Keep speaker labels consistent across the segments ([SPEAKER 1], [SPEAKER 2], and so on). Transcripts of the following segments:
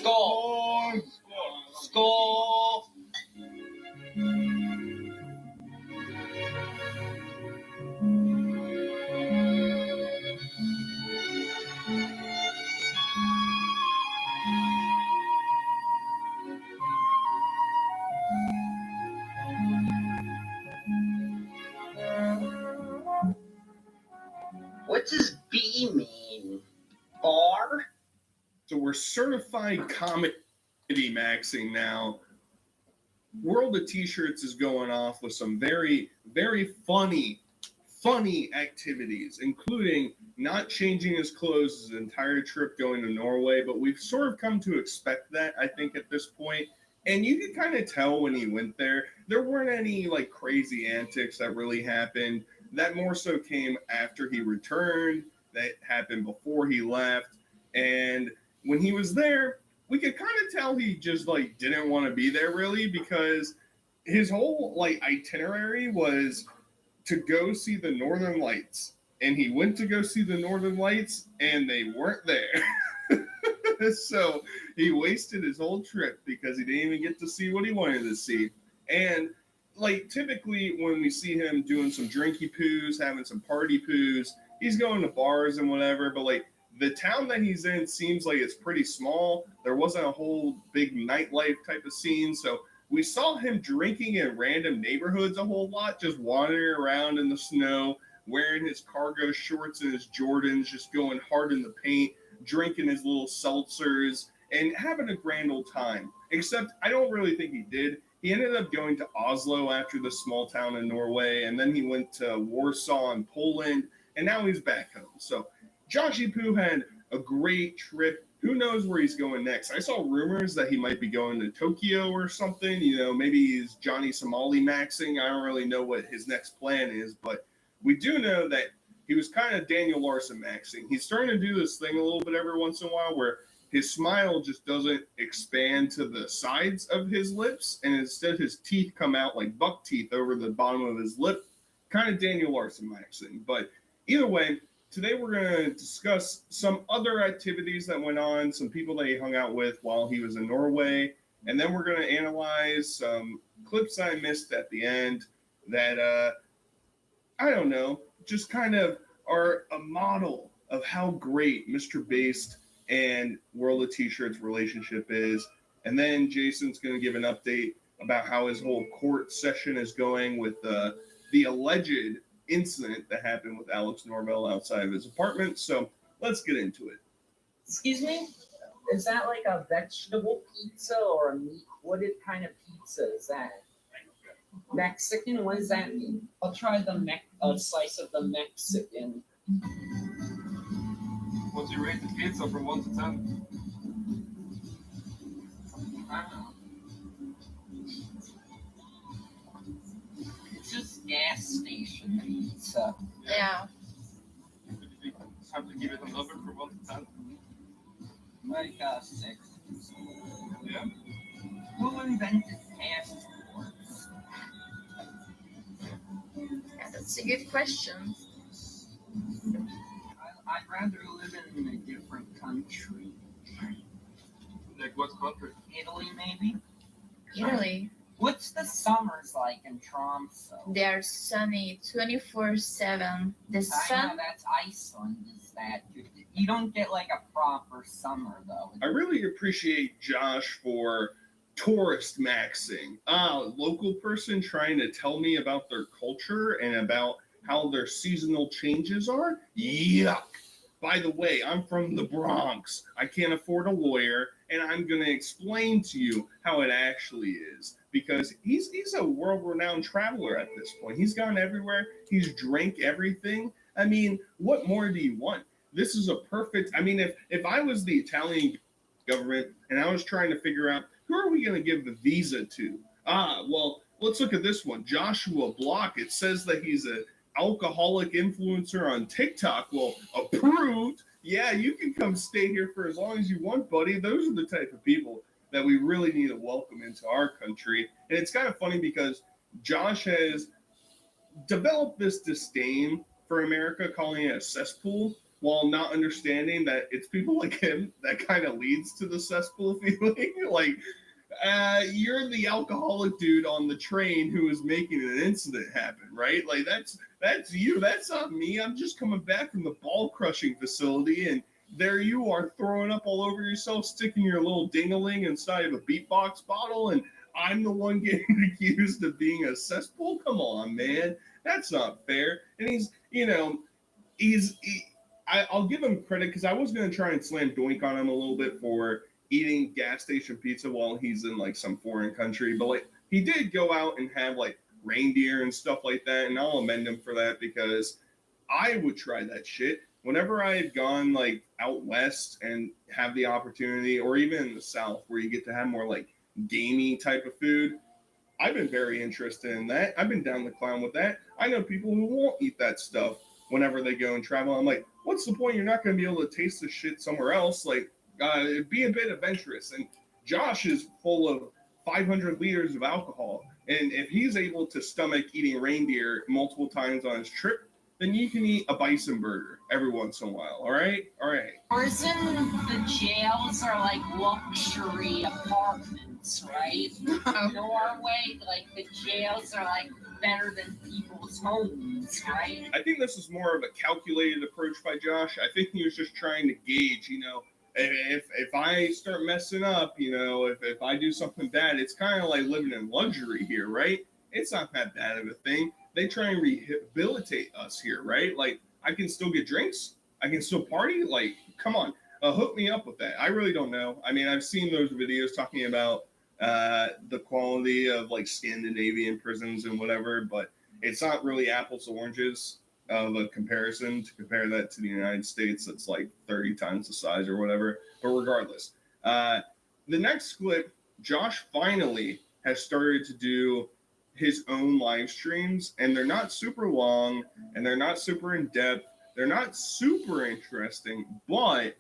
[SPEAKER 1] Score! Score! What does B mean? Bar?
[SPEAKER 2] So we're certified comedy maxing now. World of T-Shirts is going off with some very, very funny activities, including not changing his clothes his entire trip going to Norway, but we've sort of come to expect that, I think, at this point. And you could kind of tell when he went there, there weren't any like crazy antics that really happened. That more so came after he returned, that happened before he left. And when he was there, we could kind of tell he just like didn't want to be there really, because his whole like itinerary was to go see the Northern Lights. And he went to go see the Northern Lights and they weren't there. So he wasted his whole trip because he didn't even get to see what he wanted to see. And like typically when we see him doing some drinky poos, having some party poos, he's going to bars and whatever, but like the town that he's in seems like it's pretty small. There wasn't a whole big nightlife type of scene. So we saw him drinking in random neighborhoods a whole lot, just wandering around in the snow, wearing his cargo shorts and his Jordans, just going hard in the paint, drinking his little seltzers, and having a grand old time. Except I don't really think he did. He ended up going to Oslo after the small town in Norway, and then he went to Warsaw in Poland, and now he's back home. So Joshy Poo had a great trip. Who knows where he's going next? I saw rumors that he might be going to Tokyo or something. You know, maybe he's Johnny Somali maxing. I don't really know what his next plan is, but we do know that he was kind of Daniel Larson maxing. He's starting to do this thing a little bit every once in a while where his smile just doesn't expand to the sides of his lips, and instead his teeth come out like buck teeth over the bottom of his lip. Kind of Daniel Larson maxing. But either way, today we're going to discuss some other activities that went on, some people that he hung out with while he was in Norway, and then we're going to analyze some clips I missed at the end that, I don't know, just kind of are a model of how great Mr. Based and World of T-Shirts relationship is. And then Jason's going to give an update about how his whole court session is going with the alleged incident that happened with Alex Norvell outside of his apartment. So let's get into it.
[SPEAKER 1] Excuse me? Is that like a vegetable pizza or a meat? What kind of pizza is that? Mexican? What does that mean? I'll try a slice of the Mexican.
[SPEAKER 3] What's your rate the pizza from 1 to 10?
[SPEAKER 1] Wow. It's just gas station pizza.
[SPEAKER 4] Yeah.
[SPEAKER 3] If you have to give it a number from 1 to 10.
[SPEAKER 1] Like 6.
[SPEAKER 3] Yeah.
[SPEAKER 1] Who invented passports?
[SPEAKER 4] Yeah, that's a good question.
[SPEAKER 1] I'd rather live in a different country.
[SPEAKER 3] Like what country?
[SPEAKER 1] Italy, maybe?
[SPEAKER 4] Italy.
[SPEAKER 1] What's the summers like in Tromsø?
[SPEAKER 4] They are sunny 24/7. The
[SPEAKER 1] I know
[SPEAKER 4] sun.
[SPEAKER 1] that's Iceland. Is that you don't get like a proper summer though?
[SPEAKER 2] I really appreciate Josh for tourist maxing. Local person trying to tell me about their culture and about how their seasonal changes are? Yuck. By the way, I'm from the Bronx. I can't afford a lawyer, and I'm going to explain to you how it actually is. Because he's a world-renowned traveler at this point. He's gone everywhere. He's drank everything. I mean, what more do you want? This is a perfect... I mean, if I was the Italian government and I was trying to figure out who are we going to give the visa to? Well, let's look at this one. Joshua Block. It says that he's an alcoholic influencer on TikTok. Well, approved. Yeah, you can come stay here for as long as you want, buddy. Those are the type of people that we really need to welcome into our country. And it's kind of funny because Josh has developed this disdain for America, calling it a cesspool. while not understanding that it's people like him that kind of leads to the cesspool feeling. Like, you're the alcoholic dude on the train who is making an incident happen, right? Like that's you. That's not me. I'm just coming back from the ball crushing facility, and there you are throwing up all over yourself, sticking your little ding-a-ling inside of a beatbox bottle, and I'm the one getting accused of being a cesspool. Come on, man. That's not fair. And I'll give him credit because I was going to try and slam Doink on him a little bit for eating gas station pizza while he's in like some foreign country, but like he did go out and have like reindeer and stuff like that, and I'll amend him for that because I would try that shit whenever I had gone like out west and have the opportunity, or even in the south where you get to have more like gamey type of food. I've been very interested in that. I've been down the clown with that. I know people who won't eat that stuff whenever they go and travel. I'm like, what's the point? You're not going to be able to taste the shit somewhere else. Like, be a bit adventurous. And Josh is full of 500 liters of alcohol. And if he's able to stomach eating reindeer multiple times on his trip, then you can eat a bison burger every once in a while. All right? All right.
[SPEAKER 1] Prison, the jails are like luxury apartments, right? Norway, like the jails are like better than people's homes, right?
[SPEAKER 2] I think this is more of a calculated approach by Josh. I think he was just trying to gauge, if I start messing up, if I do something bad, it's kind of like living in luxury here, right? It's not that bad of a thing. They try and rehabilitate us here, right? Like, I can still get drinks. I can still party. Like, come on, hook me up with that. I really don't know. I mean, I've seen those videos talking about the quality of like Scandinavian prisons and whatever, but it's not really apples to oranges of a comparison to compare that to the United States. That's like 30 times the size or whatever. But regardless, the next clip, Josh finally has started to do his own live streams, and they're not super long and they're not super in depth. They're not super interesting, but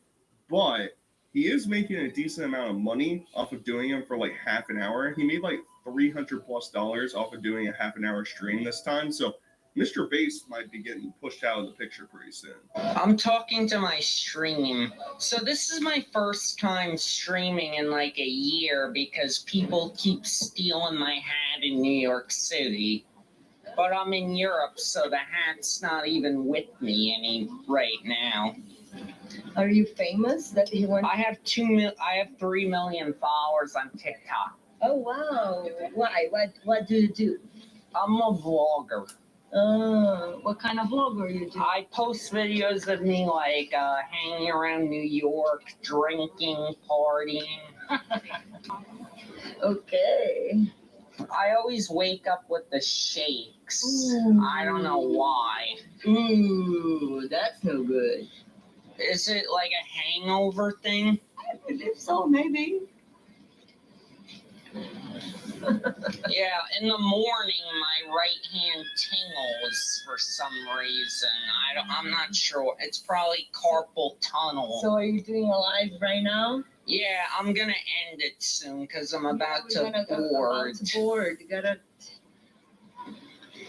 [SPEAKER 2] he is making a decent amount of money off of doing them for like half an hour. He made like $300+ off of doing a half an hour stream this time. So Mr. Bass might be getting pushed out of the picture pretty soon.
[SPEAKER 1] I'm talking to my stream. So this is my first time streaming in like a year because people keep stealing my hat in New York City. But I'm in Europe, so the hat's not even with me right now.
[SPEAKER 5] Are you famous that you want?
[SPEAKER 1] I have 3 million followers on TikTok.
[SPEAKER 5] Oh wow! Why? What do you do?
[SPEAKER 1] I'm a vlogger.
[SPEAKER 5] What kind of vlog are you doing?
[SPEAKER 1] I post videos of me like hanging around New York, drinking, partying.
[SPEAKER 5] Okay.
[SPEAKER 1] I always wake up with the shakes.
[SPEAKER 5] Ooh.
[SPEAKER 1] I don't know why.
[SPEAKER 5] Ooh, that's no good.
[SPEAKER 1] Is it like a hangover thing?
[SPEAKER 5] I believe so, maybe.
[SPEAKER 1] Yeah, in the morning my right hand tingles for some reason. I'm not sure. It's probably carpal tunnel.
[SPEAKER 5] So are you doing a live right now?
[SPEAKER 1] Yeah, I'm gonna end it soon because I'm about to
[SPEAKER 5] We're gonna
[SPEAKER 1] board.
[SPEAKER 5] Bored. You gotta.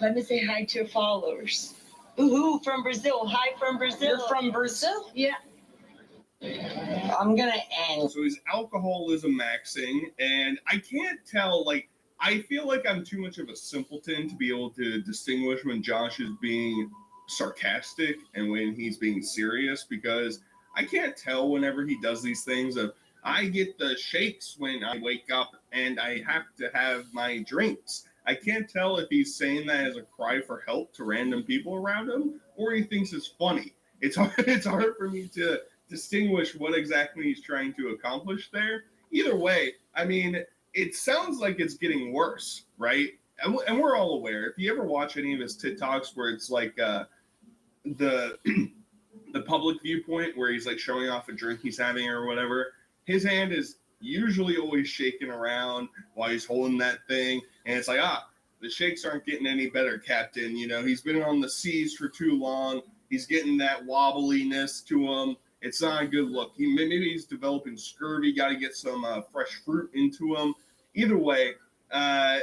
[SPEAKER 5] Let me say hi to your followers. Ooh, from Brazil. Hi from Brazil.
[SPEAKER 1] You're from Brazil?
[SPEAKER 5] Yeah.
[SPEAKER 1] I'm gonna end.
[SPEAKER 2] So he's alcoholism maxing, and I can't tell, like, I feel like I'm too much of a simpleton to be able to distinguish when Josh is being sarcastic and when he's being serious, because I can't tell whenever he does these things of, I get the shakes when I wake up and I have to have my drinks. I can't tell if he's saying that as a cry for help to random people around him or he thinks it's funny. It's hard for me to distinguish what exactly he's trying to accomplish there. Either way, I mean, it sounds like it's getting worse, right? And we're all aware. If you ever watch any of his TikToks where it's like the public viewpoint where he's like showing off a drink he's having or whatever, his hand is usually always shaking around while he's holding that thing. And it's like, the shakes aren't getting any better, Captain. He's been on the seas for too long. He's getting that wobbliness to him. It's not a good look. Maybe he's developing scurvy. Got to get some fresh fruit into him. Either way, I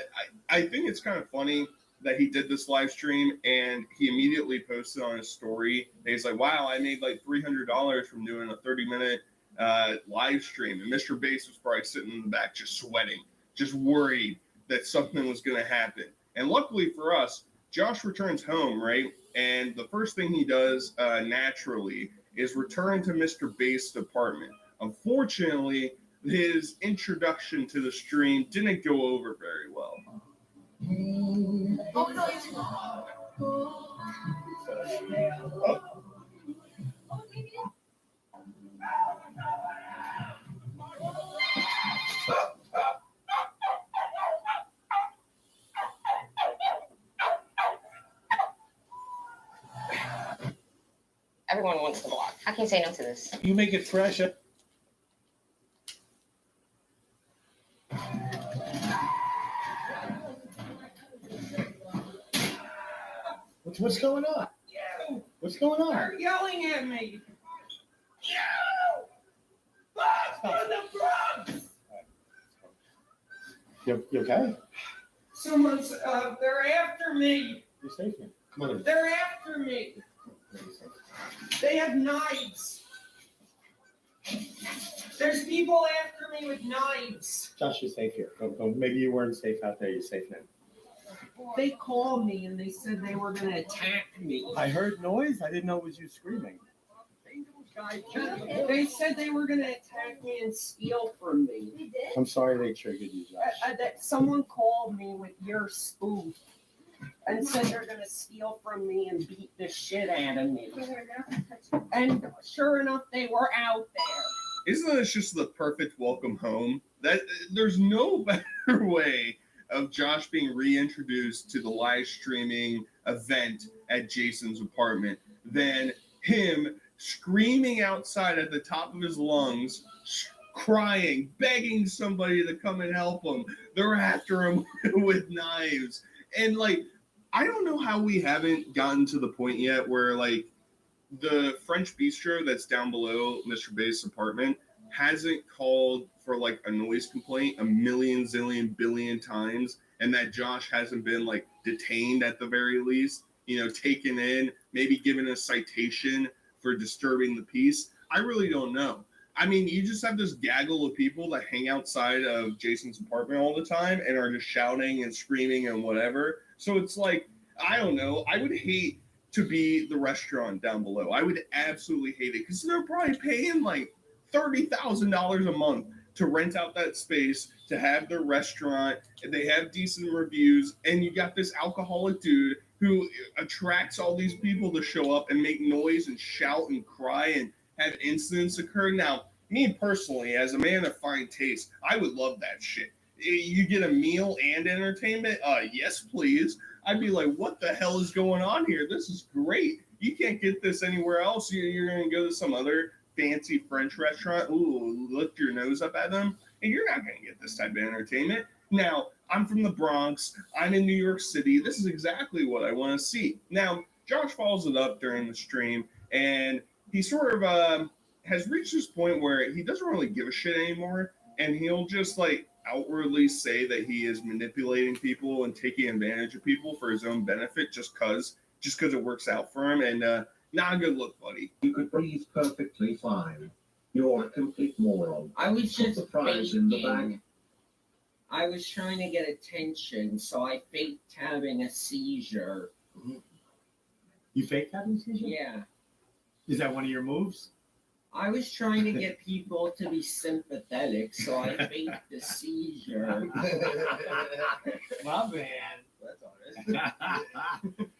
[SPEAKER 2] think it's kind of funny that he did this live stream, and he immediately posted on his story. He's like, "Wow, I made like $300 from doing a 30-minute live stream." And Mr. Bass was probably sitting in the back, just sweating, just worried that something was going to happen. And luckily for us, Josh returns home, right? And the first thing he does naturally is return to Mr. Bass' apartment. Unfortunately, his introduction to the stream didn't go over very well.
[SPEAKER 6] Everyone wants the block. How can you say no to this?
[SPEAKER 7] You make it fresh. What's going on? What's going on?
[SPEAKER 1] They're yelling at me.
[SPEAKER 7] You okay?
[SPEAKER 1] Someone's, they're after me.
[SPEAKER 7] You're safe here. Come on.
[SPEAKER 1] They're after me. They have knives. There's people after me with knives.
[SPEAKER 7] Josh, you're safe here. Go. Maybe you weren't safe out there. You're safe now.
[SPEAKER 1] They called me and they said they were going to attack me.
[SPEAKER 7] I heard noise. I didn't know it was you screaming.
[SPEAKER 1] They said they were going to attack me and steal from me.
[SPEAKER 7] I'm sorry they triggered you, Josh.
[SPEAKER 1] That someone called me with your spoof and said they're going to steal from me and beat the shit out of me. And sure enough, they were out there.
[SPEAKER 2] Isn't this just the perfect welcome home? That there's no better way of Josh being reintroduced to the live streaming event at Jason's apartment than him screaming outside at the top of his lungs, crying, begging somebody to come and help him. They're after him with knives. And like, I don't know how we haven't gotten to the point yet where like the French bistro that's down below Mr. Bass' apartment hasn't called for like a noise complaint a million, zillion, billion times, and that Josh hasn't been like detained at the very least, taken in, maybe given a citation for disturbing the peace. I really don't know. I mean, you just have this gaggle of people that hang outside of Jason's apartment all the time and are just shouting and screaming and whatever. So it's like, I don't know. I would hate to be the restaurant down below. I would absolutely hate it because they're probably paying like $30,000 a month to rent out that space, to have their restaurant, and they have decent reviews, and you got this alcoholic dude who attracts all these people to show up and make noise and shout and cry and have incidents occur. Now, me personally, as a man of fine taste, I would love that shit. You get a meal and entertainment? Yes, please. I'd be like, what the hell is going on here? This is great. You can't get this anywhere else. You're going to go to some other fancy French restaurant, lift your nose up at them, and you're not going to get this type of entertainment. Now, I'm from the Bronx. I'm in New York City. This is exactly what I want to see. Now, Josh follows it up during the stream, and he sort of has reached this point where he doesn't really give a shit anymore, and he'll just like outwardly say that he is manipulating people and taking advantage of people for his own benefit just because it works out for him, and not a good look, buddy.
[SPEAKER 8] You could breathe perfectly fine. You're a complete moron.
[SPEAKER 1] I was
[SPEAKER 8] Put
[SPEAKER 1] just
[SPEAKER 8] the fries in the
[SPEAKER 1] faking.
[SPEAKER 8] bag.
[SPEAKER 1] I was trying to get attention, so I faked having a seizure.
[SPEAKER 7] You faked having a seizure?
[SPEAKER 1] Yeah.
[SPEAKER 7] Is that one of your moves?
[SPEAKER 1] I was trying to get people to be sympathetic, so I faked the seizure.
[SPEAKER 7] My man.
[SPEAKER 1] That's honest.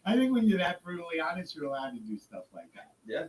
[SPEAKER 7] I think when you're that brutally honest, you're allowed to do stuff like that.
[SPEAKER 2] Yeah.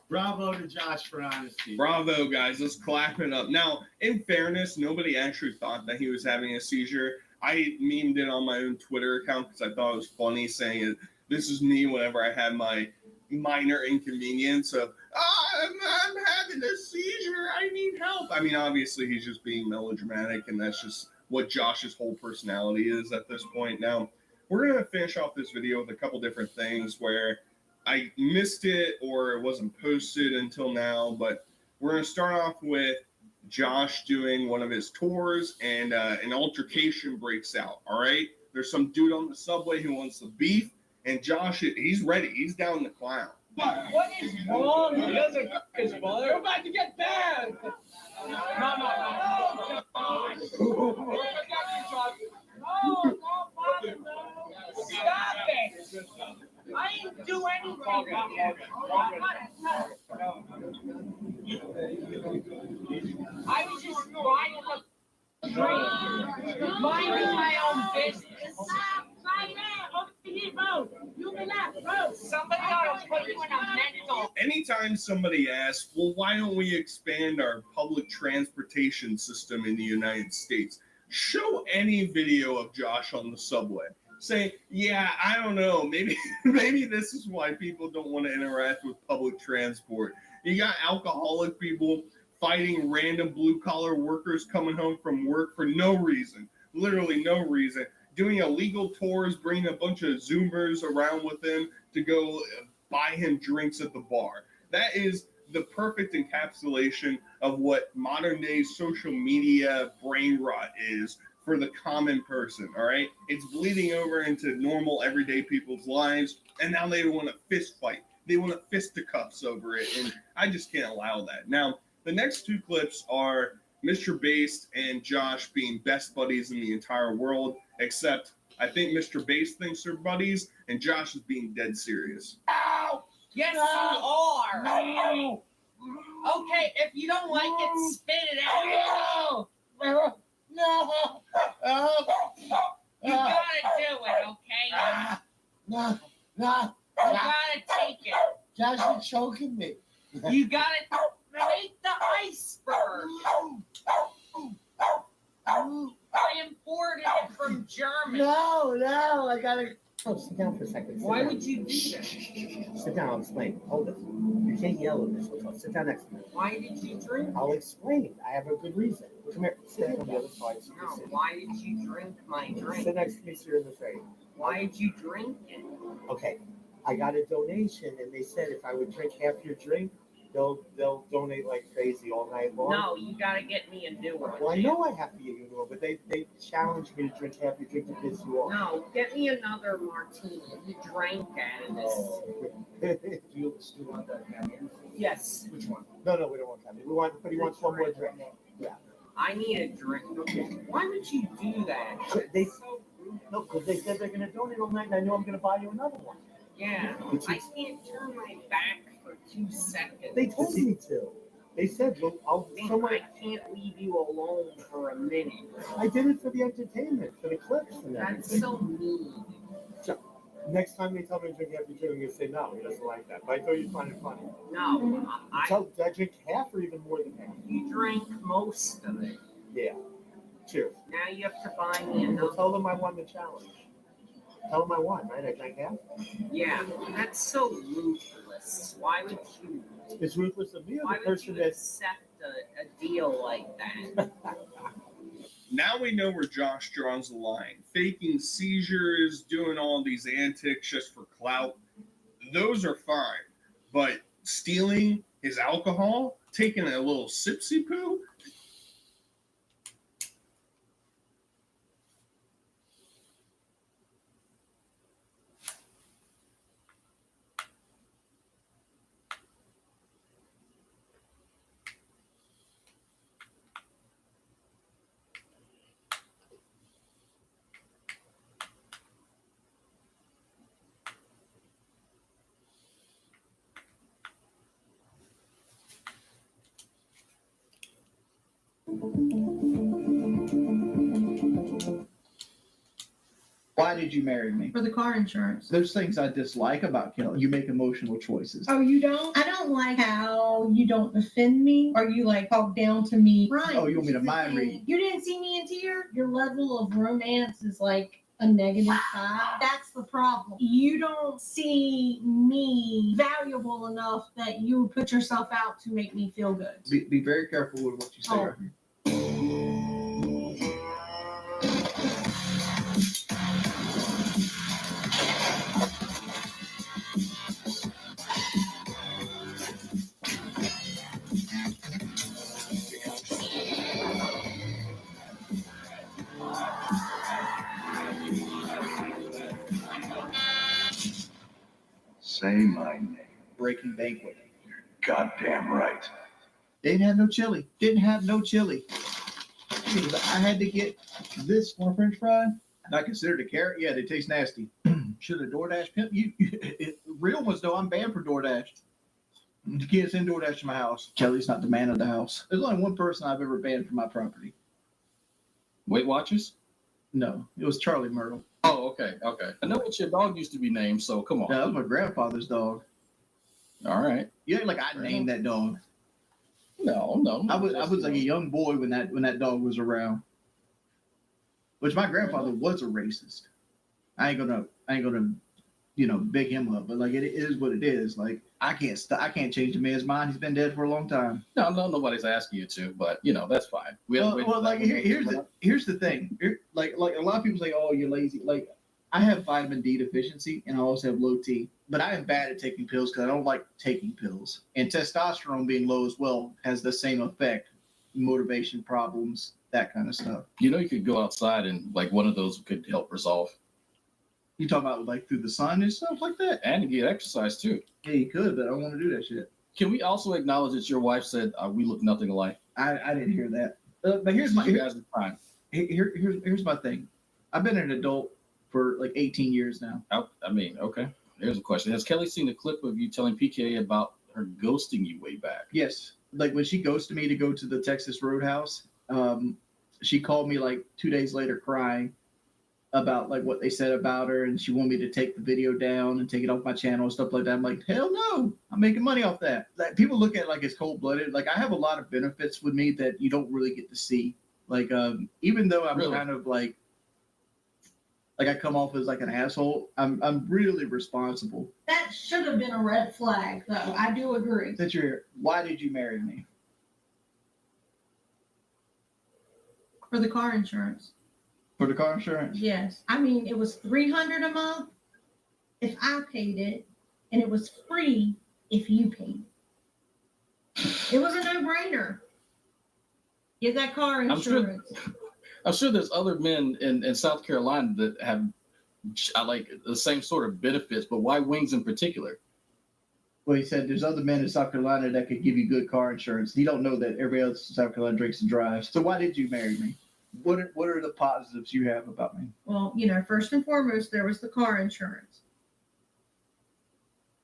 [SPEAKER 7] Bravo to Josh for honesty.
[SPEAKER 2] Bravo, guys. Let's clap it up. Now, in fairness, nobody actually thought that he was having a seizure. I memed it on my own Twitter account because I thought it was funny saying, this is me whenever I have my minor inconvenience of, I'm having a seizure. I need help. I mean, obviously, he's just being melodramatic, and that's just what Josh's whole personality is at this point. Now, we're going to finish off this video with a couple different things where I missed it or it wasn't posted until now, but we're going to start off with Josh doing one of his tours, and an altercation breaks out, all right? There's some dude on the subway who wants the beef, and Josh, he's ready. He's down the clown.
[SPEAKER 1] But what is wrong? He doesn't cook his mother. We're about to get bad. No. Stop it. I didn't do anything. I was just riding the train. Minding my own business. Somebody ought to put you in a mental.
[SPEAKER 2] Anytime somebody asks, well, why don't we expand our public transportation system in the United States? Show any video of Josh on the subway. Say, yeah, I don't know, maybe this is why people don't want to interact with public transport. You got alcoholic people fighting random blue-collar workers coming home from work for no reason, literally no reason, doing illegal tours, bringing a bunch of Zoomers around with him to go buy him drinks at the bar. That is the perfect encapsulation of what modern-day social media brain rot is for the common person, all right? It's bleeding over into normal, everyday people's lives, and now they want to fist fight. They want to fisticuffs over it, and I just can't allow that. Now, the next two clips are Mr. Bass and Josh being best buddies in the entire world, except I think Mr. Bass thinks they're buddies, and Josh is being dead serious.
[SPEAKER 1] Ow! Yes, you are.
[SPEAKER 7] No.
[SPEAKER 1] Okay, if you don't like it, spit it out.
[SPEAKER 7] No.
[SPEAKER 1] You gotta do it, okay?
[SPEAKER 7] No.
[SPEAKER 1] You gotta take it.
[SPEAKER 7] Josh, you're choking me.
[SPEAKER 1] You gotta make the iceberg. I imported it from Germany.
[SPEAKER 7] No, I gotta. Oh, sit down for a second. Sit
[SPEAKER 1] Why
[SPEAKER 7] down.
[SPEAKER 1] would you do that?
[SPEAKER 7] Sit down, I'll explain. Hold it. You can't yell at this. Sit down next to me.
[SPEAKER 1] Why did you drink?
[SPEAKER 7] I'll explain. I have a good reason. Come here. Sit on the other side.
[SPEAKER 1] No, why did you drink my drink?
[SPEAKER 7] Sit next to me so you're in the frame.
[SPEAKER 1] Why did you drink it?
[SPEAKER 7] Okay. I got a donation and they said if I would drink half your drink, they'll donate like crazy all night long.
[SPEAKER 1] No, you gotta get me a new one.
[SPEAKER 7] Well, I know I have to get you one, but they challenged me to drink half your drink to piss you off.
[SPEAKER 1] No, get me another martini. You drank out of this.
[SPEAKER 7] Do you want that caviar?
[SPEAKER 1] Yes,
[SPEAKER 7] Which one? No, we don't want caviar. But he wants one more drink.
[SPEAKER 1] I need a drink. Why would you do that?
[SPEAKER 7] They no, because they said they're gonna donate all night, and I know I'm gonna buy you another one.
[SPEAKER 1] Yeah, I can't turn my back for 2 seconds.
[SPEAKER 7] They told me to. They said, "Look,
[SPEAKER 1] I can't leave you alone for a minute.
[SPEAKER 7] I did it for the entertainment, for the clips and
[SPEAKER 1] That's
[SPEAKER 7] everything."
[SPEAKER 1] so mean.
[SPEAKER 7] Next time they tell me to drink half your drink, I'm gonna say no. He doesn't like that. But I thought you'd find it funny.
[SPEAKER 1] No,
[SPEAKER 7] Did I drink half or even more than half?
[SPEAKER 1] you drank most of it.
[SPEAKER 7] Yeah. Cheers.
[SPEAKER 1] Now you have to buy me
[SPEAKER 7] Well,
[SPEAKER 1] another.
[SPEAKER 7] tell them I won the challenge. Tell them I won, right? I drank half.
[SPEAKER 1] Yeah, that's so ruthless. Why would you?
[SPEAKER 7] It's ruthless of me or
[SPEAKER 1] Why
[SPEAKER 7] the
[SPEAKER 1] would
[SPEAKER 7] person
[SPEAKER 1] you
[SPEAKER 7] that.
[SPEAKER 1] accept a deal like that?
[SPEAKER 2] Now we know where Josh draws the line. Faking seizures, doing all these antics just for clout. Those are fine. But stealing his alcohol, taking a little sipsy poo,
[SPEAKER 9] Why did you marry me?
[SPEAKER 10] For the car insurance.
[SPEAKER 9] There's things I dislike about Kelly. You make emotional choices.
[SPEAKER 10] Oh, you don't? I don't like how you don't defend me or you like talk down to me. Right.
[SPEAKER 9] Oh, you want me to mind read?
[SPEAKER 10] You didn't see me in tears? Your level of romance is like a negative 5. That's the problem. You don't see me valuable enough that you would put yourself out to make me feel good.
[SPEAKER 9] Be very careful with what you say
[SPEAKER 10] Oh.
[SPEAKER 9] right here.
[SPEAKER 8] Say my name.
[SPEAKER 9] Breaking Banquet.
[SPEAKER 8] Goddamn right.
[SPEAKER 9] Didn't have no chili. Didn't have no chili. I had to get this on a French fry. And I considered a carrot. Yeah, they taste nasty. Should have DoorDash pimp. Real ones though. I'm banned for DoorDash. You can't send DoorDash to my house. Kelly's not the man of the house. There's only one person I've ever banned from my property.
[SPEAKER 3] Weight Watchers?
[SPEAKER 9] No, it was Charlie Myrtle.
[SPEAKER 3] Oh, okay, okay. I know what your dog used to be named, so come on.
[SPEAKER 9] No, that was my grandfather's dog.
[SPEAKER 3] All right.
[SPEAKER 9] Yeah, like I named that dog.
[SPEAKER 3] No.
[SPEAKER 9] I was like a young boy when that dog was around. Which my grandfather was a racist. I ain't gonna big him up, but like it is what it is. Like I can't change the man's mind. He's been dead for a long time.
[SPEAKER 3] No, nobody's asking you to, but that's fine.
[SPEAKER 9] Well, like here's the thing. Like a lot of people say, "Oh, you're lazy." Like I have vitamin D deficiency, and I also have low T. But I am bad at taking pills because I don't like taking pills. And testosterone being low as well has the same effect. Motivation problems, that kind of stuff.
[SPEAKER 3] You could go outside and like one of those could help resolve.
[SPEAKER 9] You talking about like through the sun and stuff like that?
[SPEAKER 3] And you get exercise too.
[SPEAKER 9] Yeah, you could, but I don't want to do that shit.
[SPEAKER 3] Can we also acknowledge that your wife said we look nothing alike?
[SPEAKER 9] I didn't hear that. But here's my
[SPEAKER 3] You guys are fine.
[SPEAKER 9] here's my thing. I've been an adult for like 18 years now.
[SPEAKER 3] Okay. Here's a question. Has Kelly seen the clip of you telling PK about her ghosting you way back?
[SPEAKER 9] Yes, like when she ghosted me to go to the Texas Roadhouse, she called me like 2 days later crying about like what they said about her, and she wanted me to take the video down and take it off my channel and stuff like that. I'm like, hell no, I'm making money off that. Like people look at it like it's cold blooded. Like I have a lot of benefits with me that you don't really get to see. Like even though I'm
[SPEAKER 3] Really?
[SPEAKER 9] kind of like I come off as like an asshole, I'm really responsible.
[SPEAKER 10] That should have been a red flag, though. I do agree.
[SPEAKER 9] Since you're here, why did you marry me?
[SPEAKER 10] For the car insurance.
[SPEAKER 9] For the car insurance?
[SPEAKER 10] Yes. I mean, it was $300 a month if I paid it, and it was free if you paid it. It was a no-brainer. Get that car
[SPEAKER 3] I'm sure-
[SPEAKER 10] insurance.
[SPEAKER 3] I'm sure there's other men in South Carolina that have like the same sort of benefits, but why wings in particular?
[SPEAKER 9] Well, he said there's other men in South Carolina that could give you good car insurance. You don't know that everybody else in South Carolina drinks and drives. So why did you marry me? What are the positives you have about me?
[SPEAKER 10] Well, first and foremost, there was the car insurance.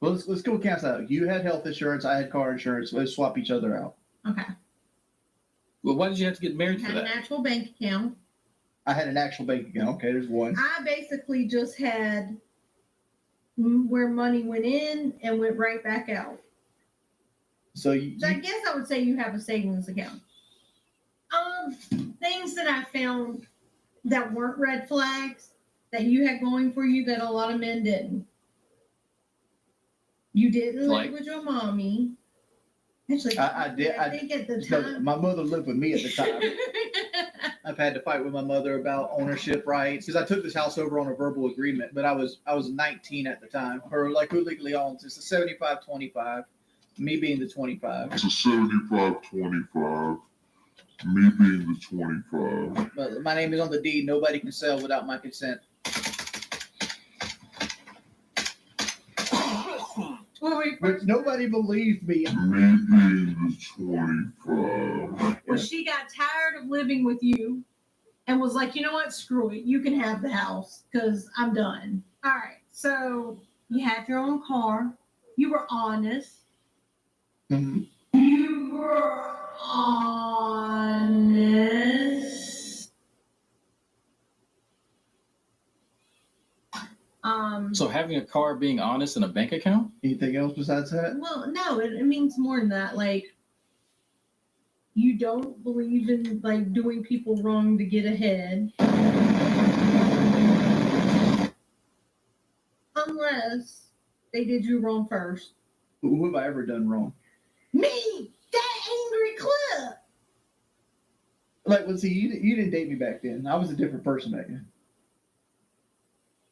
[SPEAKER 9] Well, let's go cast out. You had health insurance. I had car insurance. Let's swap each other out.
[SPEAKER 10] Okay.
[SPEAKER 3] Well, why did you have to get married for
[SPEAKER 10] Had an
[SPEAKER 3] that?
[SPEAKER 10] actual bank account.
[SPEAKER 9] I had an actual bank account. Okay, there's one.
[SPEAKER 10] I basically just had where money went in and went right back out.
[SPEAKER 9] So you
[SPEAKER 10] So I guess I would say you have a savings account. Things that I found that weren't red flags that you had going for you that a lot of men didn't. You didn't live
[SPEAKER 3] Like?
[SPEAKER 10] with your mommy. Actually,
[SPEAKER 9] I did-
[SPEAKER 10] I think at the
[SPEAKER 9] no,
[SPEAKER 10] time.
[SPEAKER 9] my mother lived with me at the time. I've had to fight with my mother about ownership rights because I took this house over on a verbal agreement, but I was 19 at the time. Or like who legally owns? It's a 75-25. Me being the 25.
[SPEAKER 11] It's a 75-25. Me being the 25.
[SPEAKER 9] But my name is on the deed. Nobody can sell without my consent. But nobody believed me.
[SPEAKER 11] Me being the 25.
[SPEAKER 10] When she got tired of living with you and was like, you know what, screw it, you can have the house because I'm done. All right, so you had your own car. You were honest.
[SPEAKER 9] Mhm.
[SPEAKER 10] You were honest.
[SPEAKER 3] So having a car, being honest, and a bank account?
[SPEAKER 9] Anything else besides that?
[SPEAKER 10] Well, no, it means more than that. Like, you don't believe in like doing people wrong to get ahead. Unless they did you wrong first.
[SPEAKER 9] Who have I ever done wrong?
[SPEAKER 10] Me, that angry clip.
[SPEAKER 9] Like, well, see, you didn't date me back then. I was a different person back then.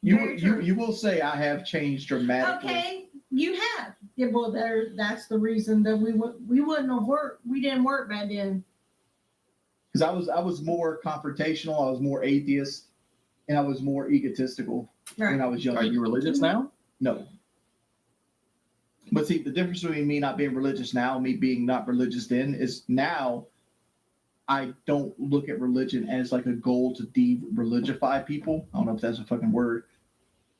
[SPEAKER 10] Very true.
[SPEAKER 9] You will say I have changed dramatically.
[SPEAKER 10] Okay, you have. Yeah, well, that's the reason that we wouldn't have worked. We didn't work back then.
[SPEAKER 9] Because I was more confrontational. I was more atheist, and I was more egotistical when I was younger.
[SPEAKER 3] Are you religious now?
[SPEAKER 9] No. But see, the difference between me not being religious now and me being not religious then is now I don't look at religion as like a goal to de-religify people. I don't know if that's a fucking word.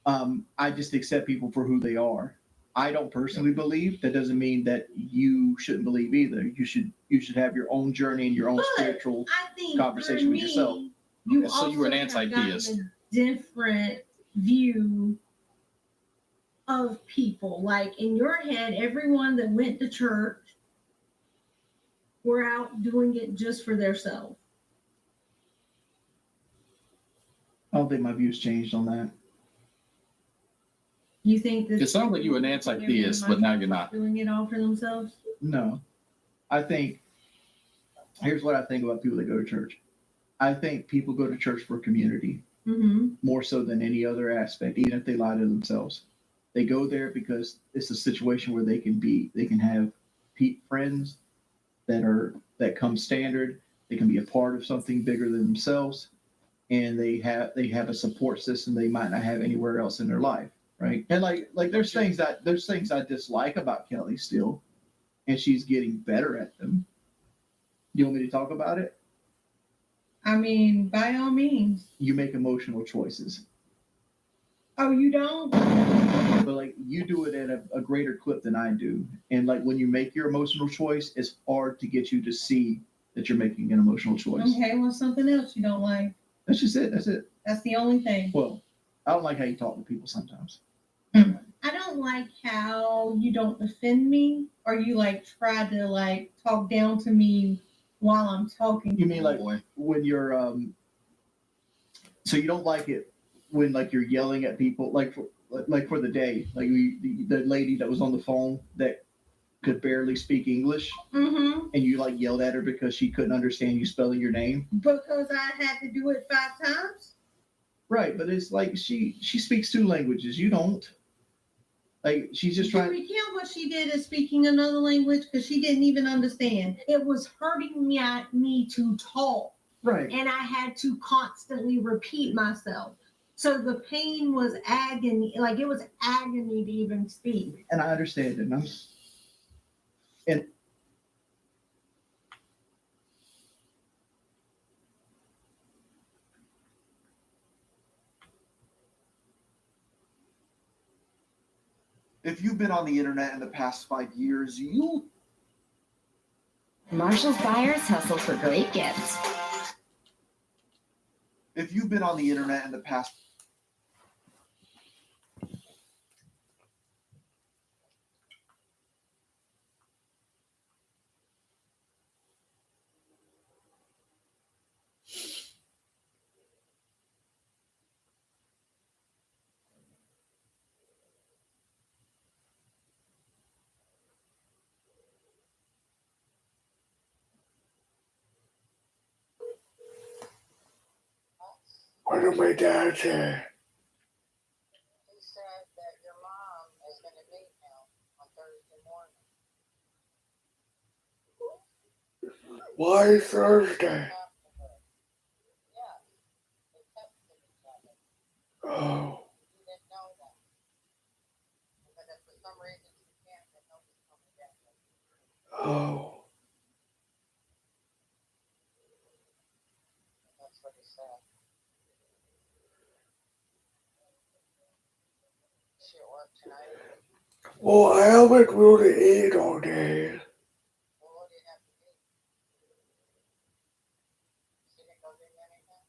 [SPEAKER 9] I just accept people for who they are. I don't personally believe. That doesn't mean that you shouldn't believe either. You should have your own journey and your own
[SPEAKER 10] But
[SPEAKER 9] spiritual
[SPEAKER 10] I think
[SPEAKER 9] conversation
[SPEAKER 10] for
[SPEAKER 9] with yourself.
[SPEAKER 10] You
[SPEAKER 3] So you were an
[SPEAKER 10] also have
[SPEAKER 3] anti-theist.
[SPEAKER 10] gotten a different view of people. Like in your head, everyone that went to church were out doing it just for themselves.
[SPEAKER 9] I don't think my views changed on that.
[SPEAKER 10] You think that
[SPEAKER 3] It sounds like you were an anti-theist, but now you're not.
[SPEAKER 10] doing it all for themselves?
[SPEAKER 9] No. I think here's what I think about people that go to church. I think people go to church for community
[SPEAKER 10] Mm-hmm.
[SPEAKER 9] more so than any other aspect, even if they lie to themselves. They go there because it's a situation where they can have friends that come standard. They can be a part of something bigger than themselves, and they have a support system they might not have anywhere else in their life, right? And like there's things I dislike about Kelly still, and she's getting better at them. You want me to talk about it?
[SPEAKER 10] I mean, by all means.
[SPEAKER 9] You make emotional choices,
[SPEAKER 10] Oh, you don't?
[SPEAKER 9] but like you do it at a greater clip than I do. And like when you make your emotional choice, it's hard to get you to see that you're making an emotional choice.
[SPEAKER 10] Okay, well, something else you don't like.
[SPEAKER 9] That's just it. That's it.
[SPEAKER 10] That's the only thing.
[SPEAKER 9] Well, I don't like how you talk to people sometimes.
[SPEAKER 10] I don't like how you don't defend me or you like try to like talk down to me while I'm talking.
[SPEAKER 9] You mean like when you're so you don't like it when like you're yelling at people like for the day, like the lady that was on the phone that could barely speak English,
[SPEAKER 10] Mm-hmm.
[SPEAKER 9] and you like yelled at her because she couldn't understand you spelling your name.
[SPEAKER 10] Because I had to do it 5 times.
[SPEAKER 9] Right, but it's like she speaks 2 languages. You don't. Like she's just
[SPEAKER 10] Did
[SPEAKER 9] trying.
[SPEAKER 10] we count what she did as speaking another language? Because she didn't even understand. It was hurting me to talk.
[SPEAKER 9] Right.
[SPEAKER 10] And I had to constantly repeat myself. So the pain was agony, like it was agony to even speak.
[SPEAKER 9] And I understand it. And
[SPEAKER 12] if you've been on the internet in the past 5 years, you'll.
[SPEAKER 13] Marshall's buyers hustle for great gifts.
[SPEAKER 12] If you've been on the internet in the past.
[SPEAKER 11] What did my dad say?
[SPEAKER 14] He said that your mom is going to meet him on Thursday morning.
[SPEAKER 11] Why Thursday? Oh.
[SPEAKER 14] You didn't know that. But if for some reason you can't, then nobody's coming back.
[SPEAKER 11] Oh.
[SPEAKER 14] That's what he said. She at work tonight.
[SPEAKER 11] Well, I haven't really eat all day.
[SPEAKER 14] Well, what do you have to eat? She didn't go get anything?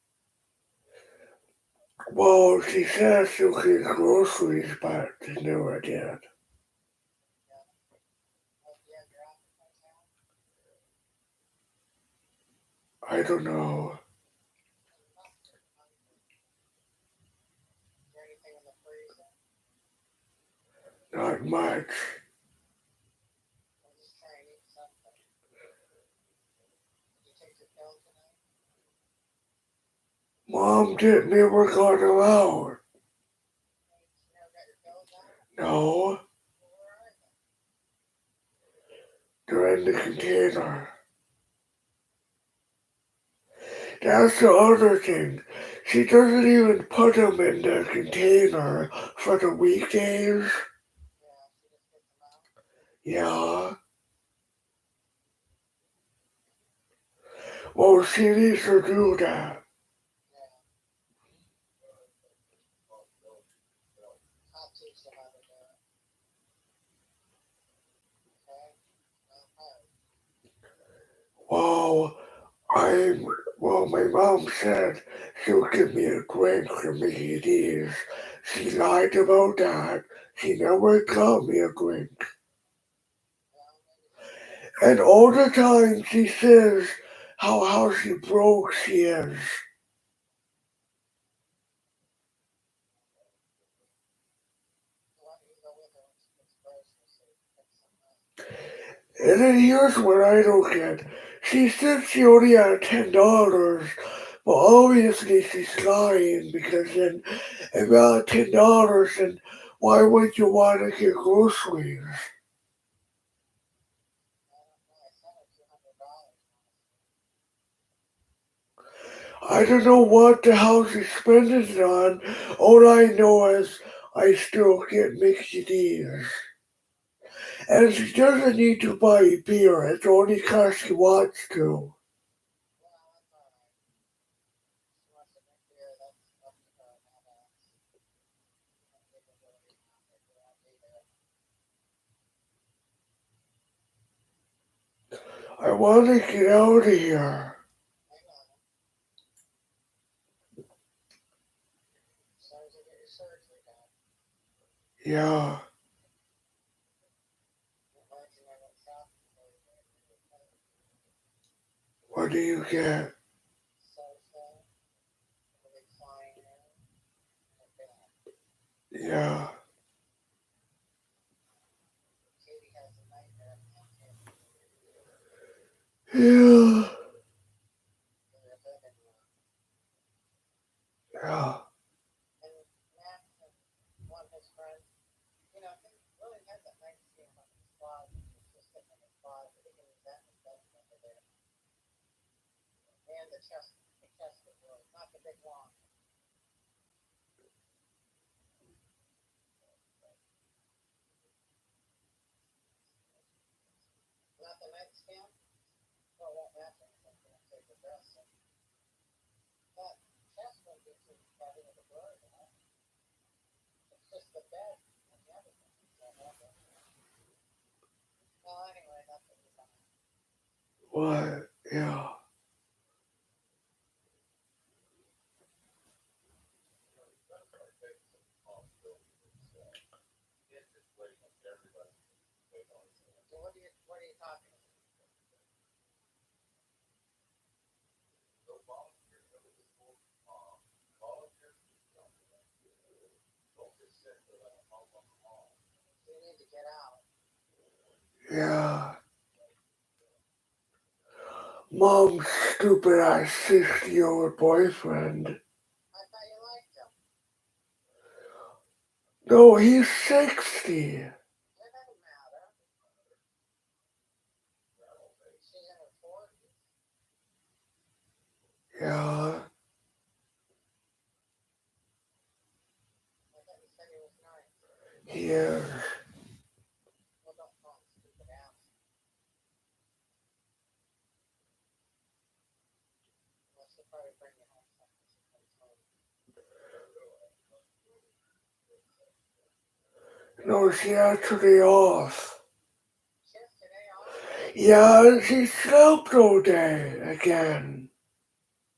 [SPEAKER 11] Well, she said she'll get groceries, but she never did. I don't know.
[SPEAKER 14] Is there anything in the freezer?
[SPEAKER 11] Not much.
[SPEAKER 14] I'm just trying to eat something. Did you take your pill tonight?
[SPEAKER 11] Mom didn't never got them out.
[SPEAKER 14] You never got your pills out?
[SPEAKER 11] No. They're in the container. That's the other thing. She doesn't even put them in the container for the weekdays. Yeah. Well, she needs to do that.
[SPEAKER 14] I'll teach them how to do it. Okay?
[SPEAKER 11] Well, my mom said she'll give me a drink for Mickey D's. She lied about that. She never got me a drink. And all the time she says how she broke she is. And then here's what I don't get. She said she only had $10, but obviously she's lying because then if you had $10, then why would you want to get groceries? I don't know what the hell she's spending it on. All I know is I still get Mickey D's. And she doesn't need to buy beer. It's only because she wants to. I want to get out of here. Yeah. What do you get? Yeah. Yeah. Yeah.
[SPEAKER 14] And the chest of wood, not the big one. Not the nightstand? Well, it won't match anything, I'm gonna take the dress. That chest won't be too heavy with the blur, you know? It's just the bed and the other thing. Well, anyway, that's what we're talking about.
[SPEAKER 11] What? Yeah.
[SPEAKER 14] So what are you talking about? You need to get out.
[SPEAKER 11] Yeah. Mom's stupid ass 60-year-old boyfriend.
[SPEAKER 14] I thought you liked him.
[SPEAKER 11] No, he's 60.
[SPEAKER 14] It doesn't matter. She's in her 40s.
[SPEAKER 11] Yeah.
[SPEAKER 14] I thought you said he was nice.
[SPEAKER 11] He is.
[SPEAKER 14] Well, don't call him stupid ass. Well, she'll probably bring you home something. She comes home.
[SPEAKER 11] No, she had today off.
[SPEAKER 14] She has today off.
[SPEAKER 11] Yeah, and she slept all day again.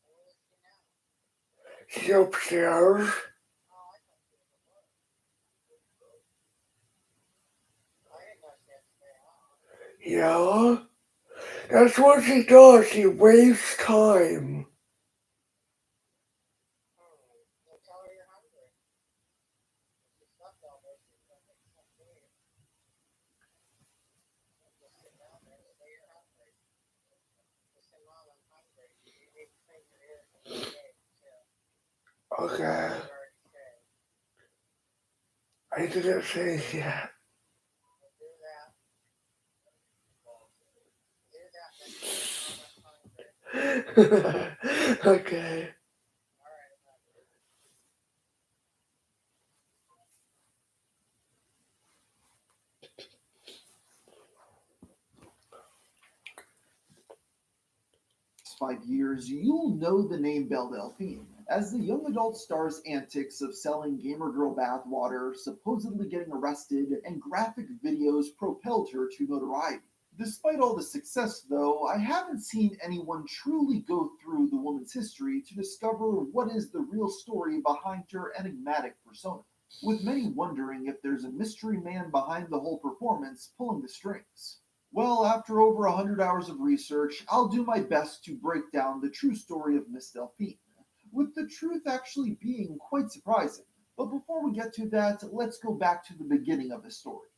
[SPEAKER 14] Where is she now?
[SPEAKER 11] She's upstairs.
[SPEAKER 14] Oh, I thought she was at work. I didn't know she had today off.
[SPEAKER 11] Yeah. That's what she does. She wastes time.
[SPEAKER 14] Well, tell her you're hungry. She slept all day. She's gonna make some food. Just sit down there and say you're hungry. Just say, Mom, I'm hungry. You need to clean your ears and your face, too.
[SPEAKER 11] Okay.
[SPEAKER 14] You already said.
[SPEAKER 11] I didn't say that.
[SPEAKER 14] We'll do that. Do that next time. Mom, I'm hungry.
[SPEAKER 11] Okay.
[SPEAKER 14] All right, hungry.
[SPEAKER 12] YouTubers, you'll know the name Belle Delphine, as the young adult star's antics of selling gamer girl bathwater, supposedly getting arrested, and graphic videos propelled her to notoriety. Despite all the success, though, I haven't seen anyone truly go through the woman's history to discover what is the real story behind her enigmatic persona, with many wondering if there's a mystery man behind the whole performance pulling the strings. Well, after over 100 hours of research, I'll do my best to break down the true story of Miss Delphine, with the truth actually being quite surprising. But before we get to that, let's go back to the beginning of the story.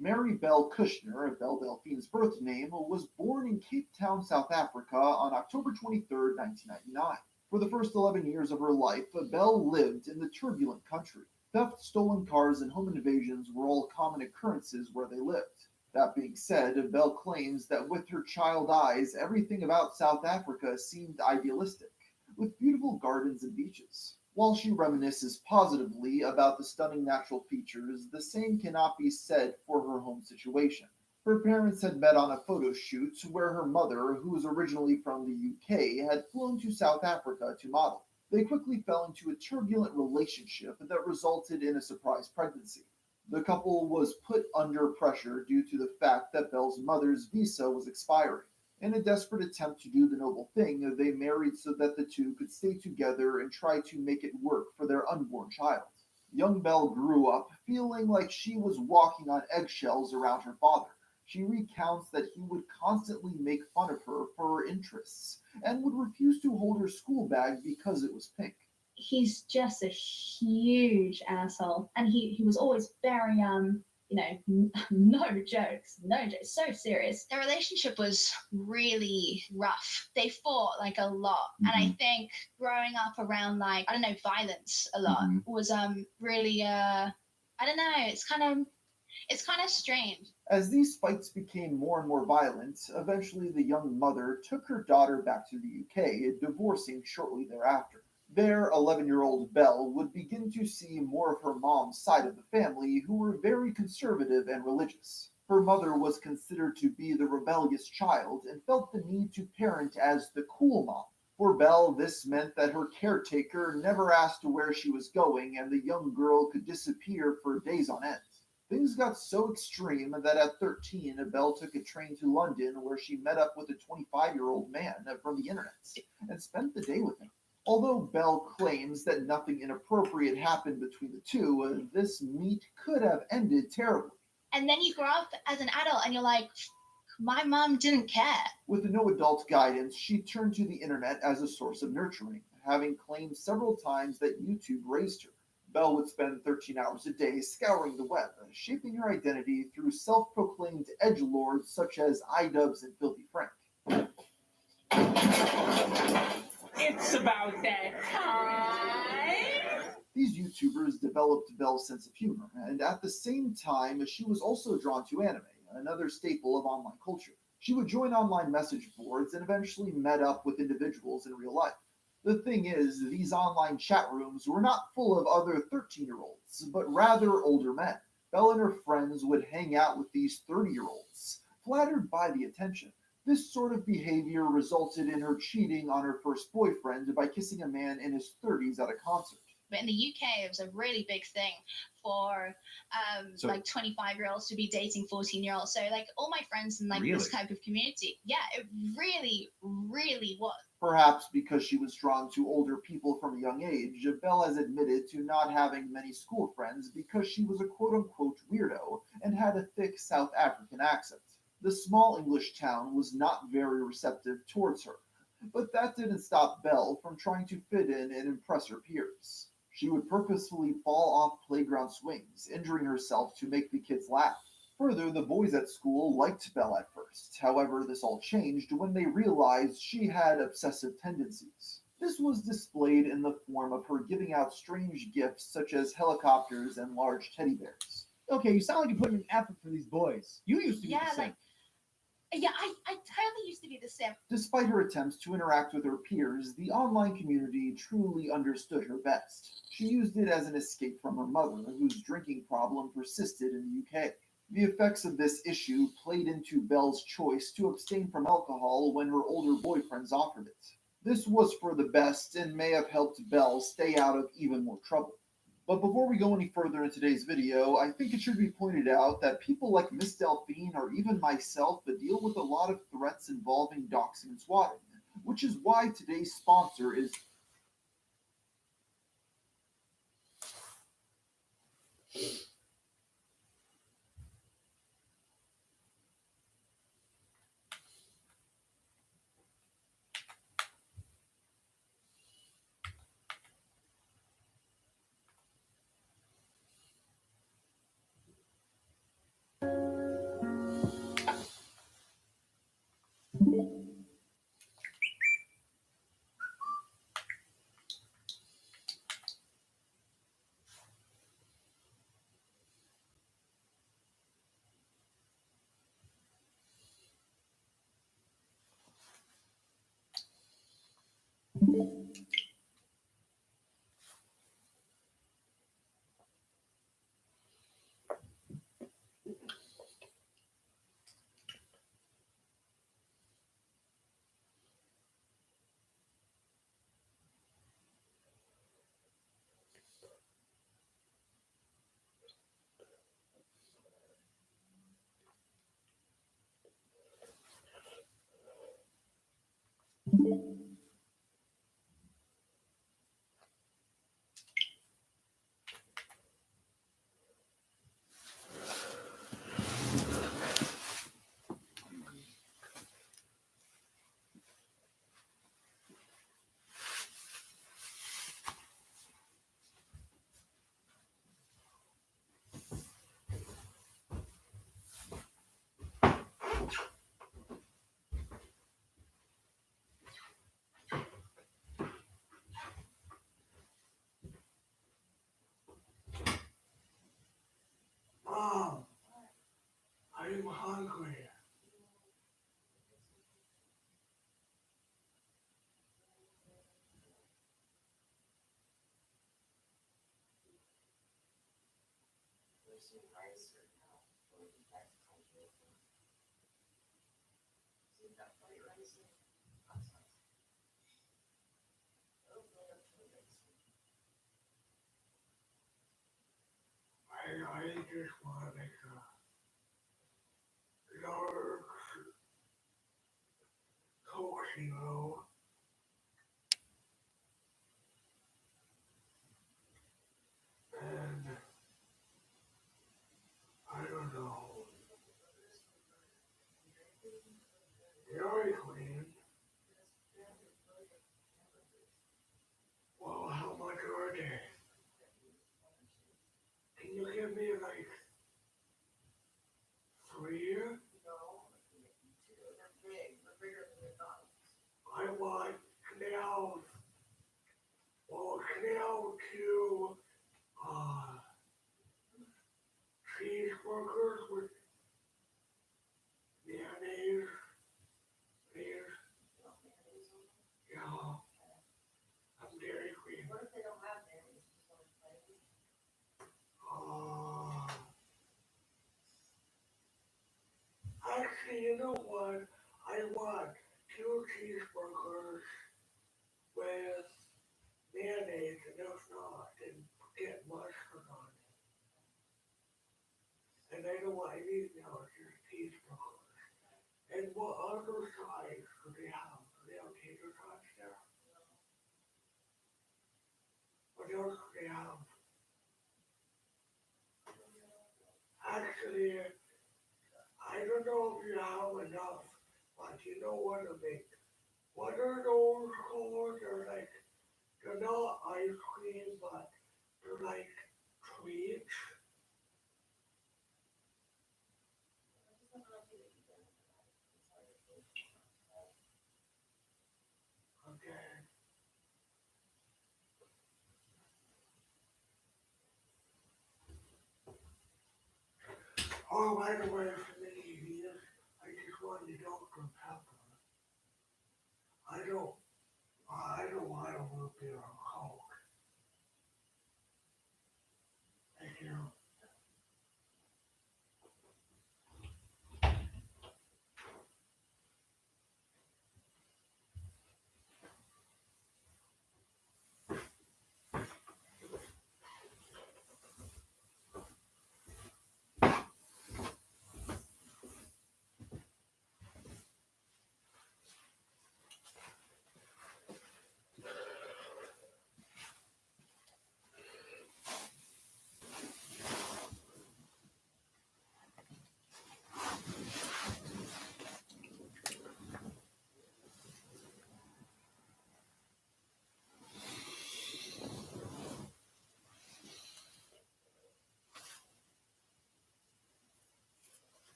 [SPEAKER 12] Mary Belle Kushner, Belle Delphine's birth name, was born in Cape Town, South Africa on October 23, 1999. For the first 11 years of her life, Belle lived in the turbulent country. Theft, stolen cars, and home invasions were all common occurrences where they lived. That being said, Belle claims that with her child eyes, everything about South Africa seemed idealistic, with beautiful gardens and beaches. While she reminisces positively about the stunning natural features, the same cannot be said for her home situation. Her parents had met on a photo shoot where her mother, who was originally from the UK, had flown to South Africa to model. They quickly fell into a turbulent relationship that resulted in a surprise pregnancy. The couple was put under pressure due to the fact that Belle's mother's visa was expiring. In a desperate attempt to do the noble thing, they married so that the two could stay together and try to make it work for their unborn child. Young Belle grew up feeling like she was walking on eggshells around her father. She recounts that he would constantly make fun of her for her interests and would refuse to hold her school bag because it was pink.
[SPEAKER 15] He's just a huge asshole, and he was always very no jokes, so serious.
[SPEAKER 4] Their relationship was really rough. They fought like a lot, and I think growing up around like violence a lot was really I don't know. It's kind of strange.
[SPEAKER 12] As these fights became more and more violent, eventually the young mother took her daughter back to the UK, divorcing shortly thereafter. Their 11-year-old Belle would begin to see more of her mom's side of the family, who were very conservative and religious. Her mother was considered to be the rebellious child and felt the need to parent as the cool mom. For Belle, this meant that her caretaker never asked where she was going, and the young girl could disappear for days on end. Things got so extreme that at 13, Belle took a train to London where she met up with a 25-year-old man from the internet and spent the day with him. Although Belle claims that nothing inappropriate happened between the two, this meet could have ended terribly.
[SPEAKER 4] And then you grow up as an adult and you're like, my mom didn't care.
[SPEAKER 12] With no adult guidance, she turned to the internet as a source of nurturing, having claimed several times that YouTube raised her. Belle would spend 13 hours a day scouring the web, shaping her identity through self-proclaimed edgelords such as iDubbbz and Filthy Frank.
[SPEAKER 1] It's about that time.
[SPEAKER 12] These YouTubers developed Belle's sense of humor, and at the same time, she was also drawn to anime, another staple of online culture. She would join online message boards and eventually met up with individuals in real life. The thing is, these online chat rooms were not full of other 13-year-olds, but rather older men. Belle and her friends would hang out with these 30-year-olds, flattered by the attention. This sort of behavior resulted in her cheating on her first boyfriend by kissing a man in his 30s at a concert.
[SPEAKER 4] But in the UK, it was a really big thing for like 25-year-olds to be dating 14-year-olds. So like all my friends in like this type of community, yeah, it really, really was.
[SPEAKER 12] Perhaps because she was drawn to older people from a young age, Belle has admitted to not having many school friends because she was a quote-unquote weirdo and had a thick South African accent. The small English town was not very receptive towards her, but that didn't stop Belle from trying to fit in and impress her peers. She would purposefully fall off playground swings, injuring herself to make the kids laugh. Further, the boys at school liked Belle at first. However, this all changed when they realized she had obsessive tendencies. This was displayed in the form of her giving out strange gifts such as helicopters and large teddy bears.
[SPEAKER 7] Okay, you sound like you're putting an effort for these boys. You used to be the same.
[SPEAKER 4] Yeah, I totally used to be the same.
[SPEAKER 12] Despite her attempts to interact with her peers, the online community truly understood her best. She used it as an escape from her mother, whose drinking problem persisted in the UK. The effects of this issue played into Belle's choice to abstain from alcohol when her older boyfriends offered it. This was for the best and may have helped Belle stay out of even more trouble. But before we go any further in today's video, I think it should be pointed out that people like Miss Delphine or even myself deal with a lot of threats involving doxing and swatting, which is why today's sponsor is
[SPEAKER 11] Mom, I'm hungry. I just want to make a large Coke Zero. And I don't know. Dairy Queen. Well, how much are they? Can you give me like 3? I want Canal. Well, Canal 2 cheeseburgers with mayonnaise, please. Yeah, I'm Dairy Queen. What if they don't have mayonnaise? Actually, you know what? I want 2 cheeseburgers with mayonnaise and if not, then get mustard on it. And I don't want anything else, just cheeseburgers. And what other sides do they have? Do they have tater tots there? What else do they have? Actually, I don't know if you have enough, but you know what to make. What are those called? They're like, they're not ice cream, but they're like treats. Okay. Oh, by the way, for many years, I just wanted Dr. Pepper. I don't want a root beer or Coke. Thank you.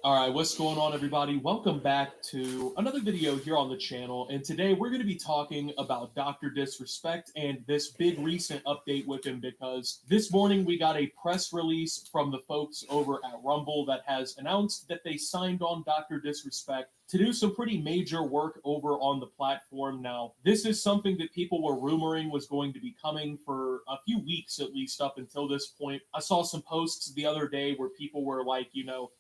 [SPEAKER 16] All right, what's going on, everybody? Welcome back to another video here on the channel, and today we're going to be talking about Dr. Disrespect and this big recent update with him, because this morning we got a press release from the folks over at Rumble that has announced that they signed on Dr. Disrespect to do some pretty major work over on the platform. Now, this is something that people were rumoring was going to be coming for a few weeks, at least up until this point. I saw some posts the other day where people were like,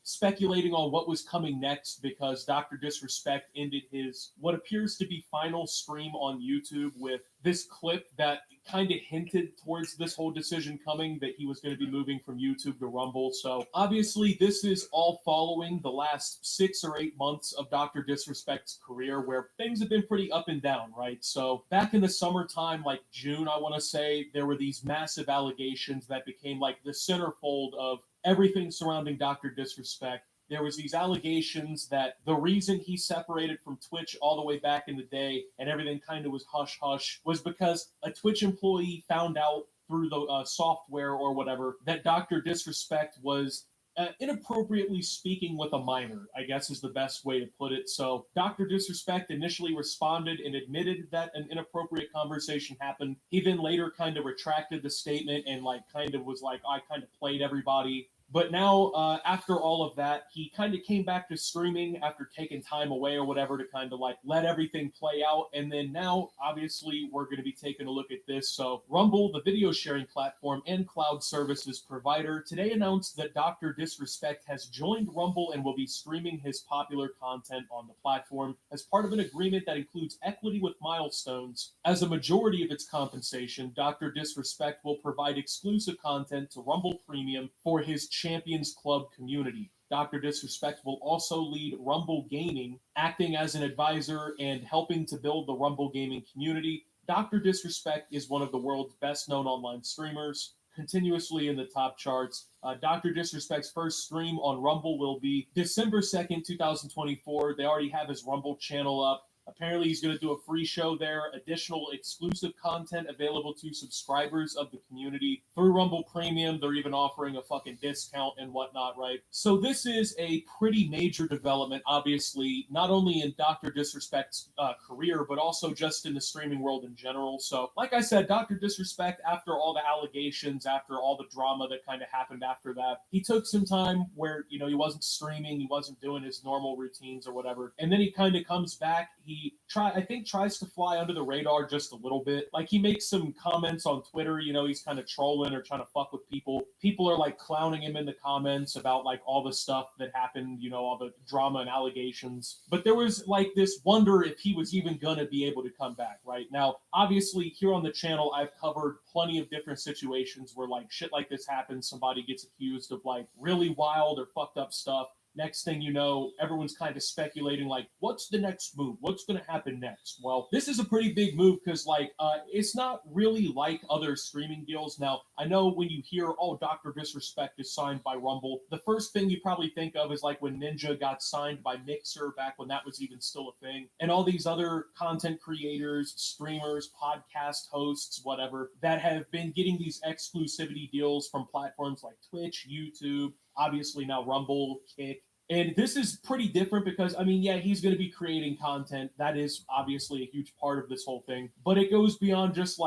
[SPEAKER 16] speculating on what was coming next, because Dr. Disrespect ended his what appears to be final stream on YouTube with this clip that kind of hinted towards this whole decision coming, that he was going to be moving from YouTube to Rumble. So obviously this is all following the last 6 or 8 months of Dr. Disrespect's career, where things have been pretty up and down, right? So back in the summertime, like June, I want to say, there were these massive allegations that became like the centerfold of everything surrounding Dr. Disrespect. There was these allegations that the reason he separated from Twitch all the way back in the day and everything kind of was hush-hush was because a Twitch employee found out through the software or whatever that Dr. Disrespect was inappropriately speaking with a minor, I guess is the best way to put it. So Dr. Disrespect initially responded and admitted that an inappropriate conversation happened. He then later kind of retracted the statement and kind of was like, I kind of played everybody. But now, after all of that, he kind of came back to streaming after taking time away or whatever to kind of let everything play out. And then now, obviously, we're going to be taking a look at this. So Rumble, the video sharing platform and cloud services provider, today announced that Dr. Disrespect has joined Rumble and will be streaming his popular content on the platform as part of an agreement that includes equity with Milestones. As a majority of its compensation, Dr. Disrespect will provide exclusive content to Rumble Premium for his Champions Club community. Dr. Disrespect will also lead Rumble Gaming, acting as an advisor and helping to build the Rumble Gaming community. Dr. Disrespect is one of the world's best-known online streamers, continuously in the top charts. Dr. Disrespect's first stream on Rumble will be December 2nd, 2024. They already have his Rumble channel up. Apparently, he's going to do a free show there, additional exclusive content available to subscribers of the community through Rumble Premium. They're even offering a fucking discount and whatnot, right? So this is a pretty major development, obviously, not only in Dr. Disrespect's career, but also just in the streaming world in general. So, like I said, Dr. Disrespect, after all the allegations, after all the drama that kind of happened after that, he took some time where, he wasn't streaming, he wasn't doing his normal routines or whatever, and then he kind of comes back. He tries to fly under the radar just a little bit. Like, he makes some comments on Twitter, he's kind of trolling or trying to fuck with people. People are clowning him in the comments about all the stuff that happened, all the drama and allegations. But there was this wonder if he was even gonna be able to come back, right? Now, obviously, here on the channel, I've covered plenty of different situations where shit like this happens. Somebody gets accused of really wild or fucked up stuff. Next thing you know, everyone's kind of speculating, what's the next move? What's going to happen next? Well, this is a pretty big move because, it's not really like other streaming deals. Now, I know when you hear, oh, Dr. Disrespect is signed by Rumble, the first thing you probably think of is when Ninja got signed by Mixer back when that was even still a thing. And all these other content creators, streamers, podcast hosts, whatever, that have been getting these exclusivity deals from platforms like Twitch, YouTube, obviously now Rumble, Kick. And this is pretty different because, he's going to be creating content. That is obviously a huge part of this whole thing. But it goes beyond just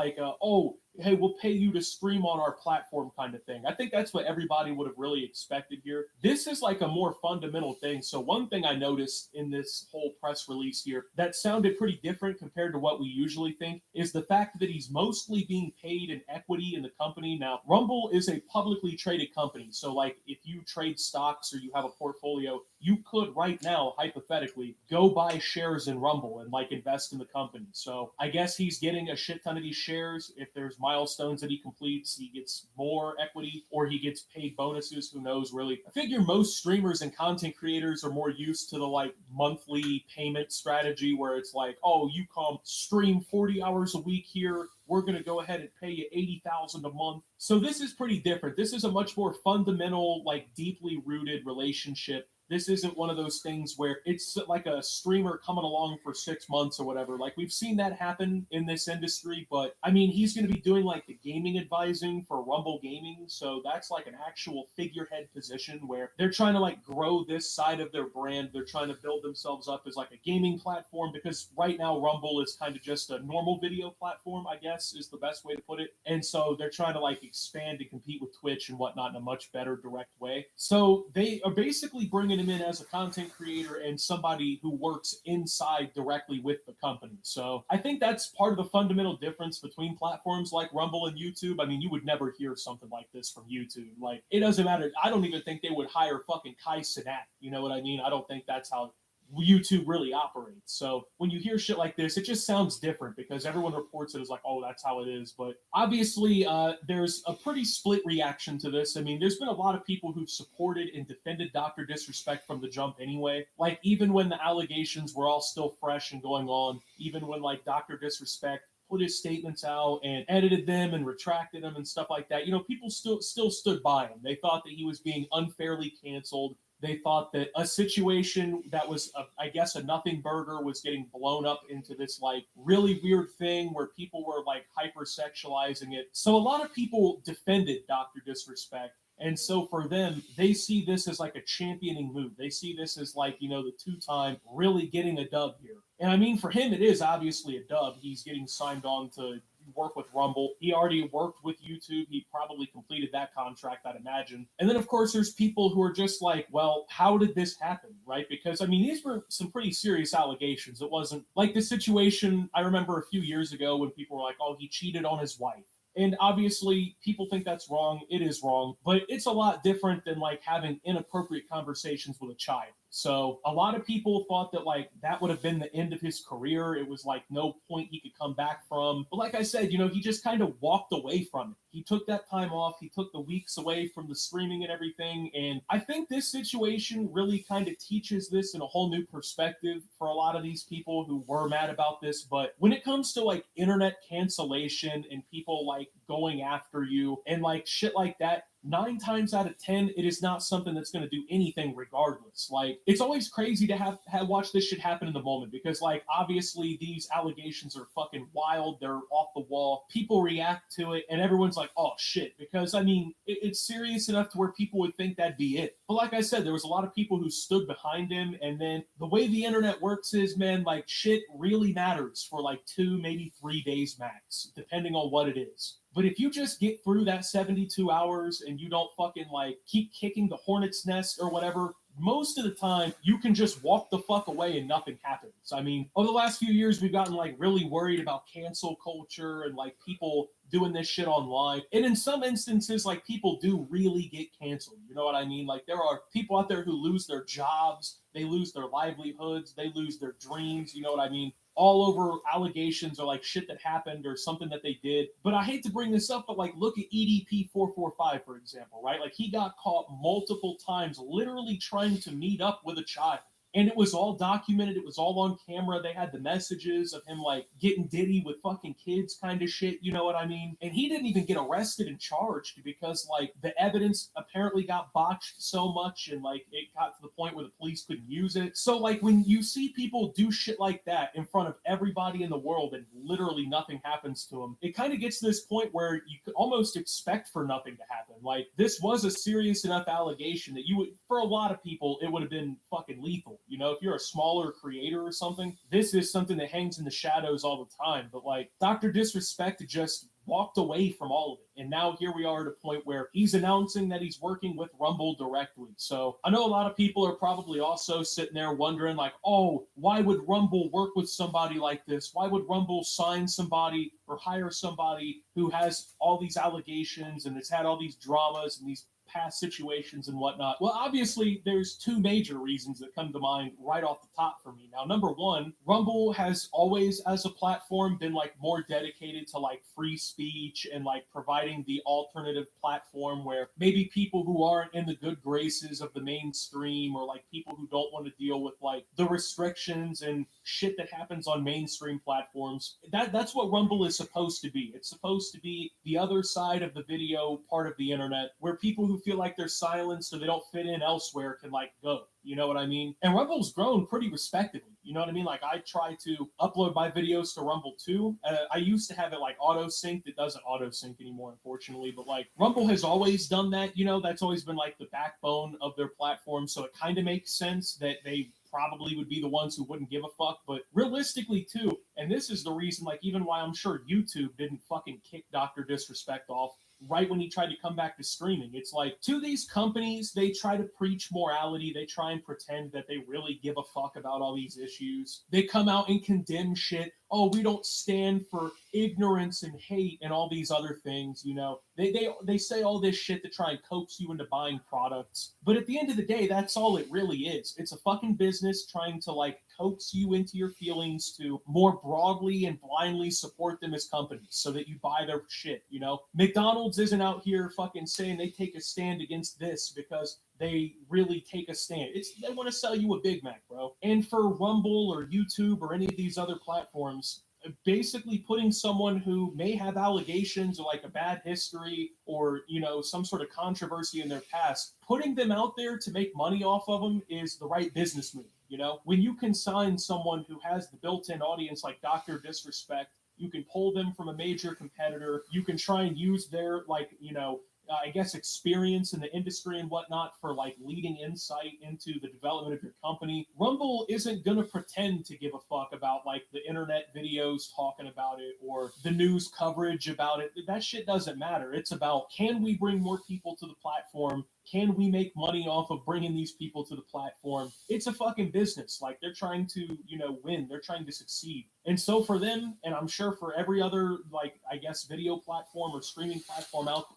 [SPEAKER 16] hey, we'll pay you to stream on our platform kind of thing. I think that's what everybody would have really expected here. This is a more fundamental thing. So one thing I noticed in this whole press release here that sounded pretty different compared to what we usually think is the fact that he's mostly being paid in equity in the company. Now, Rumble is a publicly traded company. So if you trade stocks or you have a portfolio, you could right now, hypothetically, go buy shares in Rumble and invest in the company. So I guess he's getting a shit ton of these shares. If there's milestones that he completes, he gets more equity or he gets paid bonuses. Who knows, really? I figure most streamers and content creators are more used to the monthly payment strategy where it's oh, you come stream 40 hours a week here, we're going to go ahead and pay you $80,000 a month. So this is pretty different. This is a much more fundamental, deeply rooted relationship this isn't one of those things where it's like a streamer coming along for 6 months or whatever. Like, we've seen that happen in this industry, but I mean, he's going to be doing like the gaming advising for Rumble Gaming, so that's like an actual figurehead position where they're trying to like grow this side of their brand. They're trying to build themselves up as like a gaming platform, because right now Rumble is kind of just a normal video platform, I guess is the best way to put it. And so they're trying to like expand and compete with Twitch and whatnot in a much better direct way. So they are basically bringing him in as a content creator and somebody who works inside directly with the company. So I think that's part of the fundamental difference between platforms like Rumble and YouTube. I mean, you would never hear something like this from YouTube. Like, it doesn't matter. I don't even think they would hire fucking Kai Cenat. You know what I mean? I don't think that's how YouTube really operates. So when you hear shit like this, it just sounds different because everyone reports it as like, oh, that's how it is. But obviously, there's a pretty split reaction to this. I mean, there's been a lot of people who've supported and defended Dr. Disrespect from the jump anyway. Like, even when the allegations were all still fresh and going on, even when like Dr. Disrespect put his statements out and edited them and retracted them and stuff like that, you know, people still stood by him. They thought that he was being unfairly canceled. They thought that a situation that was, I guess, a nothing burger was getting blown up into this like really weird thing where people were like hypersexualizing it. So a lot of people defended Dr. Disrespect. And so for them, they see this as like a championing move. They see this as like, you know, the two-time really getting a dub here. And I mean, for him, it is obviously a dub. He's getting signed on to work with Rumble. He already worked with YouTube. He probably completed that contract, I'd imagine. And then, of course, there's people who are just like, well, how did this happen, right? Because, I mean, these were some pretty serious allegations. It wasn't like the situation I remember a few years ago when people were like, oh, he cheated on his wife. And obviously, people think that's wrong. It is wrong. But it's a lot different than like having inappropriate conversations with a child. So a lot of people thought that like that would have been the end of his career. It was like no point he could come back from. But like I said, you know, he just kind of walked away from it. He took that time off. He took the weeks away from the streaming and everything. And I think this situation really kind of teaches this in a whole new perspective for a lot of these people who were mad about this. But when it comes to like internet cancellation and people like going after you and like shit like that, 9 times out of 10, it is not something that's going to do anything regardless. Like, it's always crazy to have watch this shit happen in the moment because, like, obviously these allegations are fucking wild. They're off the wall. People react to it, and everyone's like, oh, shit. Because, I mean, it's serious enough to where people would think that'd be it. But like I said, there was a lot of people who stood behind him, and then the way the internet works is, man, like, shit really matters for, like, 2, maybe 3 days max, depending on what it is. But if you just get through that 72 hours and you don't fucking like keep kicking the hornet's nest or whatever, most of the time you can just walk the fuck away and nothing happens. I mean, over the last few years, we've gotten like really worried about cancel culture and like people doing this shit online. And in some instances, like people do really get canceled. You know what I mean? Like there are people out there who lose their jobs, they lose their livelihoods, they lose their dreams. You know what I mean? All over allegations or like shit that happened or something that they did. But I hate to bring this up, but like look at EDP 445, for example, right? Like he got caught multiple times literally trying to meet up with a child. And it was all documented. It was all on camera. They had the messages of him like getting ditty with fucking kids kind of shit. You know what I mean? And he didn't even get arrested and charged because like the evidence apparently got botched so much and like it got to the point where the police couldn't use it. So like when you see people do shit like that in front of everybody in the world and literally nothing happens to them, it kind of gets to this point where you could almost expect for nothing to happen. Like this was a serious enough allegation that you would, for a lot of people, it would have been fucking lethal. You know, if you're a smaller creator or something, this is something that hangs in the shadows all the time. But like Dr. Disrespect just walked away from all of it. And now here we are at a point where he's announcing that he's working with Rumble directly. So I know a lot of people are probably also sitting there wondering like, oh, why would Rumble work with somebody like this? Why would Rumble sign somebody or hire somebody who has all these allegations and has had all these dramas and these past situations and whatnot? Well, obviously, there's 2 major reasons that come to mind right off the top for me. Now, number one, Rumble has always, as a platform, been like more dedicated to like free speech and like providing the alternative platform where maybe people who aren't in the good graces of the mainstream or like people who don't want to deal with like the restrictions and shit that happens on mainstream platforms. That's what Rumble is supposed to be. It's supposed to be the other side of the video part of the internet where people who who feel like they're silenced or they don't fit in elsewhere can like go. You know what I mean? And Rumble's grown pretty respectively. You know what I mean? Like I try to upload my videos to Rumble too. I used to have it like auto synced. It doesn't auto sync anymore, unfortunately. But like Rumble has always done that. You know, that's always been like the backbone of their platform. So it kind of makes sense that they probably would be the ones who wouldn't give a fuck. But realistically too, and this is the reason, like even why I'm sure YouTube didn't fucking kick Dr. Disrespect off right when he tried to come back to streaming. It's like, to these companies, they try to preach morality. They try and pretend that they really give a fuck about all these issues. They come out and condemn shit. Oh, we don't stand for ignorance and hate and all these other things, you know. They say all this shit to try and coax you into buying products. But at the end of the day, that's all it really is. It's a fucking business trying to like coax you into your feelings to more broadly and blindly support them as companies so that you buy their shit, you know? McDonald's isn't out here fucking saying they take a stand against this because they really take a stand. They want to sell you a Big Mac, bro. And for Rumble or YouTube or any of these other platforms, basically putting someone who may have allegations or like a bad history or, you know, some sort of controversy in their past, putting them out there to make money off of them is the right business move. You know, when you can sign someone who has the built-in audience like Dr. Disrespect, you can pull them from a major competitor. You can try and use their, like, you know, I guess experience in the industry and whatnot for like leading insight into the development of your company. Rumble isn't gonna pretend to give a fuck about like the internet videos talking about it or the news coverage about it. That shit doesn't matter. It's about, can we bring more people to the platform? Can we make money off of bringing these people to the platform? It's a fucking business. Like they're trying to, you know, win. They're trying to succeed. And so for them, and I'm sure for every other, like, I guess, video platform or streaming platform out there,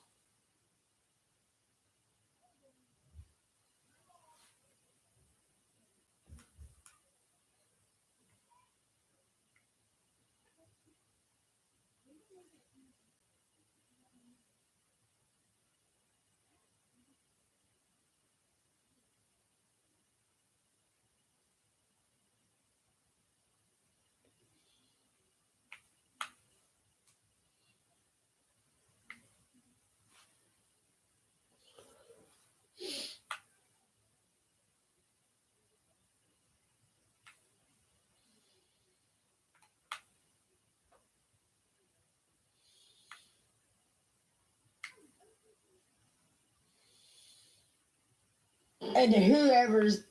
[SPEAKER 5] And whoever's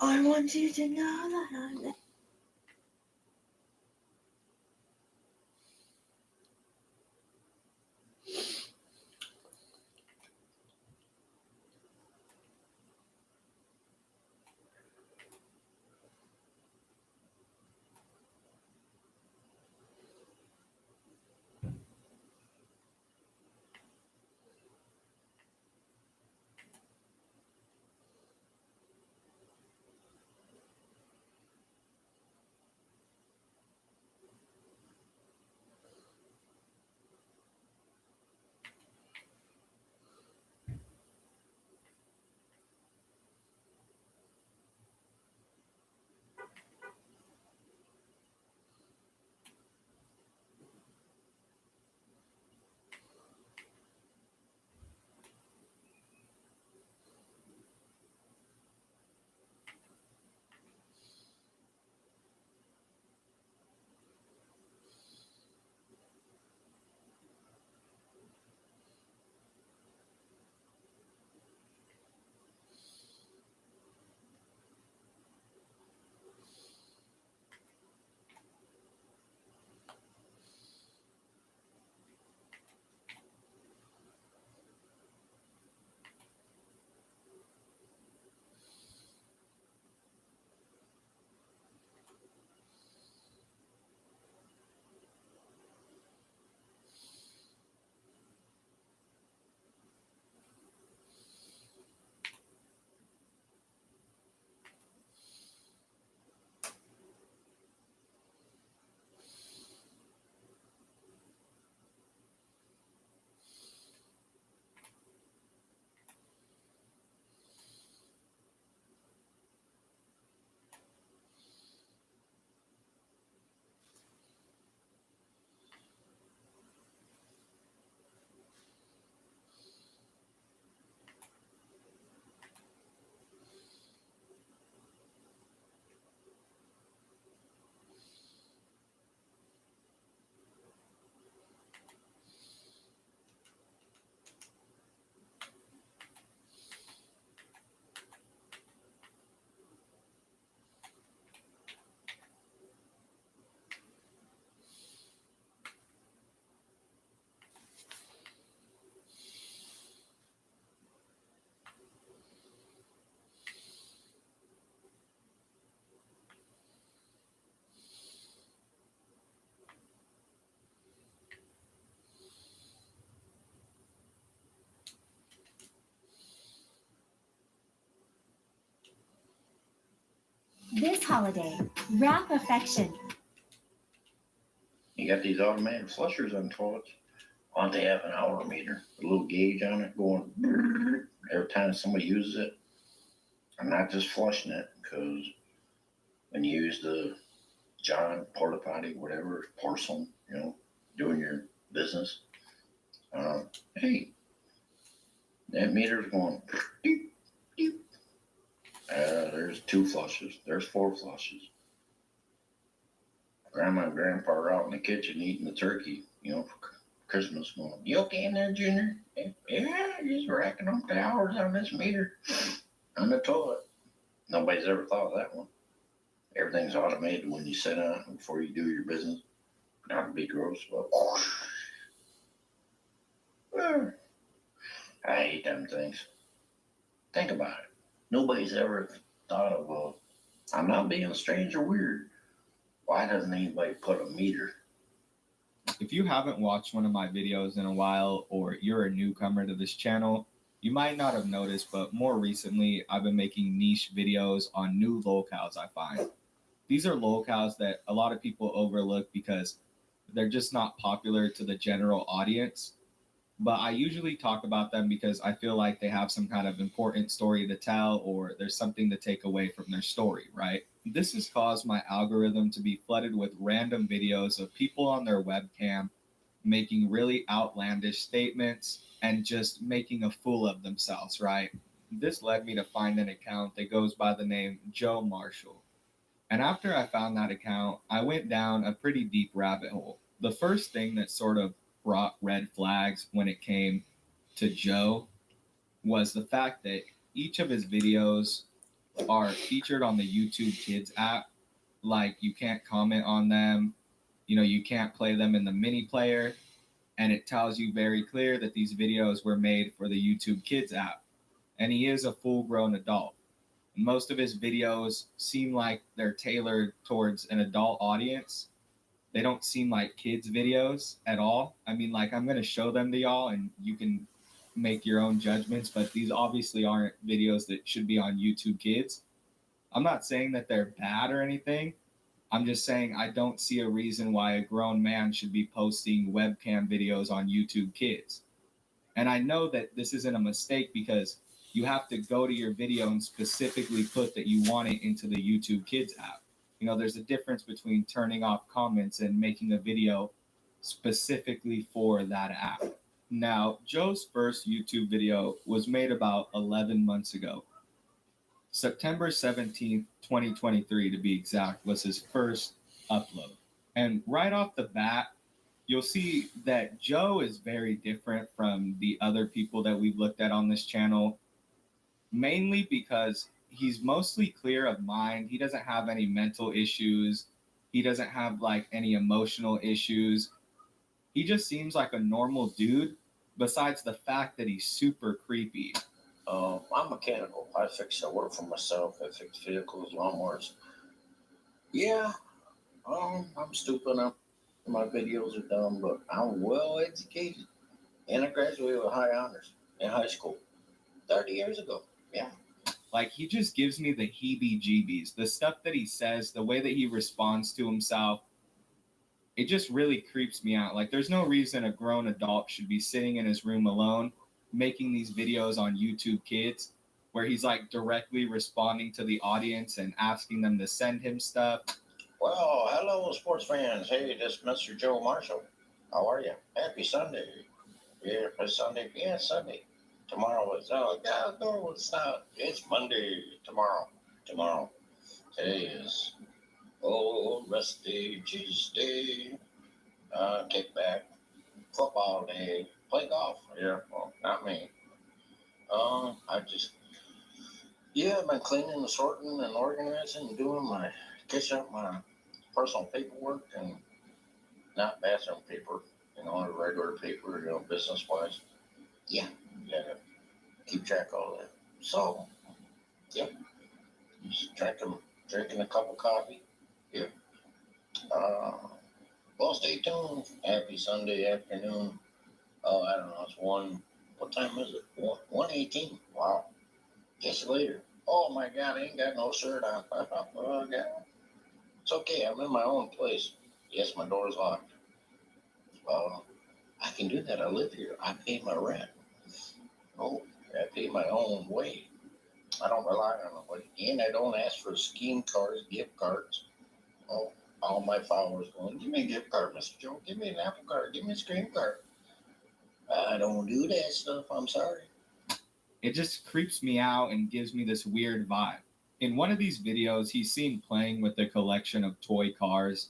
[SPEAKER 11] I want you to know that I'm there.
[SPEAKER 13] This holiday, wrap affection.
[SPEAKER 17] You got these automatic flushers on toilets. Why don't they have an hour meter, a little gauge on it going every time somebody uses it? I'm not just flushing it, because when you use the John porta potty, whatever, porcelain, doing your business, hey, that meter's going doop, doop. There's 2 flushes. There's 4 flushes. Grandma and Grandpa are out in the kitchen eating the turkey, for Christmas. Going, you okay in there, Junior? Yeah, just racking up the hours on this meter on the toilet. Nobody's ever thought of that one. Everything's automated when you sit on it before you do your business. Not to be gross, but I hate them things. Think about it. Nobody's ever thought of, well, I'm not being strange or weird. Why doesn't anybody put a meter?
[SPEAKER 18] If you haven't watched one of my videos in a while, or you're a newcomer to this channel, you might not have noticed, but more recently, I've been making niche videos on new locales I find. These are locales that a lot of people overlook because they're just not popular to the general audience. But I usually talk about them because I feel like they have some kind of important story to tell, or there's something to take away from their story, right? This has caused my algorithm to be flooded with random videos of people on their webcam making really outlandish statements and just making a fool of themselves, right? This led me to find an account that goes by the name Joe Marshall. And after I found that account, I went down a pretty deep rabbit hole. The first thing that sort of brought red flags when it came to Joe was the fact that each of his videos are featured on the YouTube Kids app. Like you can't comment on them, you can't play them in the mini player, and it tells you very clear that these videos were made for the YouTube Kids app. And he is a full-grown adult. Most of his videos seem like they're tailored towards an adult audience. They don't seem like kids videos at all. I mean, like, I'm going to show them to y'all and you can make your own judgments, but these obviously aren't videos that should be on YouTube Kids. I'm not saying that they're bad or anything. I'm just saying I don't see a reason why a grown man should be posting webcam videos on YouTube Kids. And I know that this isn't a mistake because you have to go to your video and specifically put that you want it into the YouTube Kids app. There's a difference between turning off comments and making a video specifically for that app. Now, Joe's first YouTube video was made about 11 months ago. September 17th, 2023 to be exact, was his first upload. And right off the bat, you'll see that Joe is very different from the other people that we've looked at on this channel, mainly because he's mostly clear of mind. He doesn't have any mental issues. He doesn't have like any emotional issues. He just seems like a normal dude, besides the fact that he's super creepy.
[SPEAKER 17] I'm mechanical. I work for myself. I fix vehicles, lawnmowers. Yeah, I'm stupid. My videos are dumb, but I'm well educated. And I graduated with high honors in high school 30 years ago. Yeah.
[SPEAKER 18] Like, he just gives me the heebie-jeebies. The stuff that he says, the way that he responds to himself, it just really creeps me out. Like, there's no reason a grown adult should be sitting in his room alone making these videos on YouTube Kids where he's like directly responding to the audience and asking them to send him stuff.
[SPEAKER 17] Well, hello, sports fans. Hey, this is Mr. Joe Marshall. How are you? Happy Sunday. Yeah, it's Sunday. Yeah, it's Sunday. Tomorrow is, no, it's not. It's Monday. Tomorrow. Today is, rest day, Jesus day, kickback, football day, play golf. Yeah, well, not me. I've been cleaning and sorting and organizing and doing catching up my personal paperwork and not bathroom paper, regular paper, business-wise. Yeah, you gotta keep track of all that. So, yeah, just drinking a cup of coffee. Yeah. Well, stay tuned. Happy Sunday afternoon. Oh, I don't know. It's what time is it? 1:18. Wow. Guess later. Oh my God, I ain't got no shirt on. Oh God. It's okay. I'm in my own place. Yes, my door's locked. I can do that. I live here. I pay my rent. Oh, I pay my own way. I don't rely on nobody. And I don't ask for scheme cards, gift cards. Oh, all my followers going, give me a gift card, Mr. Joe. Give me an Apple card. Give me a screen card. I don't do that stuff. I'm sorry.
[SPEAKER 18] It just creeps me out and gives me this weird vibe. In one of these videos, he's seen playing with a collection of toy cars.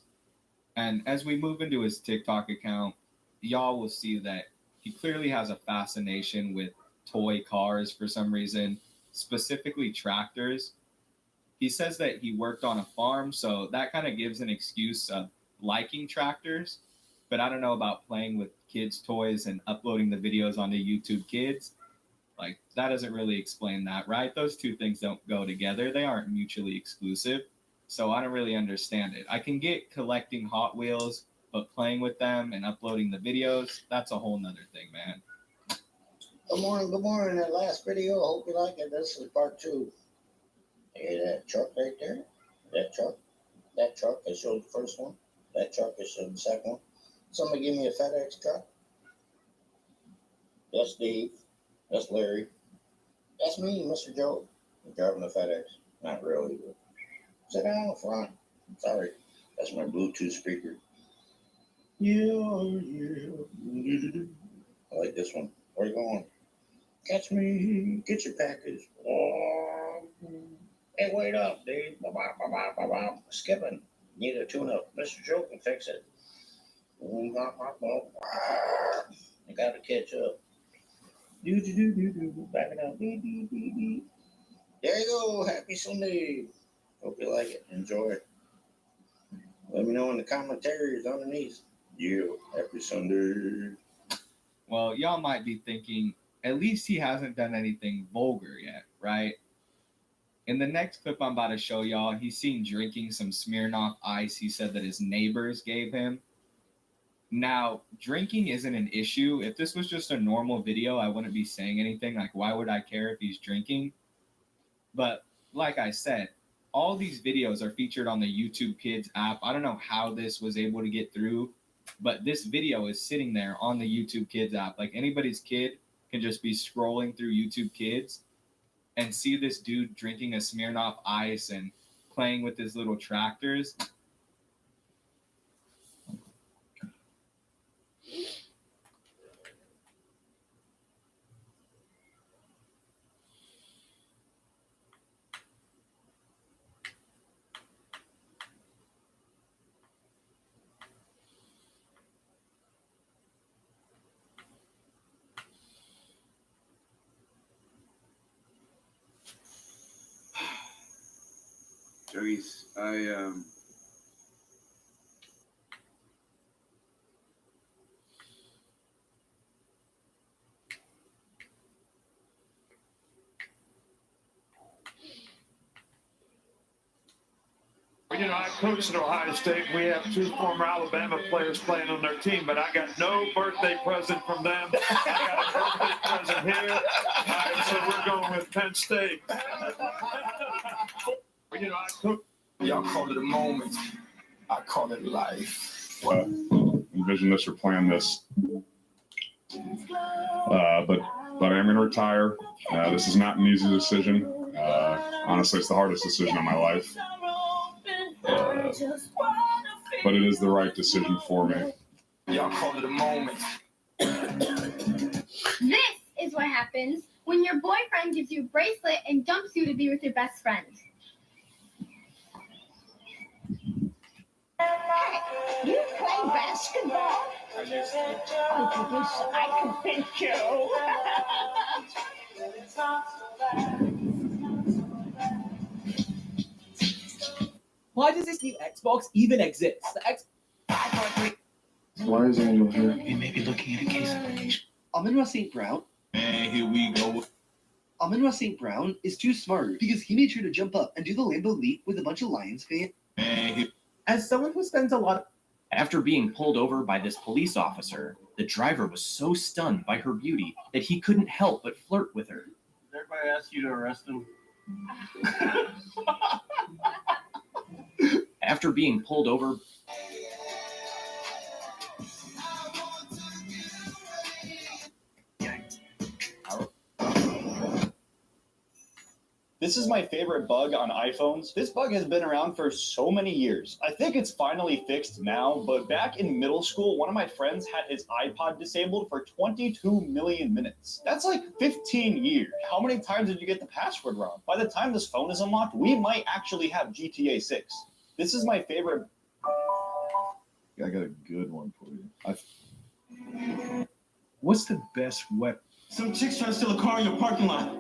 [SPEAKER 18] And as we move into his TikTok account, y'all will see that he clearly has a fascination with toy cars for some reason, specifically tractors. He says that he worked on a farm, so that kind of gives an excuse of liking tractors. But I don't know about playing with kids' toys and uploading the videos onto YouTube Kids. Like, that doesn't really explain that, right? Those two things don't go together. They aren't mutually exclusive. So I don't really understand it. I can get collecting Hot Wheels, but playing with them and uploading the videos, that's a whole nother thing, man.
[SPEAKER 17] Good morning. That last video, I hope you like it. This is part 2. Hey, that truck right there? That truck, I showed the first one. That truck, I showed the second one. Somebody give me a FedEx truck. That's Dave. That's Larry. That's me, Mr. Joe. I'm driving the FedEx. Not really, but sit down in the front. Sorry. That's my Bluetooth speaker. Yeah. I like this one. Where you going? Catch me. Get your package. Hey, wait up, Dave. Skipping. Need a tune-up. Mr. Joe can fix it. I gotta catch up. Backing up. There you go. Happy Sunday. Hope you like it. Enjoy it. Let me know in the commentaries underneath. Yeah, happy Sunday.
[SPEAKER 18] Well, y'all might be thinking, at least he hasn't done anything vulgar yet, right? In the next clip I'm about to show y'all, he's seen drinking some Smirnoff Ice he said that his neighbors gave him. Now, drinking isn't an issue. If this was just a normal video, I wouldn't be saying anything. Like, why would I care if he's drinking? But like I said, all these videos are featured on the YouTube Kids app. I don't know how this was able to get through, but this video is sitting there on the YouTube Kids app. Like, anybody's kid can just be scrolling through YouTube Kids and see this dude drinking a Smirnoff Ice and playing with his little tractors.
[SPEAKER 19] Juggies,
[SPEAKER 20] You know, I coached at Ohio State. We have 2 former Alabama players playing on their team, but I got no birthday present from them. I got a birthday present here. All right, so we're going with Penn State. You know, I coached.
[SPEAKER 21] Y'all call it a moment. I call it life.
[SPEAKER 22] Envision this or plan this. But I'm going to retire. This is not an easy decision. Honestly, it's the hardest decision of my life. But it is the right decision for me.
[SPEAKER 21] Y'all call it a moment.
[SPEAKER 23] This is what happens when your boyfriend gives you a bracelet and dumps you to be with your best friend.
[SPEAKER 5] You play basketball? I can pinch you.
[SPEAKER 24] Why does this new Xbox even exist?
[SPEAKER 22] Why is Angel here?
[SPEAKER 25] We may be looking at a case of addiction.
[SPEAKER 26] Amon-Ra St. Brown.
[SPEAKER 25] And here we go.
[SPEAKER 26] Amon-Ra St. Brown is too smart because he made sure to jump up and do the Lambo leap with a bunch of Lions fans.
[SPEAKER 27] As someone who spends a lot of... After being pulled over by this police officer, the driver was so stunned by her beauty that he couldn't help but flirt with her.
[SPEAKER 28] Did everybody ask you to arrest him?
[SPEAKER 27] After being pulled over...
[SPEAKER 29] This is my favorite bug on iPhones. This bug has been around for so many years. I think it's finally fixed now, but back in middle school, one of my friends had his iPod disabled for 22 million minutes. That's like 15 years. How many times did you get the password wrong? By the time this phone is unlocked, we might actually have GTA 6. This is my favorite.
[SPEAKER 30] I got a good one for you. What's the best weapon?
[SPEAKER 28] Some chicks trying to steal a car in your parking lot.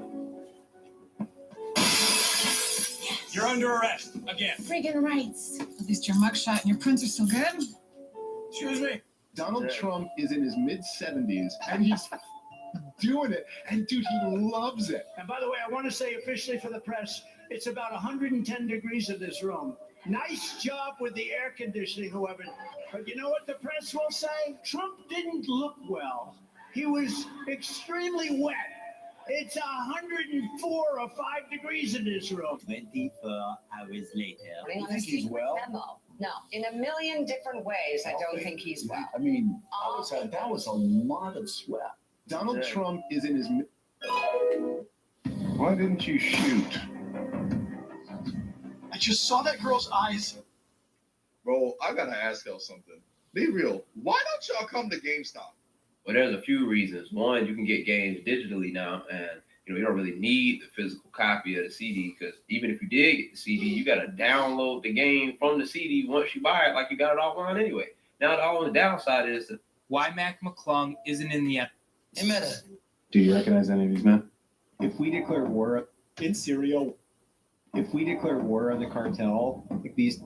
[SPEAKER 28] You're under arrest again.
[SPEAKER 31] Friggin' rights. At least your mugshot and your prints are still good.
[SPEAKER 28] Excuse me.
[SPEAKER 30] Donald Trump is in his mid-70s, and he's doing it. And, dude, he loves it.
[SPEAKER 32] And by the way, I want to say officially for the press, it's about 110 degrees in this room. Nice job with the air conditioning, whoever. But you know what the press will say? Trump didn't look well. He was extremely wet. It's 104 or 5 degrees in this room.
[SPEAKER 33] 24 hours later.
[SPEAKER 6] You think he's well? Memo. No, in a million different ways, I don't think he's well.
[SPEAKER 30] I mean, that was a lot of sweat. Donald Trump is in his...
[SPEAKER 22] Why didn't you shoot?
[SPEAKER 30] I just saw that girl's eyes.
[SPEAKER 34] Bro, I gotta ask y'all something. Be real. Why don't y'all come to GameStop?
[SPEAKER 35] Well, there's a few reasons. One, you can get games digitally now, and you don't really need the physical copy of the CD, because even if you did get the CD, you got to download the game from the CD once you buy it, like you got it offline anyway. Now, the only downside is
[SPEAKER 36] why Mac McClung isn't in the...
[SPEAKER 30] Do you recognize any of these men?
[SPEAKER 18] If we declare war
[SPEAKER 1] in Syria.
[SPEAKER 27] If we declare war on the cartel, like these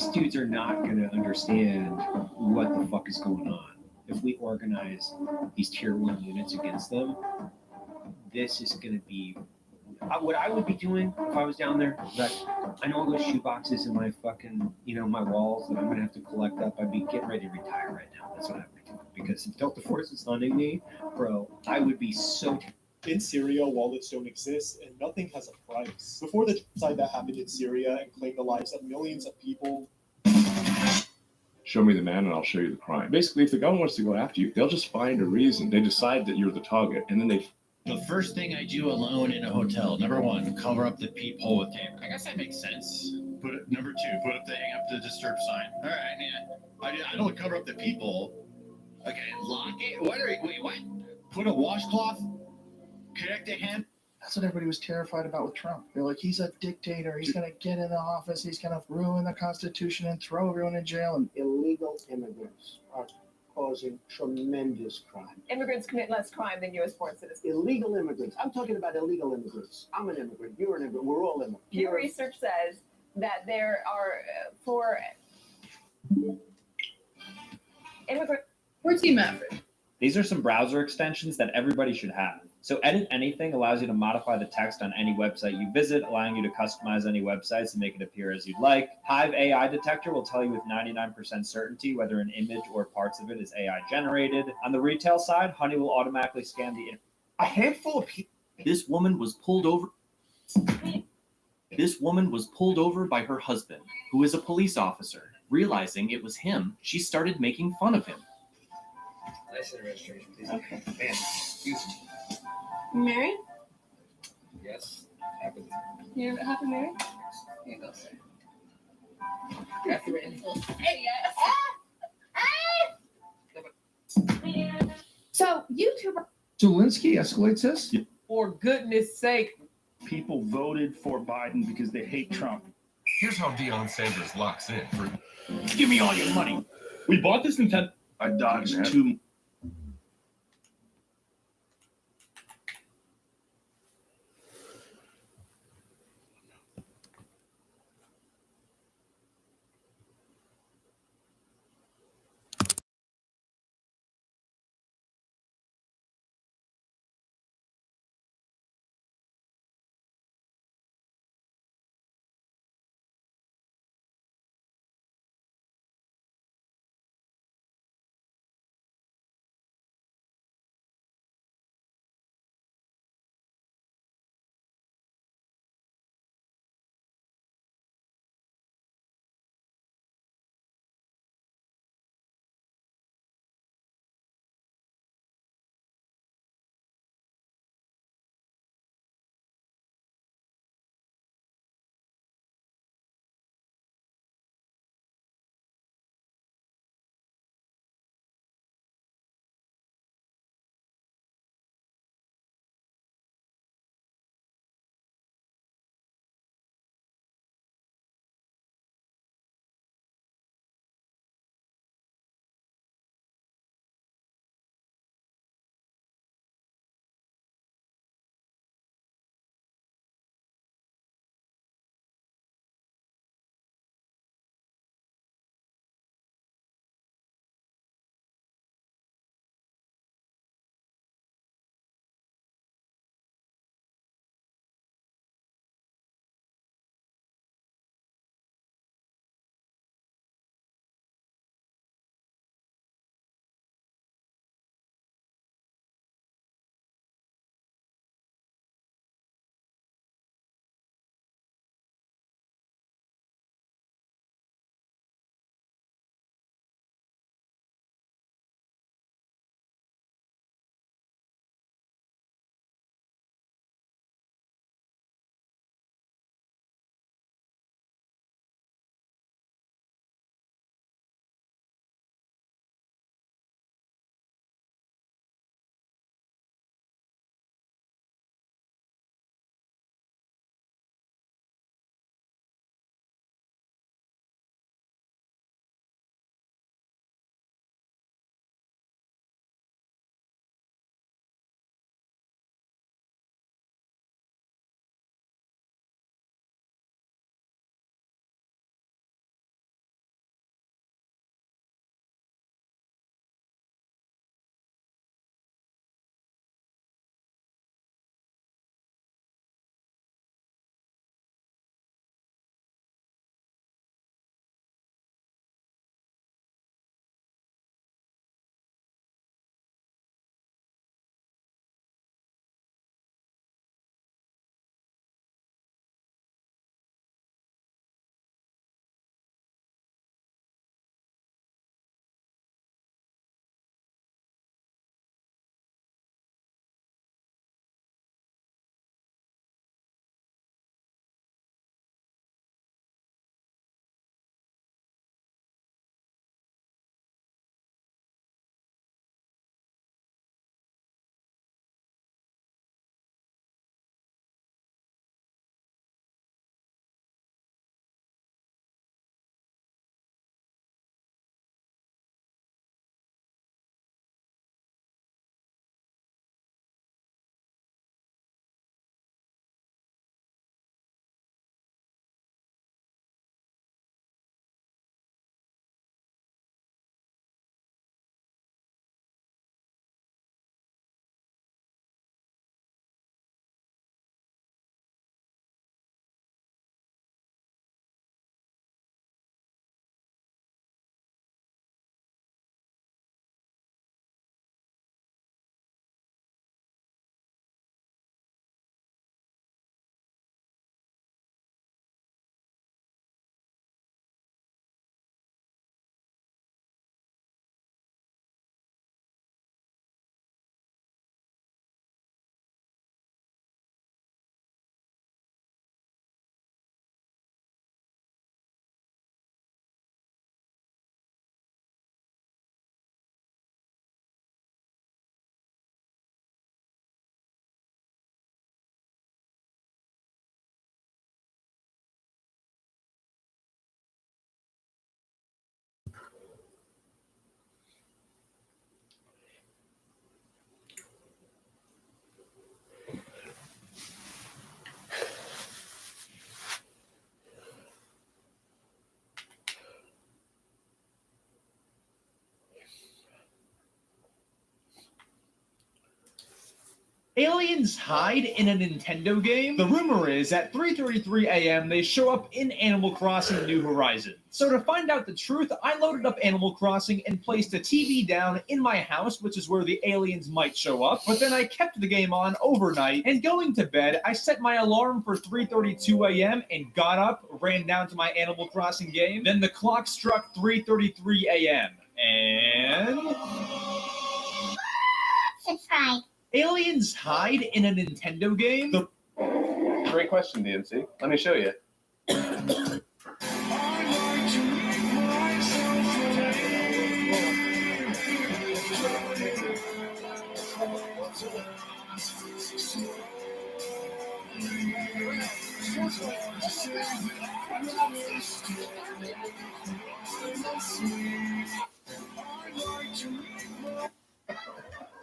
[SPEAKER 27] dudes are not going to understand what the fuck is going on. If we organize these tier 1 units against them, this is going to be what I would be doing if I was down there. Like, I know all those shoe boxes in my fucking, my walls that I'm going to have to collect up. I'd be getting ready to retire right now. That's what I would be doing. Because if Delta Force is funding me, bro, I would be so.
[SPEAKER 1] In Syria, wallets don't exist and nothing has a price. Before the genocide that happened in Syria and claimed the lives of millions of people.
[SPEAKER 22] Show me the man and I'll show you the crime. Basically, if the government wants to go after you, they'll just find a reason. They decide that you're the target, and then they.
[SPEAKER 2] The first thing I do alone in a hotel, number 1, cover up the peephole with tape. I guess that makes sense. Number 2, put up hang up the disturb sign. All right, yeah. I don't cover up the peephole. Okay, lock it. Wait, what? Put a washcloth. Connect the hand.
[SPEAKER 3] That's what everybody was terrified about with Trump. They're like, he's a dictator. He's going to get in the office. He's going to ruin the Constitution and throw everyone in jail. And
[SPEAKER 4] illegal immigrants are causing tremendous crime.
[SPEAKER 7] Immigrants commit less crime than U.S. born citizens.
[SPEAKER 4] Illegal immigrants. I'm talking about illegal immigrants. I'm an immigrant. You're an immigrant. We're all immigrants.
[SPEAKER 7] Your research says that there are for immigrants.
[SPEAKER 8] We're Team Maverick.
[SPEAKER 9] These are some browser extensions that everybody should have. So Edit Anything allows you to modify the text on any website you visit, allowing you to customize any websites and make it appear as you'd like. Hive AI Detector will tell you with 99% certainty whether an image or parts of it is AI generated. On the retail side, Honey will automatically scan a handful of people. This woman was pulled over by her husband, who is a police officer. Realizing it was him, she started making fun of him.
[SPEAKER 10] License registration, please.
[SPEAKER 7] Okay.
[SPEAKER 10] Man, excuse me.
[SPEAKER 7] Married?
[SPEAKER 10] Yes. Happily.
[SPEAKER 7] You're happy married?
[SPEAKER 10] Here you go, sir. After written.
[SPEAKER 7] Hey, yes.
[SPEAKER 8] So, YouTuber.
[SPEAKER 4] Zelensky escalates this?
[SPEAKER 8] For goodness sake.
[SPEAKER 4] People voted for Biden because they hate Trump.
[SPEAKER 11] Here's how Deion Sanders locks in for.
[SPEAKER 4] Give me all your money.
[SPEAKER 11] We bought this in 10.
[SPEAKER 4] I dodged 2
[SPEAKER 9] Aliens hide in a Nintendo game? The rumor is at 3:33 a.m. they show up in Animal Crossing New Horizons. So to find out the truth, I loaded up Animal Crossing and placed a TV down in my house, which is where the aliens might show up. But then I kept the game on overnight, and going to bed, I set my alarm for 3:32 a.m. and got up, ran down to my Animal Crossing game. Then the clock struck 3:33 a.m. and...
[SPEAKER 5] Subscribe.
[SPEAKER 9] Aliens hide in a Nintendo game?
[SPEAKER 12] Great question, DNC. Let me show you.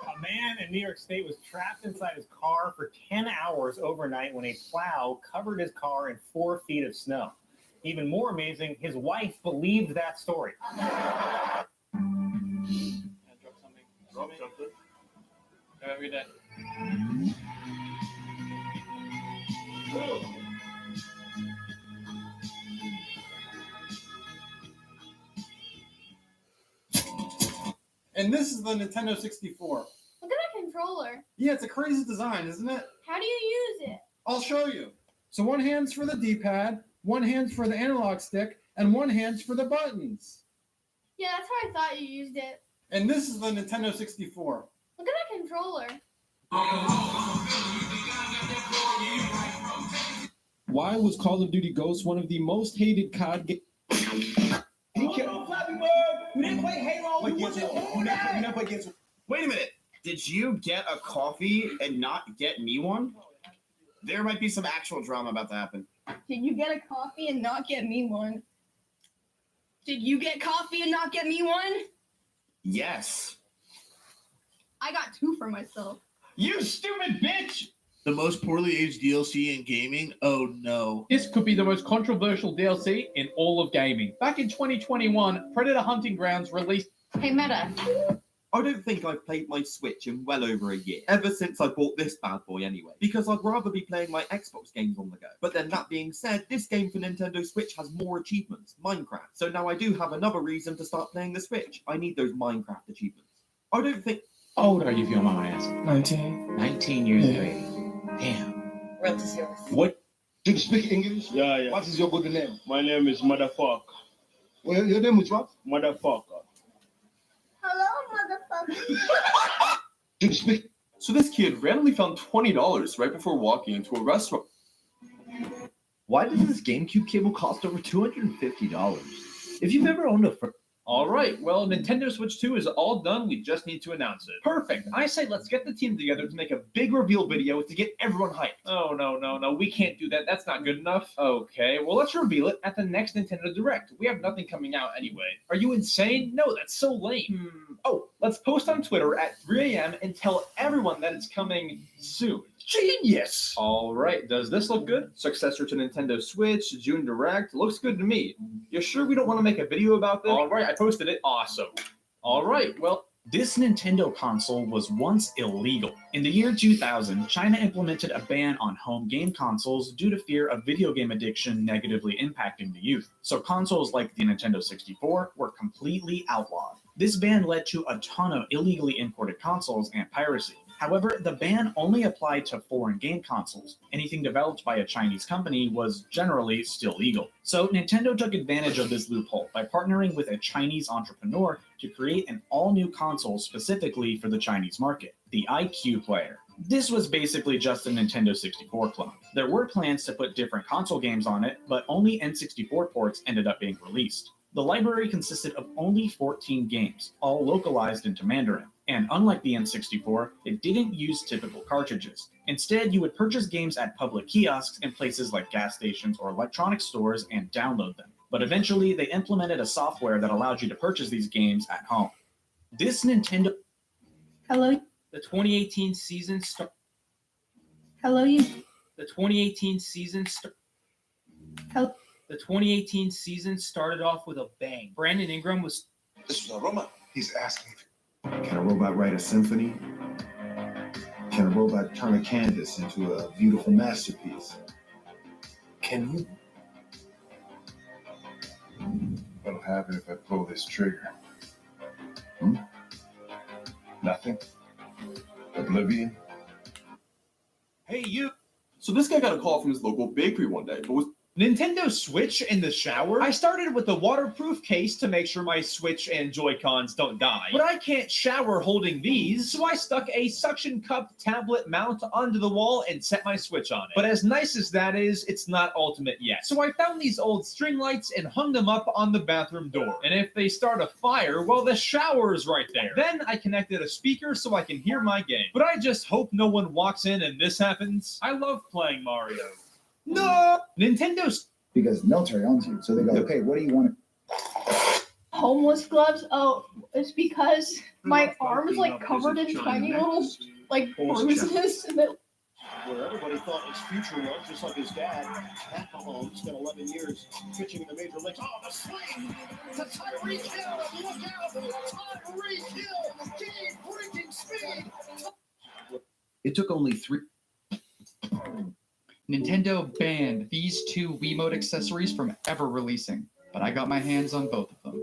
[SPEAKER 13] A man in New York State was trapped inside his car for 10 hours overnight when a plow covered his car in 4 feet of snow. Even more amazing, his wife believed that story.
[SPEAKER 12] Drop something.
[SPEAKER 13] Every day.
[SPEAKER 14] And this is the Nintendo 64.
[SPEAKER 5] Look at that controller.
[SPEAKER 14] Yeah, it's a crazy design, isn't it?
[SPEAKER 5] How do you use it?
[SPEAKER 14] I'll show you. So one hand's for the D-pad, one hand's for the analog stick, and one hand's for the buttons.
[SPEAKER 5] Yeah, that's how I thought you used it.
[SPEAKER 14] And this is the Nintendo 64.
[SPEAKER 5] Look at that controller.
[SPEAKER 30] Why was Call of Duty Ghosts one of the most hated COD games?
[SPEAKER 13] We didn't play Halo. We
[SPEAKER 15] never play against. Wait a minute. Did you get a coffee and not get me one? There might be some actual drama about to happen.
[SPEAKER 7] Did you get a coffee and not get me one? Did you get coffee and not get me one?
[SPEAKER 15] Yes.
[SPEAKER 7] I got 2 for myself.
[SPEAKER 15] You stupid bitch!
[SPEAKER 16] The most poorly aged DLC in gaming? Oh no.
[SPEAKER 10] This could be the most controversial DLC in all of gaming. Back in 2021, Predator Hunting Grounds released...
[SPEAKER 7] Hey, Meta.
[SPEAKER 17] I don't think I've played my Switch in well over a year, ever since I bought this bad boy anyway, because I'd rather be playing my Xbox games on the go. But then that being said, this game for Nintendo Switch has more achievements, Minecraft. So now I do have another reason to start playing the Switch. I need those Minecraft achievements. I don't think...
[SPEAKER 19] How old are you, if you don't mind my asking?
[SPEAKER 12] 19.
[SPEAKER 19] 19 years of age. Damn.
[SPEAKER 6] World is yours.
[SPEAKER 12] What?
[SPEAKER 14] Do you speak English?
[SPEAKER 12] Yeah.
[SPEAKER 14] What is your good name?
[SPEAKER 12] My name is Motherfucker.
[SPEAKER 14] Well, your name is what?
[SPEAKER 12] Motherfucker.
[SPEAKER 5] Hello, motherfucker.
[SPEAKER 14] Do you speak?
[SPEAKER 12] So this kid randomly found $20 right before walking into a restaurant.
[SPEAKER 20] Why does this GameCube cable cost over $250? If you've ever owned a...
[SPEAKER 9] All right, well, Nintendo Switch 2 is all done. We just need to announce it. Perfect. I say let's get the team together to make a big reveal video to get everyone hyped. Oh, no. We can't do that. That's not good enough. Okay, well, let's reveal it at the next Nintendo Direct. We have nothing coming out anyway. Are you insane? No, that's so lame. Oh, let's post on Twitter at 3 a.m. and tell everyone that it's coming soon. Genius! All right, does this look good? Successor to Nintendo Switch, June Direct. Looks good to me. You sure we don't want to make a video about this? All right, I posted it. Awesome. All right, well,
[SPEAKER 21] this Nintendo console was once illegal. In the year 2000, China implemented a ban on home game consoles due to fear of video game addiction negatively impacting the youth. So consoles like the Nintendo 64 were completely outlawed. This ban led to a ton of illegally imported consoles and piracy. However, the ban only applied to foreign game consoles. Anything developed by a Chinese company was generally still legal. So Nintendo took advantage of this loophole by partnering with a Chinese entrepreneur to create an all-new console specifically for the Chinese market, the iQue Player. This was basically just a Nintendo 64 clone. There were plans to put different console games on it, but only N64 ports ended up being released. The library consisted of only 14 games, all localized into Mandarin. And unlike the N64, it didn't use typical cartridges. Instead, you would purchase games at public kiosks in places like gas stations or electronics stores and download them. But eventually, they implemented a software that allowed you to purchase these games at home. This Nintendo...
[SPEAKER 7] Hello?
[SPEAKER 36] The 2018 season start.
[SPEAKER 7] Hello, you.
[SPEAKER 36] The 2018 season start.
[SPEAKER 7] Hello?
[SPEAKER 36] The 2018 season started off with a bang. Brandon Ingram was...
[SPEAKER 14] This was a robot. He's asking if... Can a robot write a symphony?
[SPEAKER 1] Can a robot turn a canvas into a beautiful masterpiece?
[SPEAKER 11] Can you? What'll happen if I pull this trigger? Nothing. Oblivion.
[SPEAKER 12] Hey, you. So this guy got a call from his local bakery one day, but was
[SPEAKER 9] Nintendo Switch in the shower? I started with a waterproof case to make sure my Switch and Joy-Cons don't die. But I can't shower holding these, so I stuck a suction cup tablet mount onto the wall and set my Switch on it. But as nice as that is, it's not ultimate yet. So I found these old string lights and hung them up on the bathroom door. And if they start a fire, well, the shower's right there. Then I connected a speaker so I can hear my game. But I just hope no one walks in and this happens. I love playing Mario. No! Nintendo's
[SPEAKER 2] because the military owns you. So they go, okay, what do you want?
[SPEAKER 7] Homeless gloves? Oh, it's because my arm is like covered in tiny little like bruises. And
[SPEAKER 4] where everybody thought his future was, just like his dad, Pat Mahomes spent 11 years pitching in the major leagues. Oh, the swing to Tyreek Hill. Look out. Tyreek Hill, game-breaking speed.
[SPEAKER 18] It took only 3. Nintendo banned these two Wiimote accessories from ever releasing, but I got my hands on both of them.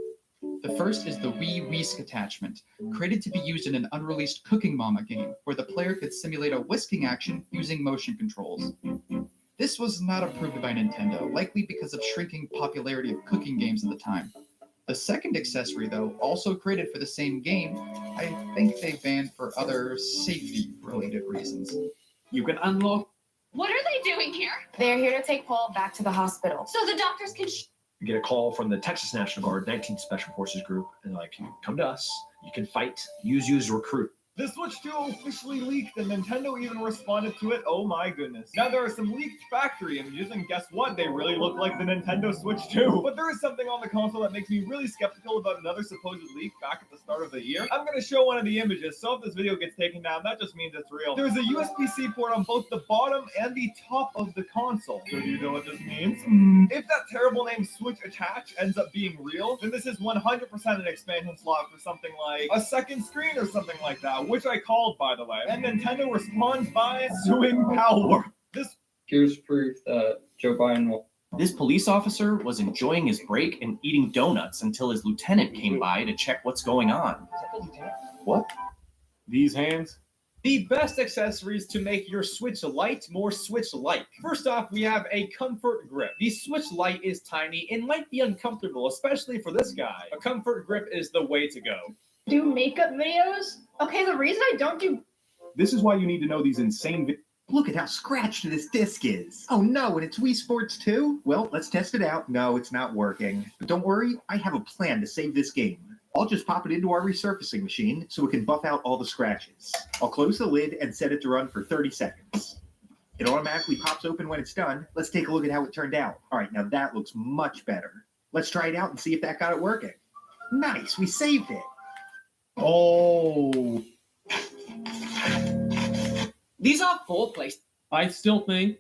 [SPEAKER 18] The first is the Wii Whisk attachment, created to be used in an unreleased Cooking Mama game, where the player could simulate a whisking action using motion controls. This was not approved by Nintendo, likely because of shrinking popularity of cooking games at the time. The second accessory, though, also created for the same game, I think they banned for other safety-related reasons.
[SPEAKER 9] You can unlock.
[SPEAKER 22] What are they doing here?
[SPEAKER 23] They're here to take Paul back to the hospital. So the doctors can.
[SPEAKER 24] You get a call from the Texas National Guard 19th Special Forces Group, and they're like, come to us. You can fight. Use recruit.
[SPEAKER 9] The Switch 2 officially leaked, and Nintendo even responded to it. Oh my goodness. Now there are some leaked factory images, and guess what? They really look like the Nintendo Switch 2. But there is something on the console that makes me really skeptical about another supposed leak back at the start of the year. I'm going to show one of the images, so if this video gets taken down, that just means it's real. There's a USB-C port on both the bottom and the top of the console. So do you know what this means? If that terrible name Switch Attach ends up being real, then this is 100% an expansion slot for something like a second screen or something like that. Which I called, by the way. And Nintendo responds by suing Palworld.
[SPEAKER 25] Here's proof that Joe Biden will.
[SPEAKER 26] This police officer was enjoying his break and eating donuts until his lieutenant came by to check what's going on.
[SPEAKER 9] What? These hands? The best accessories to make your Switch Lite more Switch-like. First off, we have a comfort grip. The Switch Lite is tiny and might be uncomfortable, especially for this guy. A comfort grip is the way to go.
[SPEAKER 7] do makeup videos. Okay, the reason I don't do.
[SPEAKER 10] This is why you need to know these insane
[SPEAKER 27] Look at how scratched this disc is. Oh no, and it's Wii Sports 2? Well, let's test it out. No, it's not working. But don't worry, I have a plan to save this game. I'll just pop it into our resurfacing machine so it can buff out all the scratches. I'll close the lid and set it to run for 30 seconds. It automatically pops open when it's done. Let's take a look at how it turned out. All right, now that looks much better. Let's try it out and see if that got it working. Nice, we saved it.
[SPEAKER 10] Oh.
[SPEAKER 36] These are full place.
[SPEAKER 28] I still think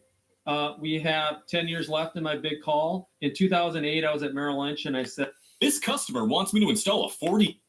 [SPEAKER 28] we have 10 years left in my big call. In 2008, I was at Merrill Lynch and I said,
[SPEAKER 11] this customer wants me to install a 40.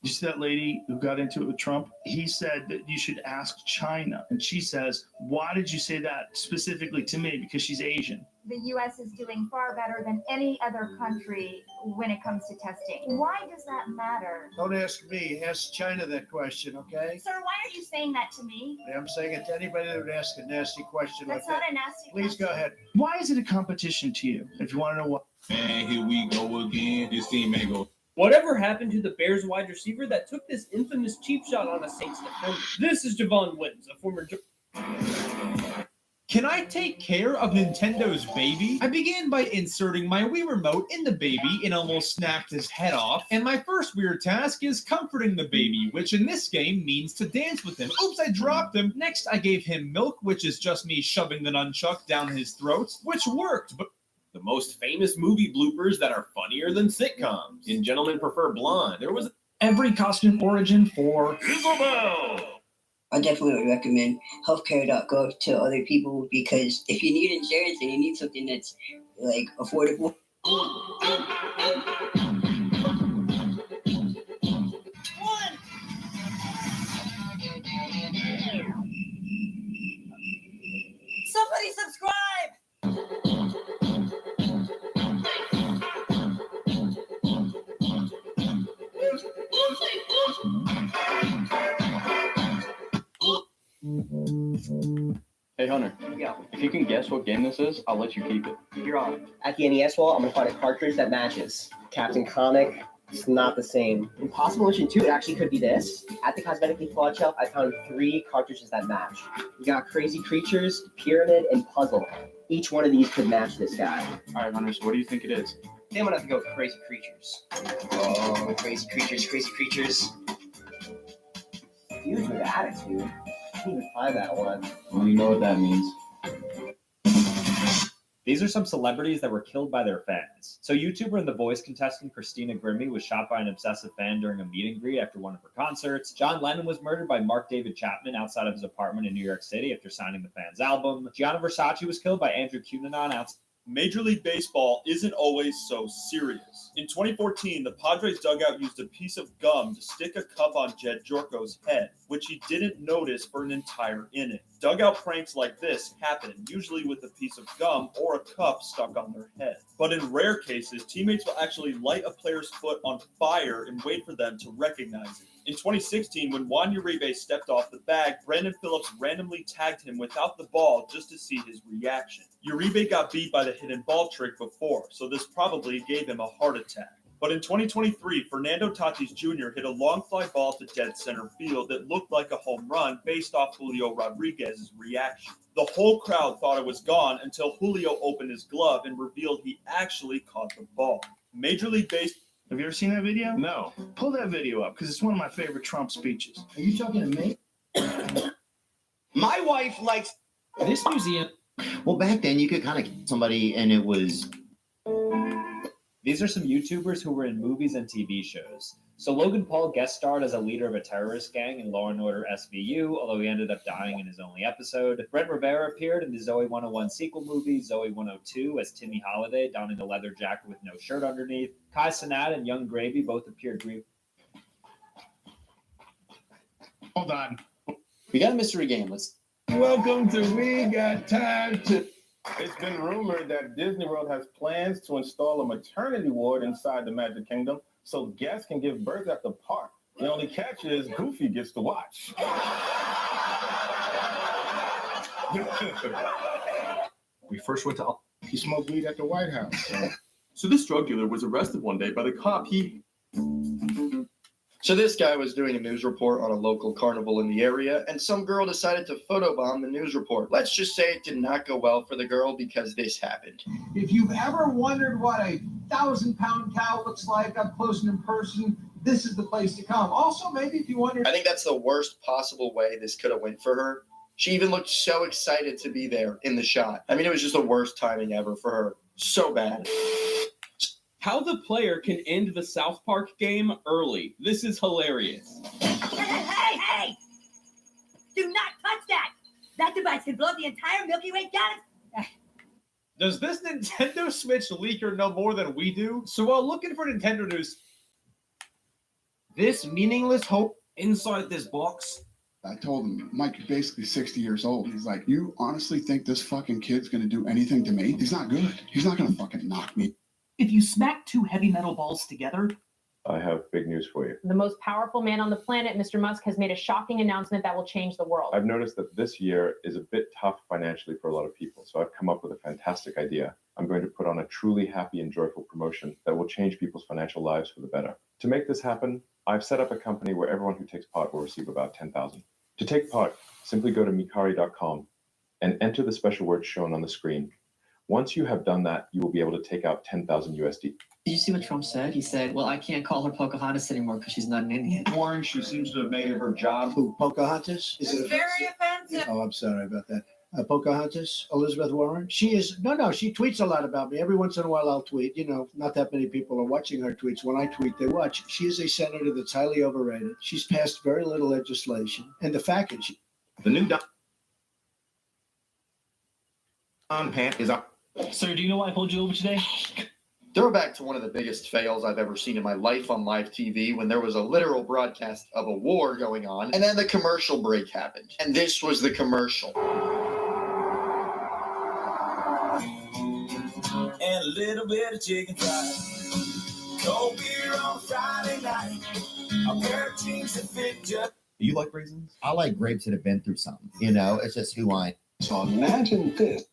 [SPEAKER 3] You see that lady who got into it with Trump? He said that you should ask China. And she says, why did you say that specifically to me? Because she's Asian.
[SPEAKER 29] The U.S. is doing far better than any other country when it comes to testing. Why does that matter?
[SPEAKER 4] Don't ask me. Ask China that question, okay?
[SPEAKER 29] Sir, why are you saying that to me?
[SPEAKER 4] I'm saying it to anybody that would ask a nasty question
[SPEAKER 29] That's
[SPEAKER 4] like
[SPEAKER 29] not
[SPEAKER 4] that.
[SPEAKER 29] a nasty
[SPEAKER 4] Please
[SPEAKER 29] question.
[SPEAKER 4] go ahead.
[SPEAKER 3] Why is it a competition to you? If you want to know what.
[SPEAKER 11] And here we go again. This team may go.
[SPEAKER 36] Whatever happened to the Bears wide receiver that took this infamous cheap shot on a Saints defender? This is Javon Wims, a former.
[SPEAKER 9] Can I take care of Nintendo's baby? I began by inserting my Wii remote in the baby and almost snapped his head off. And my first weird task is comforting the baby, which in this game means to dance with him. Oops, I dropped him. Next, I gave him milk, which is just me shoving the nunchuck down his throat, which worked, but
[SPEAKER 24] the most famous movie bloopers that are funnier than sitcoms. In Gentlemen Prefer Blonde, there was
[SPEAKER 21] every costume origin for
[SPEAKER 24] Isabel.
[SPEAKER 31] I definitely would recommend healthcare.gov to other people because if you need insurance and you need something that's like affordable.
[SPEAKER 1] Hey Hunter,
[SPEAKER 5] Yeah.
[SPEAKER 1] if you can guess what game this is, I'll let you keep it.
[SPEAKER 5] You're on. At the NES wall, I'm gonna find a cartridge that matches. Captain Comic, it's not the same. Impossible Mission 2, it actually could be this. At the Cosmetically Flawed shelf, I found 3 cartridges that match. We got Crazy Creatures, Pyramid, and Puzzle. Each one of these could match this guy.
[SPEAKER 1] All right, Hunter, so what do you think it is?
[SPEAKER 5] I think I'm gonna have to go with Crazy Creatures. Oh, Crazy Creatures, Crazy Creatures. Dude with attitude. I didn't even find that one.
[SPEAKER 1] Well, you know what that means.
[SPEAKER 9] These are some celebrities that were killed by their fans. So YouTuber and The Voice contestant Christina Grimmie was shot by an obsessive fan during a meet and greet after one of her concerts. John Lennon was murdered by Mark David Chapman outside of his apartment in New York City after signing the fan's album. Gianna Versace was killed by Andrew Cunanan outside.
[SPEAKER 12] Major League Baseball isn't always so serious. In 2014, the Padres dugout used a piece of gum to stick a cup on Jed Jorko's head, which he didn't notice for an entire inning. Dugout pranks like this happen, usually with a piece of gum or a cup stuck on their head. But in rare cases, teammates will actually light a player's foot on fire and wait for them to recognize it. In 2016, when Juan Uribe stepped off the bag, Brandon Phillips randomly tagged him without the ball just to see his reaction. Uribe got beat by the hidden ball trick before, so this probably gave him a heart attack. But in 2023, Fernando Tatis Jr. hit a long fly ball to dead center field that looked like a home run based off Julio Rodriguez's reaction. The whole crowd thought it was gone until Julio opened his glove and revealed he actually caught the ball. Major League Baseball.
[SPEAKER 3] Have you ever seen that video?
[SPEAKER 12] No.
[SPEAKER 3] Pull that video up because it's one of my favorite Trump speeches.
[SPEAKER 2] Are you talking to me?
[SPEAKER 5] My wife likes
[SPEAKER 10] This museum.
[SPEAKER 6] Well, back then you could kind of get somebody and it was.
[SPEAKER 9] These are some YouTubers who were in movies and TV shows. So Logan Paul guest starred as a leader of a terrorist gang in Law & Order SVU, although he ended up dying in his only episode. Brent Rivera appeared in the Zoe 101 sequel movie, Zoe 102, as Timmy Holiday, donning a leather jacket with no shirt underneath. Kai Cenat and Young Gravy both appeared briefly.
[SPEAKER 3] Hold on.
[SPEAKER 1] We got a mystery game. Let's.
[SPEAKER 11] Welcome to We Got Time to. It's been rumored that Disney World has plans to install a maternity ward inside the Magic Kingdom so guests can give birth at the park. The only catch is Goofy gets to watch.
[SPEAKER 24] We first went to.
[SPEAKER 11] He smoked weed at the White House.
[SPEAKER 12] So this drug dealer was arrested one day by the cop.
[SPEAKER 8] So this guy was doing a news report on a local carnival in the area, and some girl decided to photobomb the news report. Let's just say it did not go well for the girl because this happened.
[SPEAKER 13] If you've ever wondered what a 1,000-pound cow looks like up close and in person, this is the place to come. Also, maybe if you wonder...
[SPEAKER 8] I think that's the worst possible way this could have went for her. She even looked so excited to be there in the shot. I mean, it was just the worst timing ever for her. So bad.
[SPEAKER 36] How the player can end the South Park game early. This is hilarious.
[SPEAKER 14] Hey! Do not touch that! That device can blow the entire Milky Way galaxy.
[SPEAKER 10] Does this Nintendo Switch leaker know more than we do? So while looking for Nintendo news,
[SPEAKER 15] this meaningless hope inside this box.
[SPEAKER 16] I told him, Mike, you're basically 60 years old. He's like, you honestly think this fucking kid's gonna do anything to me? He's not good. He's not gonna fucking knock me.
[SPEAKER 17] If you smack 2 heavy metal balls together...
[SPEAKER 19] I have big news for you.
[SPEAKER 20] The most powerful man on the planet, Mr. Musk, has made a shocking announcement that will change the world.
[SPEAKER 19] I've noticed that this year is a bit tough financially for a lot of people, so I've come up with a fantastic idea. I'm going to put on a truly happy and joyful promotion that will change people's financial lives for the better. To make this happen, I've set up a company where everyone who takes part will receive about $10,000. To take part, simply go to Mikari.com and enter the special words shown on the screen. Once you have done that, you will be able to take out 10,000 USD.
[SPEAKER 30] Did you see what Trump said? He said, well, I can't call her Pocahontas anymore because she's not an Indian.
[SPEAKER 2] Warren, she seems to have made it her job. Who, Pocahontas? Is it
[SPEAKER 14] Very offensive.
[SPEAKER 2] Oh, I'm sorry about that. Pocahontas, Elizabeth Warren. She is, no, she tweets a lot about me. Every once in a while I'll tweet. You know, not that many people are watching her tweets. When I tweet, they watch. She is a senator that's highly overrated. She's passed very little legislation. And the fact is,
[SPEAKER 27] the new Don pant is up.
[SPEAKER 14] Sir, do you know why I pulled you over today?
[SPEAKER 8] Throwback to one of the biggest fails I've ever seen in my life on live TV when there was a literal broadcast of a war going on, and then the commercial break happened. And this was the commercial.
[SPEAKER 32] And a little bit of chicken fried. Cold beer on Friday night. A pair of jeans that fit just...
[SPEAKER 12] You like raisins?
[SPEAKER 4] I like grapes that have been through something. You know, it's just who I am.
[SPEAKER 5] So imagine this.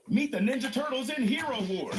[SPEAKER 11] Meet the Ninja Turtles in Hero Wars.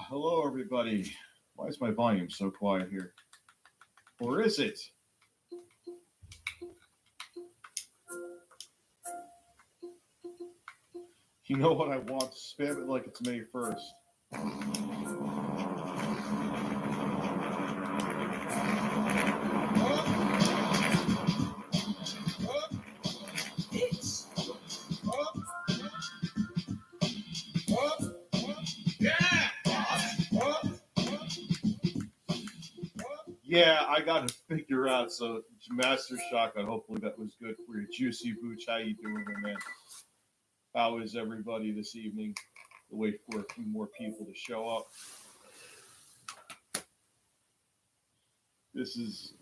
[SPEAKER 12] Hello, everybody. Why is my volume so quiet here? Or is it? You know what I want? Spam it like it's May 1st. Yeah, I got to figure out. So, Master Shotgun, hopefully that was good for you. Juicy Booch, how you doing, my man? How is everybody this evening? We'll wait for a few more people to show up. This is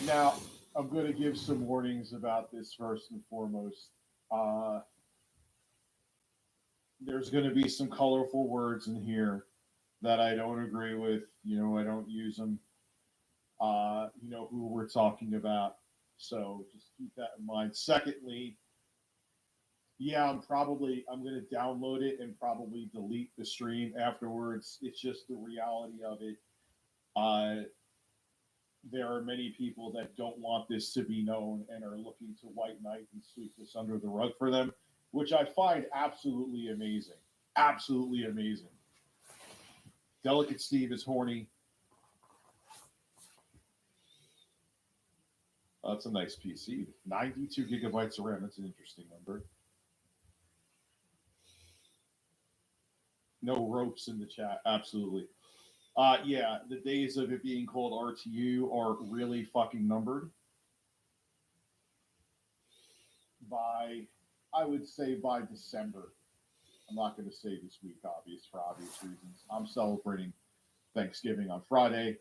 [SPEAKER 12] now. I'm going to give some warnings about this first and foremost. There's going to be some colorful words in here that I don't agree with. You know, I don't use them. You know who we're talking about. So just keep that in mind. Secondly, yeah, I'm going to download it and probably delete the stream afterwards. It's just the reality of it. There are many people that don't want this to be known and are looking to white knight and sweep this under the rug for them, which I find absolutely amazing. Absolutely amazing. Delicate Steve is horny. That's a nice PC. 92 gigabytes of RAM. That's an interesting number. No ropes in the chat. Absolutely.
[SPEAKER 5] Yeah, the days of it being called RTU are really fucking numbered. I would say by December. I'm not going to say this week, for obvious reasons. I'm celebrating Thanksgiving on Friday.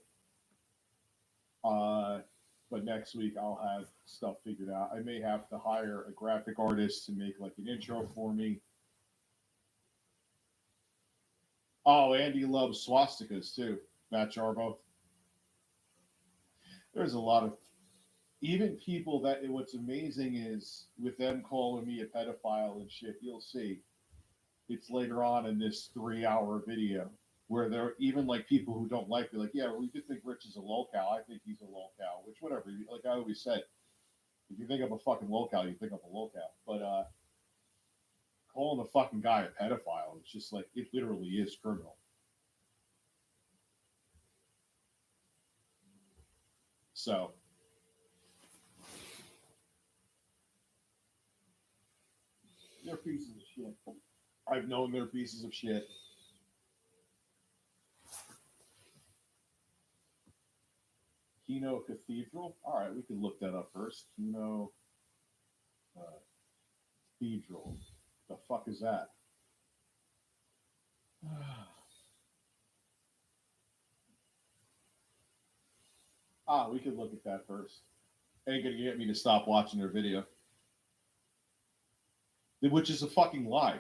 [SPEAKER 5] But next week I'll have stuff figured out. I may have to hire a graphic artist to make like an intro for me. Oh, Andy loves swastikas too. Matt Jarbo. There's a lot of even people that what's amazing is with them calling me a pedophile and shit, you'll see. It's later on in this 3-hour video where they're even like people who don't like me, like, yeah, we just think Rich is a lolcow. I think he's a lolcow, which whatever. Like I always said, if you think I'm a fucking lolcow, you think I'm a lolcow. But calling the fucking guy a pedophile, it's just like it literally is criminal. So they're pieces of shit. I've known they're pieces of shit. Kino Cathedral? All right, we can look that up first. Kino Cathedral. The fuck is that? We could look at that first. Ain't gonna get me to stop watching their video. Which is a fucking lie.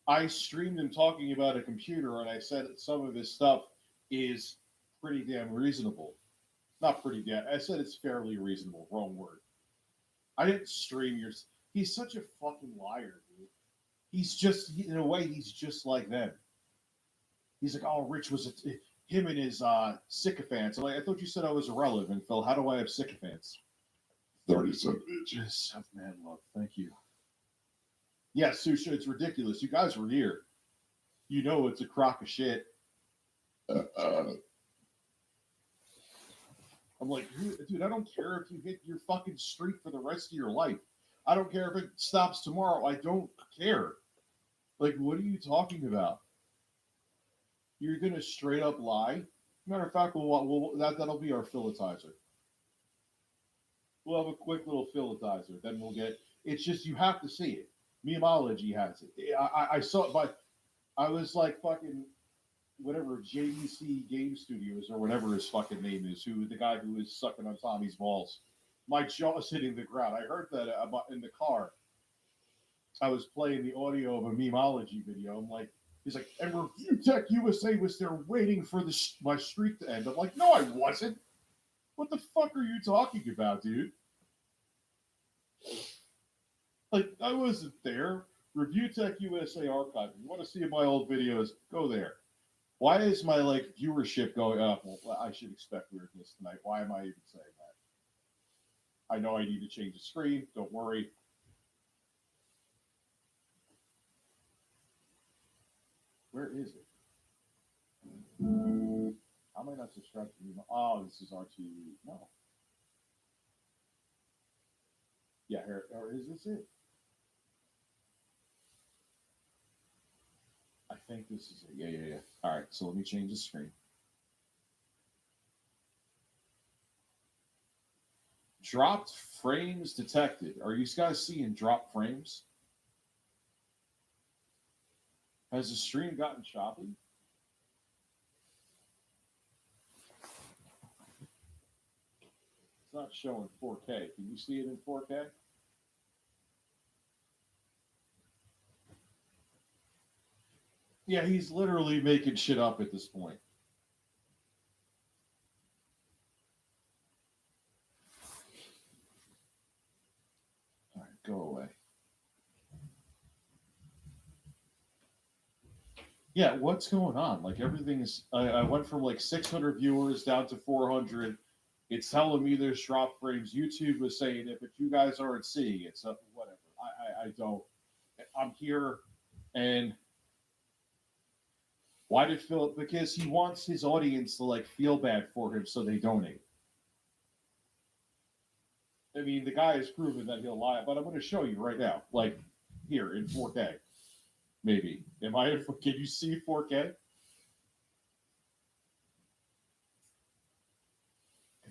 [SPEAKER 5] I streamed them talking about a computer and I said that some of his stuff is pretty damn reasonable. Not pretty damn. I said it's fairly reasonable. Wrong word. I didn't stream your. He's such a fucking liar, dude. He's just, in a way, he's just like them. He's like, oh, Rich was him and his sycophants. I'm like, I thought you said I was irrelevant, Phil. How do I have sycophants?
[SPEAKER 16] 30-some bitches.
[SPEAKER 5] Of man love. Thank you. Yeah, Susha, it's ridiculous. You guys were here. You know it's a crock of shit. I'm like, dude, I don't care if you hit your fucking streak for the rest of your life. I don't care if it stops tomorrow. I don't care. Like, what are you talking about? You're gonna straight up lie? Matter of fact, that'll be our philatizer. We'll have a quick little philatizer. Then we'll get. It's just you have to see it. Memeology has it. I saw it, but I was like fucking whatever JDC Game Studios or whatever his fucking name is. Who the guy who was sucking on Tommy's balls. My jaw's hitting the ground. I heard that in the car. I was playing the audio of a memeology video. I'm like, he's like, and Review Tech USA was there waiting for my streak to end. I'm like, no, I wasn't. What the fuck are you talking about, dude? Like, I wasn't there. Review Tech USA archive. If you want to see my old videos, go there. Why is my like viewership going up? Well, I should expect weirdness tonight. Why am I even saying that? I know I need to change the screen. Don't worry. Where is it? How am I not subscribed to you? Oh, this is RTU. No. Yeah, here. Or is this it? I think this is it. Yeah. All right, so let me change the screen. Dropped frames detected. Are you guys seeing drop frames? Has the stream gotten choppy? It's not showing 4K. Can you see it in 4K? Yeah, he's literally making shit up at this point. All right, go away. Yeah, what's going on? Like everything is. I went from like 600 viewers down to 400. It's telling me there's drop frames. YouTube was saying it, but you guys aren't seeing it. So whatever. I don't. I'm here, and why did Phil? Because he wants his audience to like feel bad for him, so they donate. I mean, the guy has proven that he'll lie, but I'm going to show you right now, like here in 4K. Maybe. Can you see 4K?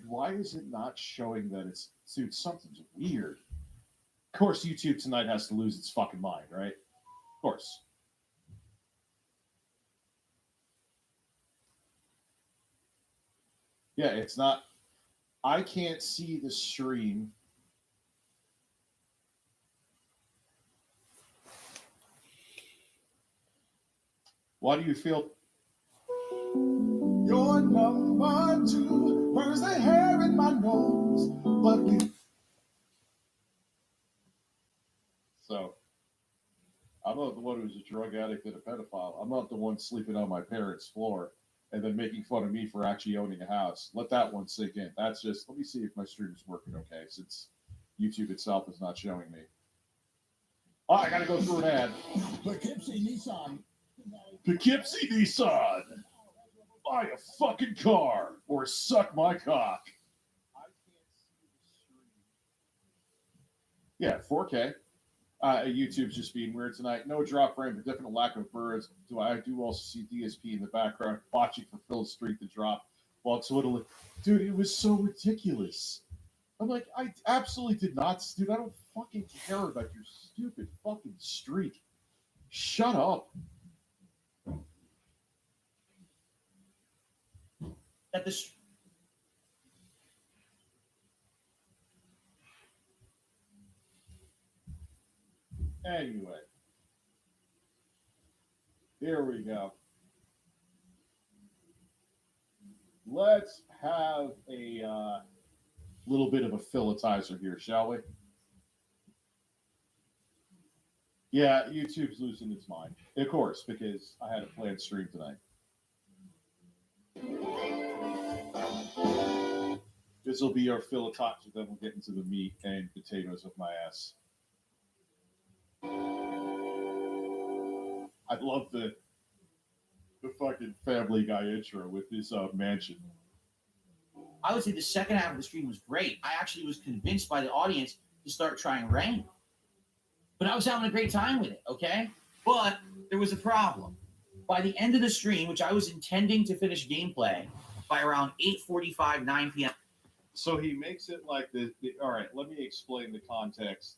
[SPEAKER 5] why is it not showing that it's, dude, something's weird. Of course, YouTube tonight has to lose its fucking mind, right? Of course. Yeah, it's not. I can't see the stream. Why do you feel?
[SPEAKER 3] Your number 2 burns the hair in my nose, but we.
[SPEAKER 5] So, I'm not the one who's a drug addict and a pedophile. I'm not the one sleeping on my parents' floor and then making fun of me for actually owning a house. Let that one sink in. That's just, let me see if my stream is working okay, since YouTube itself is not showing me. Oh, I gotta go through an ad.
[SPEAKER 3] Poughkeepsie Nissan.
[SPEAKER 5] Poughkeepsie Nissan. Buy a fucking car or suck my cock. Yeah, 4K. YouTube's just being weird tonight. No drop frame, but definite lack of birds. I do also see DSP in the background watching for Phil's streak to drop while twiddling. Dude, it was so ridiculous. I'm like, I absolutely did not. Dude, I don't fucking care about your stupid fucking streak. Shut up.
[SPEAKER 15] That this.
[SPEAKER 5] Anyway, here we go. Let's have a little bit of a filletizer here, shall we? Yeah, YouTube's losing its mind. Of course, because I had a planned stream tonight. This will be our filletizer, then we'll get into the meat and potatoes of my ass. I love the fucking Family Guy intro with this mansion.
[SPEAKER 15] I would say the second half of the stream was great. I actually was convinced by the audience to start trying Rain. But I was having a great time with it, okay? But there was a problem. By the end of the stream, which I was intending to finish gameplay by around 8:45, 9 p.m.
[SPEAKER 5] So he makes it like all right, let me explain the context.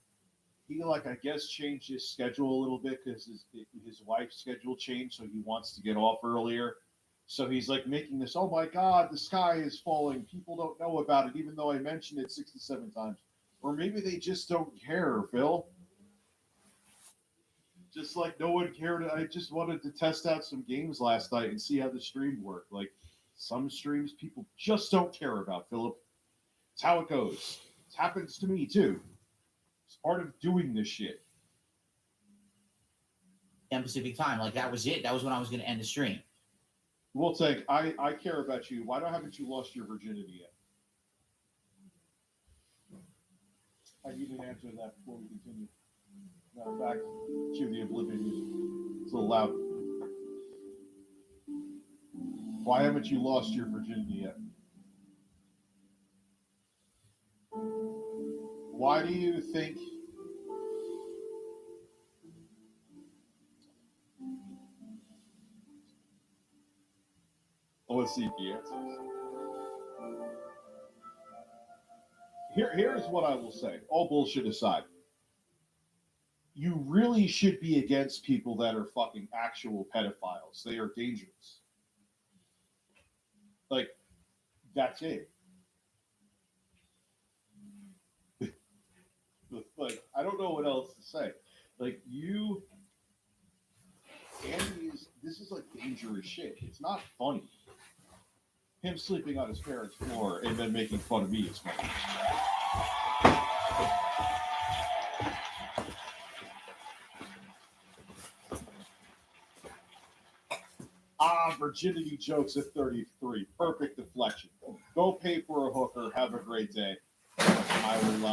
[SPEAKER 5] He, like, I guess, changed his schedule a little bit because his wife's schedule changed, so he wants to get off earlier. So he's, like, making this, oh, my God, the sky is falling. People don't know about it, even though I mentioned it 67 times. Or maybe they just don't care, Phil. Just like no one cared. I just wanted to test out some games last night and see how the stream worked. Like, some streams people just don't care about, Philip. It's how it goes. It happens to me, too. It's part of doing this shit.
[SPEAKER 15] Pacific time. Like, that was it. That was when I was going to end the stream.
[SPEAKER 5] We'll take, I care about you. Why haven't you lost your virginity yet? I need an answer to that before we continue. Matter of fact, cue the Oblivion music. It's a little loud. Why haven't you lost your virginity yet? Why do you think let's see the answers. Here's what I will say. All bullshit aside. You really should be against people that are fucking actual pedophiles. They are dangerous. Like, that's it. Like, I don't know what else to say. Like, Andy this is like dangerous shit. It's not funny. Him sleeping on his parents' floor and then making fun of me is funny. Virginity jokes at 33. Perfect deflection. Go pay for a hooker. Have a great day. I will,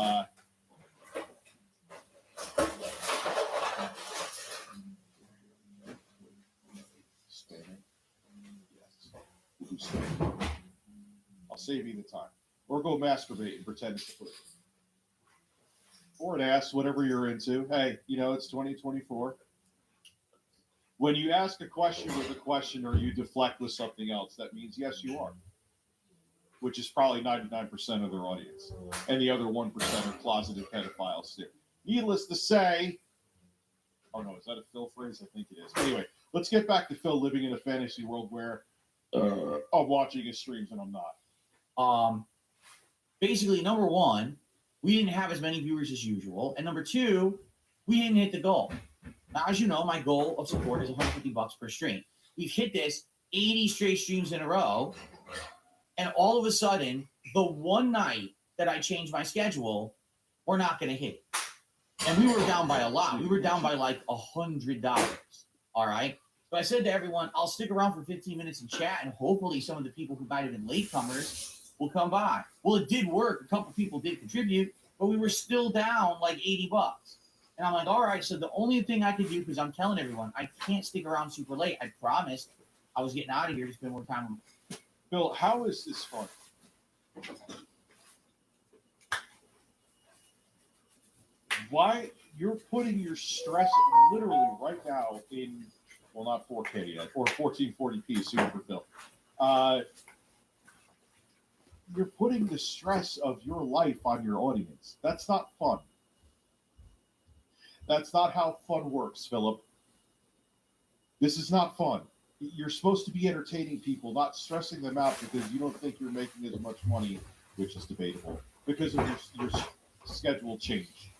[SPEAKER 5] I'll save you the time. Or go masturbate and pretend it's a foot. Or an ass, whatever you're into. Hey, it's 2024. When you ask a question with a question or you deflect with something else, that means yes, you are. which is probably 99% of their audience, and the other 1% are closeted pedophiles too. Needless to say, oh no, is that a Phil phrase? I think it is. Anyway, let's get back to Phil living in a fantasy world where I'm watching his streams and I'm not.
[SPEAKER 15] Basically, number one, we didn't have as many viewers as usual, and number two, we didn't hit the goal. Now, as you know, my goal of support is $150 per stream. We've hit this 80 straight streams in a row, and all of a sudden, the one night that I changed my schedule, we're not going to hit it. And we were down by a lot. We were down by like $100. All right. So I said to everyone, I'll stick around for 15 minutes and chat, and hopefully some of the people who might have been latecomers will come by. Well, it did work. A couple people did contribute, but we were still down like $80. And I'm like, all right, so the only thing I could do, because I'm telling everyone, I can't stick around super late. I promised I was getting out of here to spend more time with
[SPEAKER 5] Bill, how is this fun? Why you're putting your stress literally right now in, well, not 4K yet, or 1440p soon for Phil. You're putting the stress of your life on your audience. That's not fun. That's not how fun works, Philip. This is not fun. You're supposed to be entertaining people, not stressing them out because you don't think you're making as much money, which is debatable, because of your schedule change.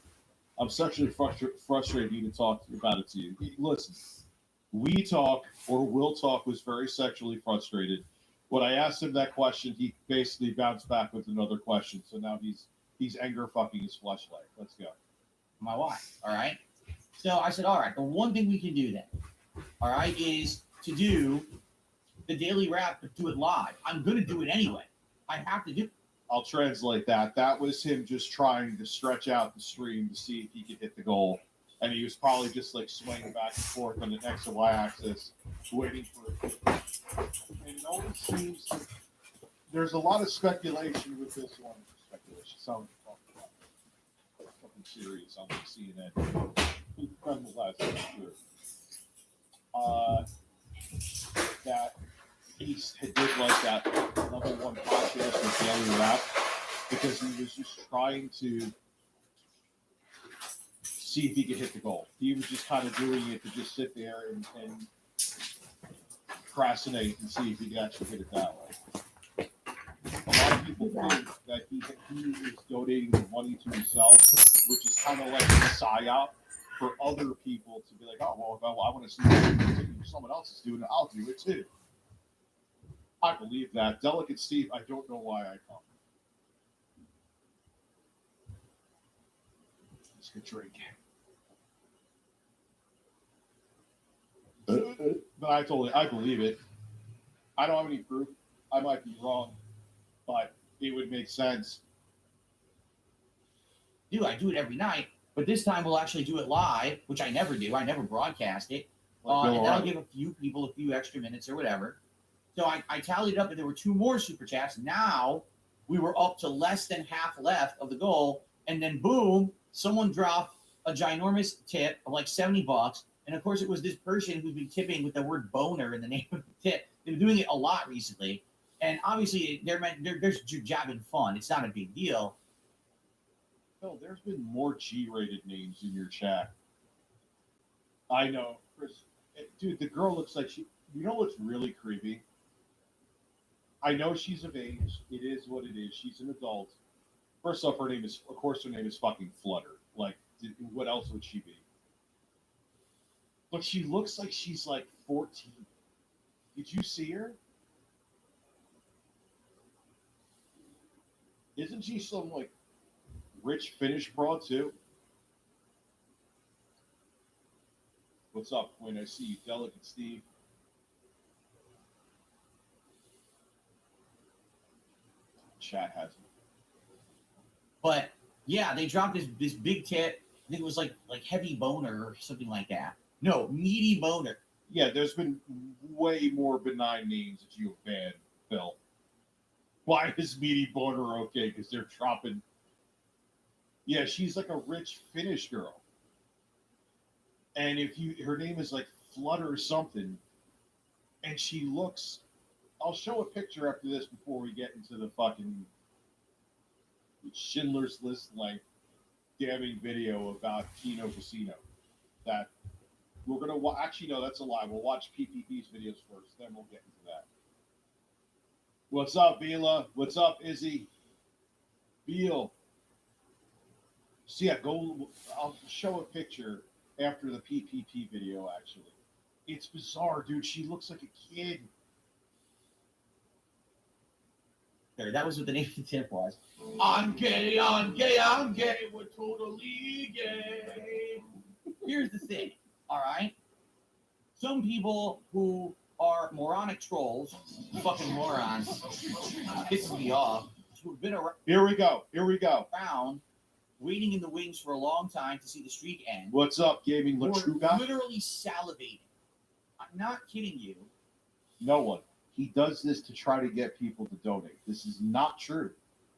[SPEAKER 5] I'm sexually frustrated you to talk about it to you. Listen, We Talk, or Will Talk, was very sexually frustrated. When I asked him that question, he basically bounced back with another question. So now he's anger fucking his fleshlight. Let's go.
[SPEAKER 15] my wife. All right. So I said, all right, the one thing we can do then, all right, is to do the daily wrap, but do it live. I'm going to do it anyway. I have to do.
[SPEAKER 5] I'll translate that. That was him just trying to stretch out the stream to see if he could hit the goal. And he was probably just like swinging back and forth on the X and Y axis, waiting for it. And it always seems to, there's a lot of speculation with this one. Speculation. Sounds fucking serious on CNN. Nonetheless, it's true. That he did like that number one podcast with Daily Rap because he was just trying to see if he could hit the goal. He was just kind of doing it to just sit there and procrastinate and see if he could actually hit it that way. A lot of people think that he is donating the money to himself, which is kind of like a psyop for other people to be like, oh, well, if I want to see what someone else is doing it, I'll do it too. I believe that. Delicate Steve, I don't know why I come. Let's get drink. But I believe it. I don't have any proof. I might be wrong, but it would make sense.
[SPEAKER 15] Dude, I do it every night, but this time we'll actually do it live, which I never do. I never broadcast it. And that'll give a few people a few extra minutes or whatever. So I tallied up and there were 2 more super chats. Now we were up to less than half left of the goal. And then boom, someone dropped a ginormous tip of like $70. And of course it was this person who's been tipping with the word boner in the name of the tip. They've been doing it a lot recently. And obviously they're jabbing fun. It's not a big deal.
[SPEAKER 5] No, there's been more G-rated names in your chat. I know, Chris. Dude, the girl looks like you know what's really creepy? I know she's of age. It is what it is. She's an adult. First off, her name is fucking Flutter. Like, what else would she be? But she looks like she's like 14. Did you see her? Isn't she some like rich Finnish broad too? What's up, Quinn? I see you, Delicate Steve. Chat has it.
[SPEAKER 15] But yeah, they dropped this big tip. I think it was like heavy boner or something like that. No, meaty boner.
[SPEAKER 5] Yeah, there's been way more benign names that you have banned, Phil. Why is meaty boner okay? Because they're dropping. Yeah, she's like a rich Finnish girl. And if her name is like Flutter or something, and she looks I'll show a picture after this before we get into the fucking Schindler's List like damning video about Kino Casino. That we're gonna actually no, that's a lie. We'll watch PPP's videos first, then we'll get into that. What's up, Vila? What's up, Izzy? Beal. So yeah, go. I'll show a picture after the PPP video. Actually, it's bizarre, dude. She looks like a kid.
[SPEAKER 15] There, that was what the name of the tip was.
[SPEAKER 36] I'm gay, I'm gay, I'm gay. We're totally gay.
[SPEAKER 15] Here's the thing, all right? Some people who are moronic trolls, fucking morons, pisses me off, who've been around.
[SPEAKER 5] Here we go. Here we go.
[SPEAKER 15] Around, waiting in the wings for a long time to see the streak end.
[SPEAKER 5] What's up, Gaming
[SPEAKER 15] We're
[SPEAKER 5] Latruga?
[SPEAKER 15] literally salivating. I'm not kidding you.
[SPEAKER 5] No one. He does this to try to get people to donate. This is not true,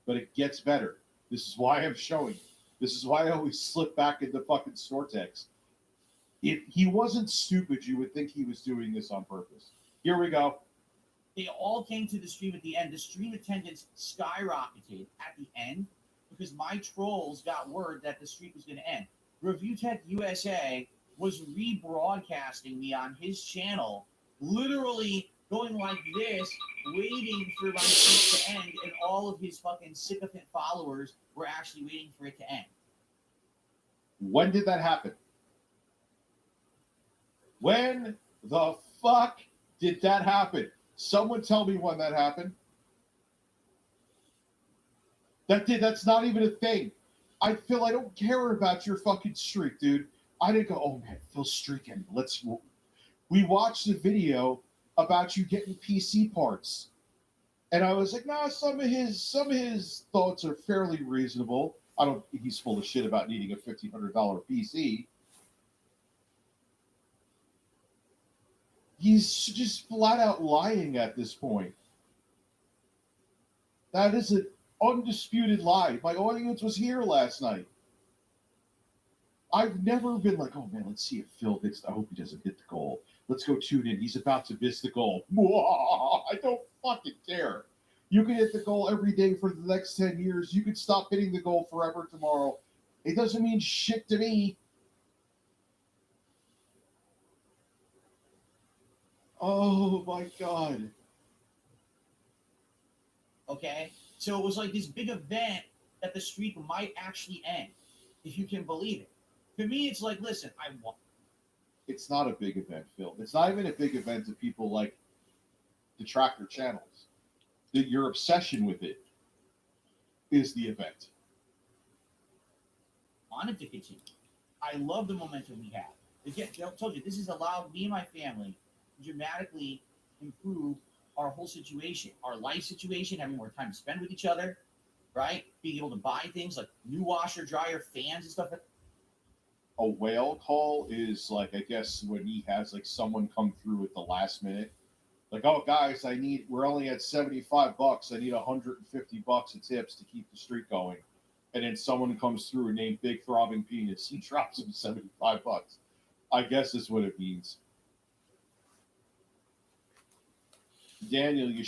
[SPEAKER 5] but it gets better. This is why I'm showing you. This is why I always slip back into fucking Sortex. If he wasn't stupid, you would think he was doing this on purpose. Here we go.
[SPEAKER 15] They all came to the stream at the end. The stream attendance skyrocketed at the end because my trolls got word that the streak was going to end. Review Tech USA was rebroadcasting me on his channel, literally going like this, waiting for my streak to end, and all of his fucking sycophant followers were actually waiting for it to end.
[SPEAKER 5] When did that happen? When the fuck did that happen? Someone tell me when that happened. That's not even a thing. I don't care about your fucking streak, dude. I didn't go, oh man, Phil's streaking. We watched the video about you getting PC parts. And I was like, nah, some of his thoughts are fairly reasonable. He's full of shit about needing a $1,500 PC. He's just flat out lying at this point. That is an undisputed lie. My audience was here last night. I've never been like, oh man, let's see if Phil hits. I hope he doesn't hit the goal. Let's go tune in. He's about to miss the goal. I don't fucking care. You can hit the goal every day for the next 10 years. You could stop hitting the goal forever tomorrow. It doesn't mean shit to me. Oh my God.
[SPEAKER 15] Okay? So it was like this big event that the streak might actually end, if you can believe it. For me, it's like, listen, I want.
[SPEAKER 5] It's not a big event, Phil. It's not even a big event to people like the tracker channels. Your obsession with it is the event.
[SPEAKER 15] I want it to continue. I love the momentum we have. Again, I told you, this has allowed me and my family to dramatically improve our whole situation, our life situation, having more time to spend with each other, right? Being able to buy things like new washer, dryer, fans, and stuff.
[SPEAKER 5] A whale call is like, I guess, when he has like someone come through at the last minute. Like, oh guys, we're only at $75. I need $150 of tips to keep the streak going. And then someone comes through named Big Throbbing Penis. He drops him $75. I guess is what it means. Daniel, you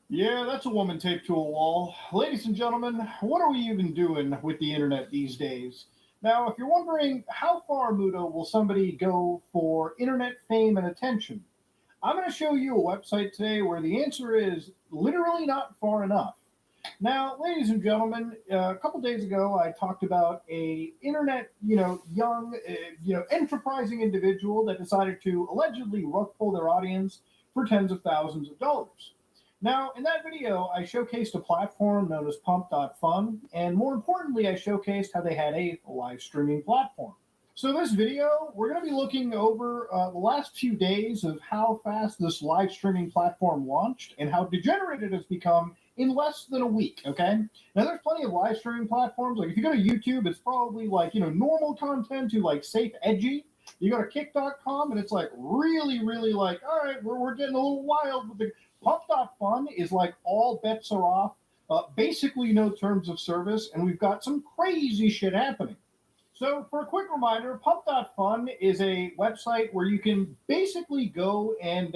[SPEAKER 1] Yeah, that's a woman taped to a wall. Ladies and gentlemen, what are we even doing with the internet these days? Now, if you're wondering how far, Mudo, will somebody go for internet fame and attention, I'm going to show you a website today where the answer is literally not far enough. Now, ladies and gentlemen, a couple days ago, I talked about a internet, young, enterprising individual that decided to allegedly rug pull their audience for tens of thousands of dollars. Now, in that video, I showcased a platform known as Pump.Fun, and more importantly, I showcased how they had a live streaming platform. So this video, we're going to be looking over the last few days of how fast this live streaming platform launched and how degenerate it has become in less than a week, okay? Now, there's plenty of live streaming platforms. Like, if you go to YouTube, it's probably, like, normal content to, like, safe, edgy. You go to kick.com, and it's, like, really, really, like, all right, we're getting a little wild. With the Pump.fun is, like, all bets are off. Basically no terms of service, and we've got some crazy shit happening. So for a quick reminder, Pump.fun is a website where you can basically go and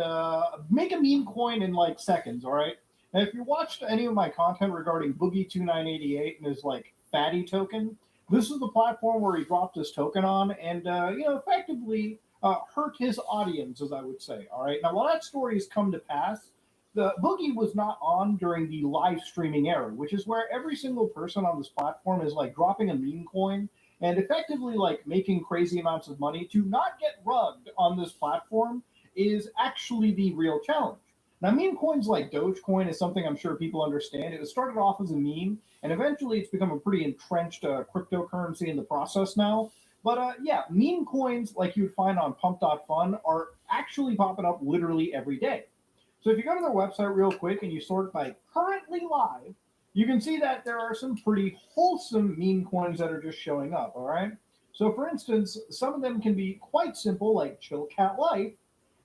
[SPEAKER 1] make a meme coin in like seconds, all right? Now, if you watched any of my content regarding Boogie2988 and his like fatty token, this is the platform where he dropped his token on and, effectively hurt his audience, as I would say, all right? Now, while that story has come to pass, the Boogie was not on during the live streaming era, which is where every single person on this platform is like dropping a meme coin and effectively like making crazy amounts of money. To not get rugged on this platform is actually the real challenge. Now, meme coins like Dogecoin is something I'm sure people understand. It was started off as a meme, and eventually it's become a pretty entrenched cryptocurrency in the process now. But yeah, meme coins like you would find on Pump.fun are actually popping up literally every day. So if you go to their website real quick and you sort by currently live, you can see that there are some pretty wholesome meme coins that are just showing up, all right? So for instance, some of them can be quite simple, like Chill Cat Life,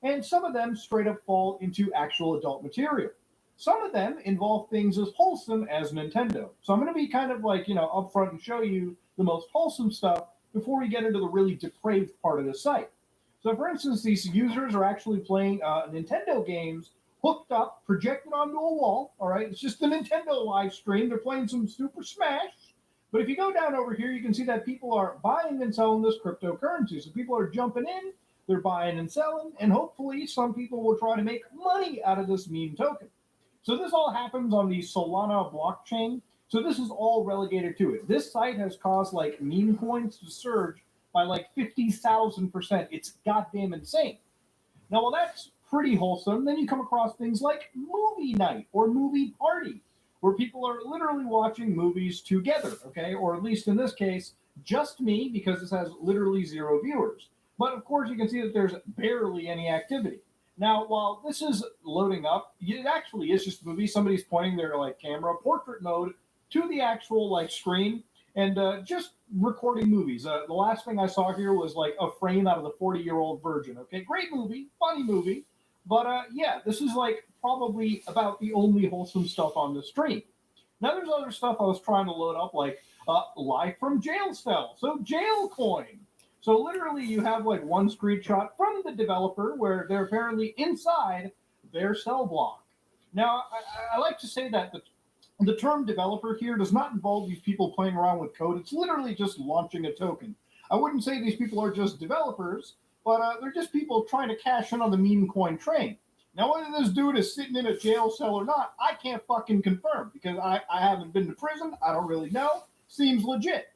[SPEAKER 1] and some of them straight up fall into actual adult material. Some of them involve things as wholesome as Nintendo. So I'm going to be kind of like, upfront and show you the most wholesome stuff before we get into the really depraved part of the site. So for instance, these users are actually playing Nintendo games hooked up, projected onto a wall, all right? It's just the Nintendo live stream. They're playing some Super Smash. But if you go down over here, you can see that people are buying and selling this cryptocurrency. So people are jumping in, they're buying and selling, and hopefully some people will try to make money out of this meme token. So this all happens on the Solana blockchain. So this is all relegated to it. This site has caused like meme coins to surge by like 50,000%. It's goddamn insane. Now, while that's pretty wholesome, then you come across things like movie night or movie party, where people are literally watching movies together, okay? Or at least in this case, just me, because this has literally 0 viewers. But of course, you can see that there's barely any activity. Now, while this is loading up, it actually is just a movie. Somebody's pointing their like camera portrait mode to the actual like screen and just recording movies. The last thing I saw here was like a frame out of the 40-Year-Old Virgin. Okay, great movie, funny movie. But yeah, this is like probably about the only wholesome stuff on the stream. Now there's other stuff I was trying to load up, like live from jail cell. So jail coin. So literally you have like one screenshot from the developer where they're apparently inside their cell block. Now I like to say that the term developer here does not involve these people playing around with code. It's literally just launching a token. I wouldn't say these people are just developers, but they're just people trying to cash in on the meme coin train. Now, whether this dude is sitting in a jail cell or not, I can't fucking confirm because I haven't been to prison. I don't really know. Seems legit.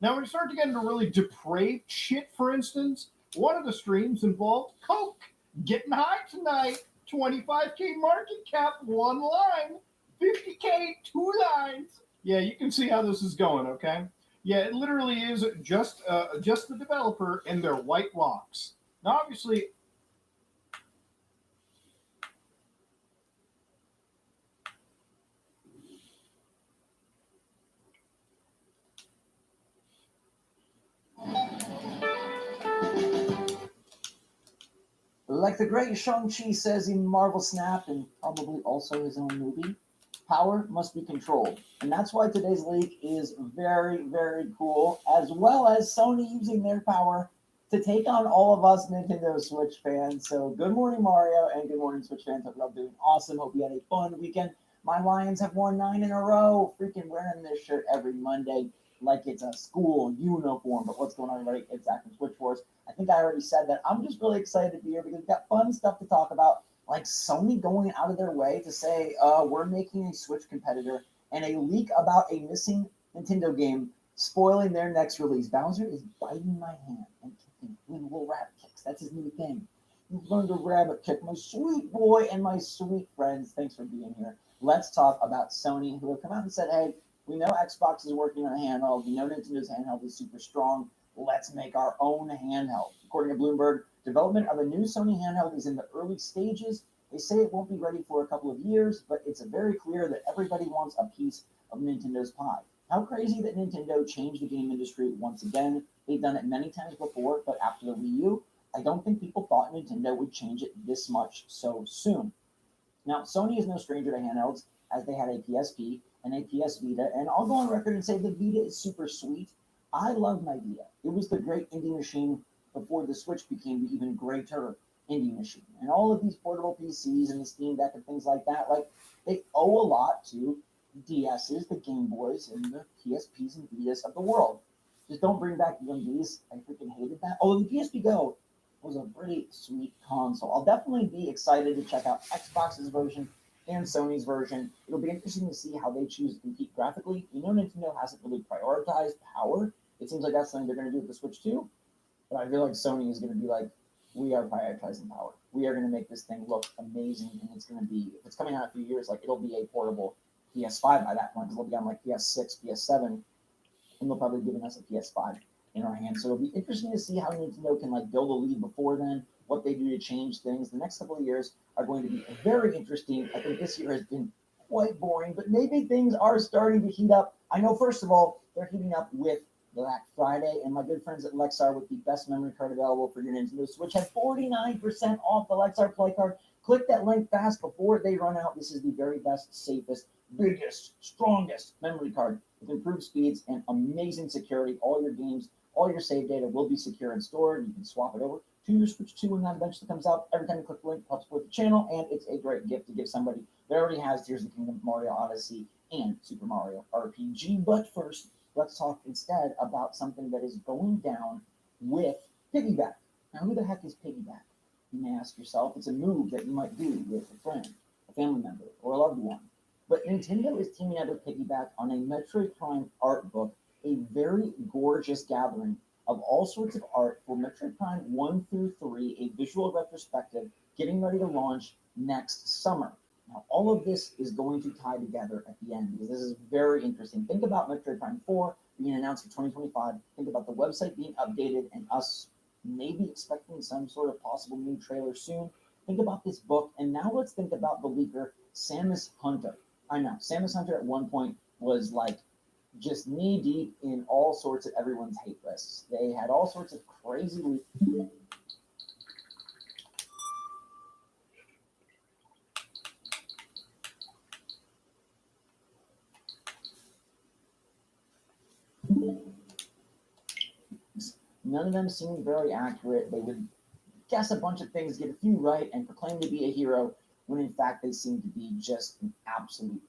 [SPEAKER 1] Now, when you start to get into really depraved shit, for instance, one of the streams involved Coke. Getting high tonight. 25K market cap, 1 line. 50K, 2 lines. Yeah, you can see how this is going, okay? Yeah, it literally is just the developer and their white locks. Now, obviously,
[SPEAKER 6] like the great Shang-Chi says in Marvel Snap and probably also his own movie, power must be controlled. And that's why today's leak is very, very cool, as well as Sony using their power to take on all of us Nintendo Switch fans. So good morning, Mario, and good morning, Switch fans. Hope you're all doing awesome. Hope you had a fun weekend. My Lions have won 9 in a row. Freaking wearing this shirt every Monday like it's a school uniform. But what's going on, everybody? It's Zach from Switch Wars. I think I already said that. I'm just really excited to be here because we've got fun stuff to talk about, like Sony going out of their way to say we're making a Switch competitor, and a leak about a missing Nintendo game spoiling their next release. Bowser is biting my hand and kicking little rabbit kicks. That's his new thing. You've learned to rabbit kick, my sweet boy and my sweet friends. Thanks for being here. Let's talk about Sony, who have come out and said, hey, we know Xbox is working on a handheld. We know Nintendo's handheld is super strong. let's make our own handheld. According to Bloomberg, development of a new Sony handheld is in the early stages. They say it won't be ready for a couple of years, but it's very clear that everybody wants a piece of Nintendo's pie. How crazy that Nintendo changed the game industry once again. They've done it many times before, but after the Wii U, I don't think people thought Nintendo would change it this much so soon. Now, Sony is no stranger to handhelds, as they had a PSP and a PS Vita, and I'll go on record and say the Vita is super sweet. I love my Vita. It was the great indie machine before the Switch became the even greater indie machine. And all of these portable PCs and the Steam Deck and things like that, like, they owe a lot to DSs, the Game Boys, and the PSPs and Vitas of the world. Just don't bring back UMDs. I freaking hated that. Although the PSP Go was a pretty sweet console. I'll definitely be excited to check out Xbox's version and Sony's version. It'll be interesting to see how they choose to compete graphically. You know, Nintendo hasn't really prioritized power. It seems like that's something they're going to do with the Switch too. But I feel like Sony is going to be like, we are prioritizing power. We are going to make this thing look amazing, and it's going to be, if it's coming out in a few years, like, it'll be a portable PS5 by that point, because it'll be on like PS6, PS7, and they'll probably be giving us a PS5 in our hands. So it'll be interesting to see how Nintendo can like build a lead before then, what they do to change things. The next couple of years are going to be very interesting. I think this year has been quite boring, but maybe things are starting to heat up. I know, first of all, they're heating up with Black Friday, and my good friends at Lexar with the best memory card available for your Nintendo Switch have 49% off the Lexar Play Card. Click that link fast before they run out. This is the very best, safest, biggest, strongest memory card with improved speeds and amazing security. All your games, all your save data will be secure and stored. You can swap it over to your Switch 2 when that eventually comes out. Every time you click the link, it helps support the channel, and it's a great gift to give somebody that already has Tears of the Kingdom, Mario Odyssey, and Super Mario RPG. But first, let's talk instead about something that is going down with Piggyback. Now, who the heck is Piggyback? You may ask yourself. It's a move that you might do with a friend, a family member, or a loved one. But Nintendo is teaming up with Piggyback on a Metroid Prime art book, a very gorgeous gathering of all sorts of art for Metroid Prime 1 through 3, a visual retrospective getting ready to launch next summer. Now, all of this is going to tie together at the end, because this is very interesting. Think about Metroid Prime 4 being announced for 2025. Think about the website being updated and us maybe expecting some sort of possible new trailer soon. Think about this book, and now let's think about the leaker, Samus Hunter. I know, Samus Hunter at one point was like just knee deep in all sorts of everyone's hate lists. They had all sorts of crazy leaks. None of them seemed very accurate. They would guess a bunch of things, get a few right, and proclaim to be a hero, when in fact they seem to be just an absolute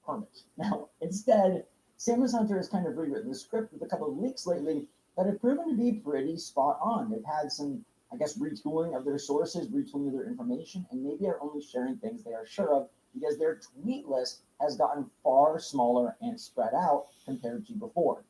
[SPEAKER 6] hermit. Now, instead, Samus Hunter has kind of rewritten the script with a couple of leaks lately that have proven to be pretty spot on. They've had some, I guess, retooling of their sources, retooling of their information, and maybe are only sharing things they are sure of, because their tweet list has gotten far smaller and spread out compared to before.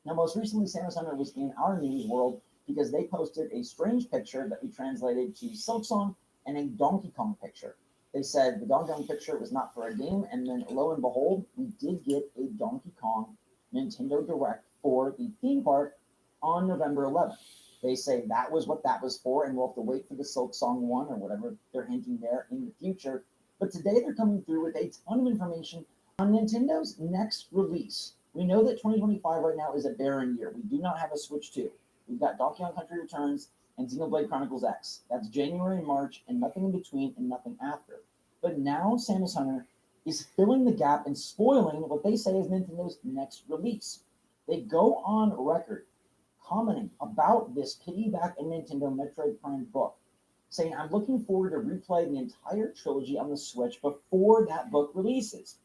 [SPEAKER 6] Now, most recently, Samus Hunter was in our news world because they posted a strange picture that we translated to Silksong and a Donkey Kong picture. They said the Donkey Kong picture was not for a game, and then lo and behold, we did get a Donkey Kong Nintendo Direct for the theme park on November 11th. They say that was what that was for, and we'll have to wait for the Silksong one or whatever they're hinting there in the future. But today they're coming through with a ton of information on Nintendo's next release. We know that 2025 right now is a barren year. We do not have a Switch 2. We've got Donkey Kong Country Returns and Xenoblade Chronicles X. That's January and March, and nothing in between and nothing after. But now Samus Hunter is filling the gap and spoiling what they say is Nintendo's next release. They go on record commenting about this Piggyback and Nintendo Metroid Prime book, saying, I'm looking forward to replay the entire trilogy on the Switch before that book releases.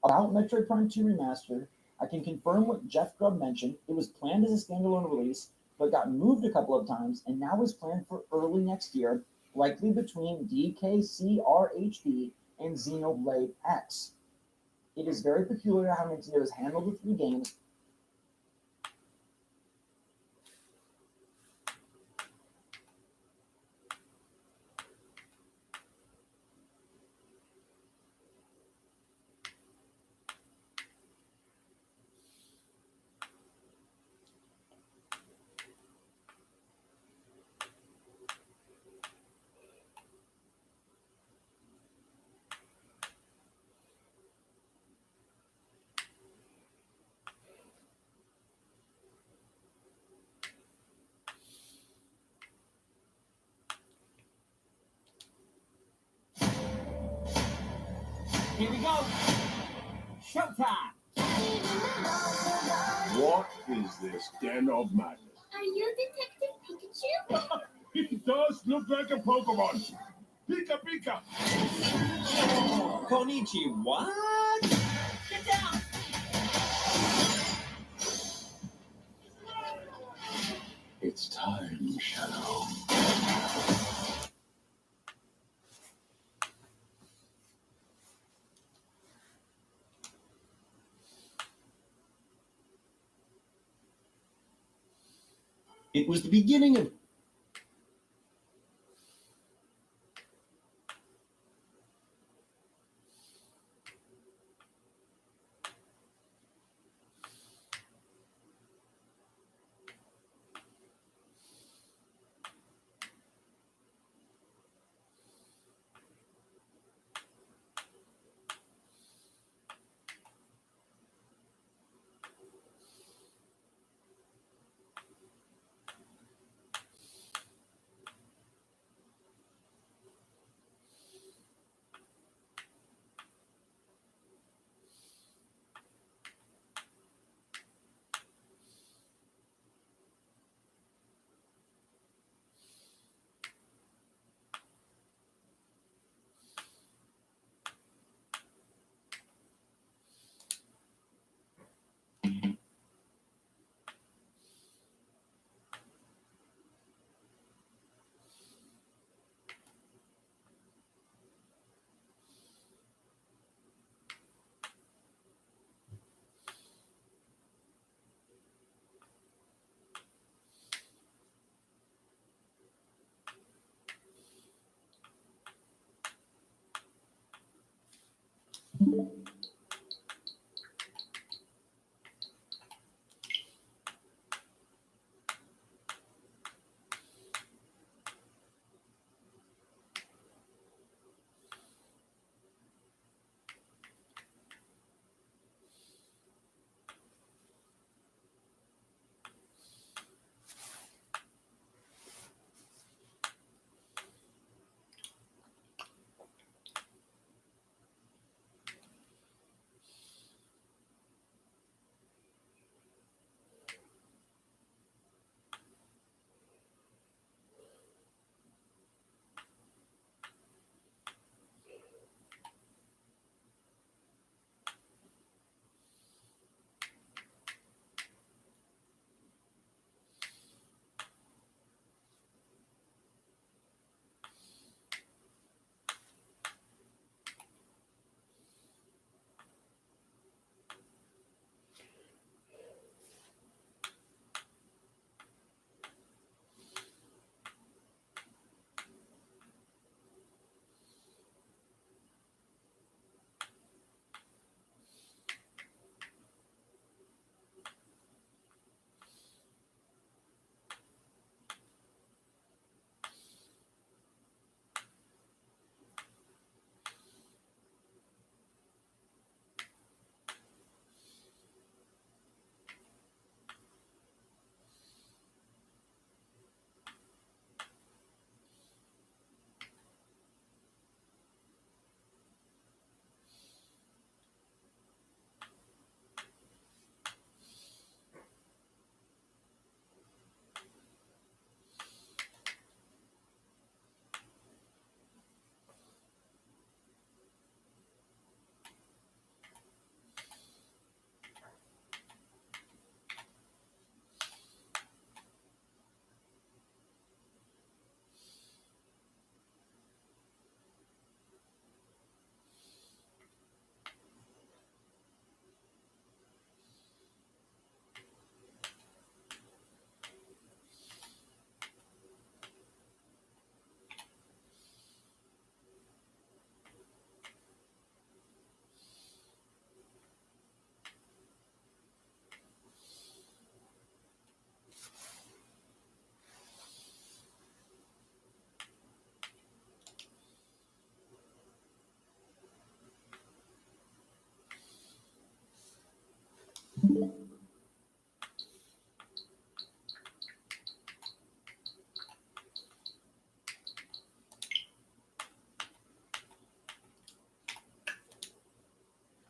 [SPEAKER 6] About Metroid Prime 2 Remastered, I can confirm what Jeff Grubb mentioned. It was planned as a standalone release, but got moved a couple of times, and now is planned for early next year, likely between DKCRHB and Xenoblade X. It is very peculiar how Nintendo has handled the three games.
[SPEAKER 14] Here we go. Showtime.
[SPEAKER 7] What is this den of madness?
[SPEAKER 14] Are you Detective Pikachu?
[SPEAKER 7] He does look like a Pokemon. Pika Pika.
[SPEAKER 32] Konichi, what?
[SPEAKER 14] Get down.
[SPEAKER 7] It's time, Shadow.
[SPEAKER 9] It was the beginning of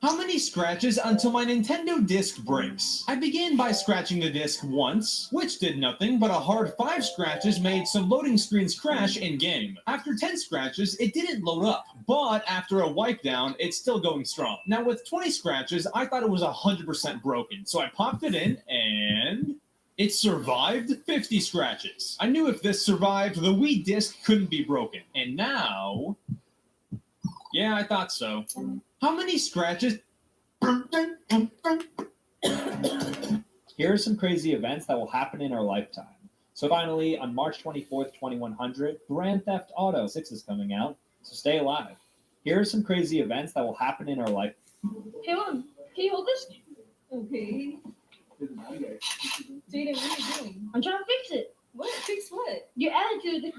[SPEAKER 10] How many scratches until my Nintendo disc breaks? I began by scratching the disc once, which did nothing, but a hard 5 scratches made some loading screens crash in-game. After 10 scratches, it didn't load up, but after a wipe down, it's still going strong. Now with 20 scratches, I thought it was 100% broken, so I popped it in, and it survived 50 scratches. I knew if this survived, the Wii disc couldn't be broken. And now... yeah, I thought so. How many scratches?
[SPEAKER 13] Here are some crazy events that will happen in our lifetime. So finally, on March 24th, 2100, Grand Theft Auto 6 is coming out, so stay alive. Here are some crazy events that will happen in our life.
[SPEAKER 17] Hey, Mom, can you hold this? Okay. Jada, what are you doing? I'm trying to fix it. What? Fix what? Your attitude.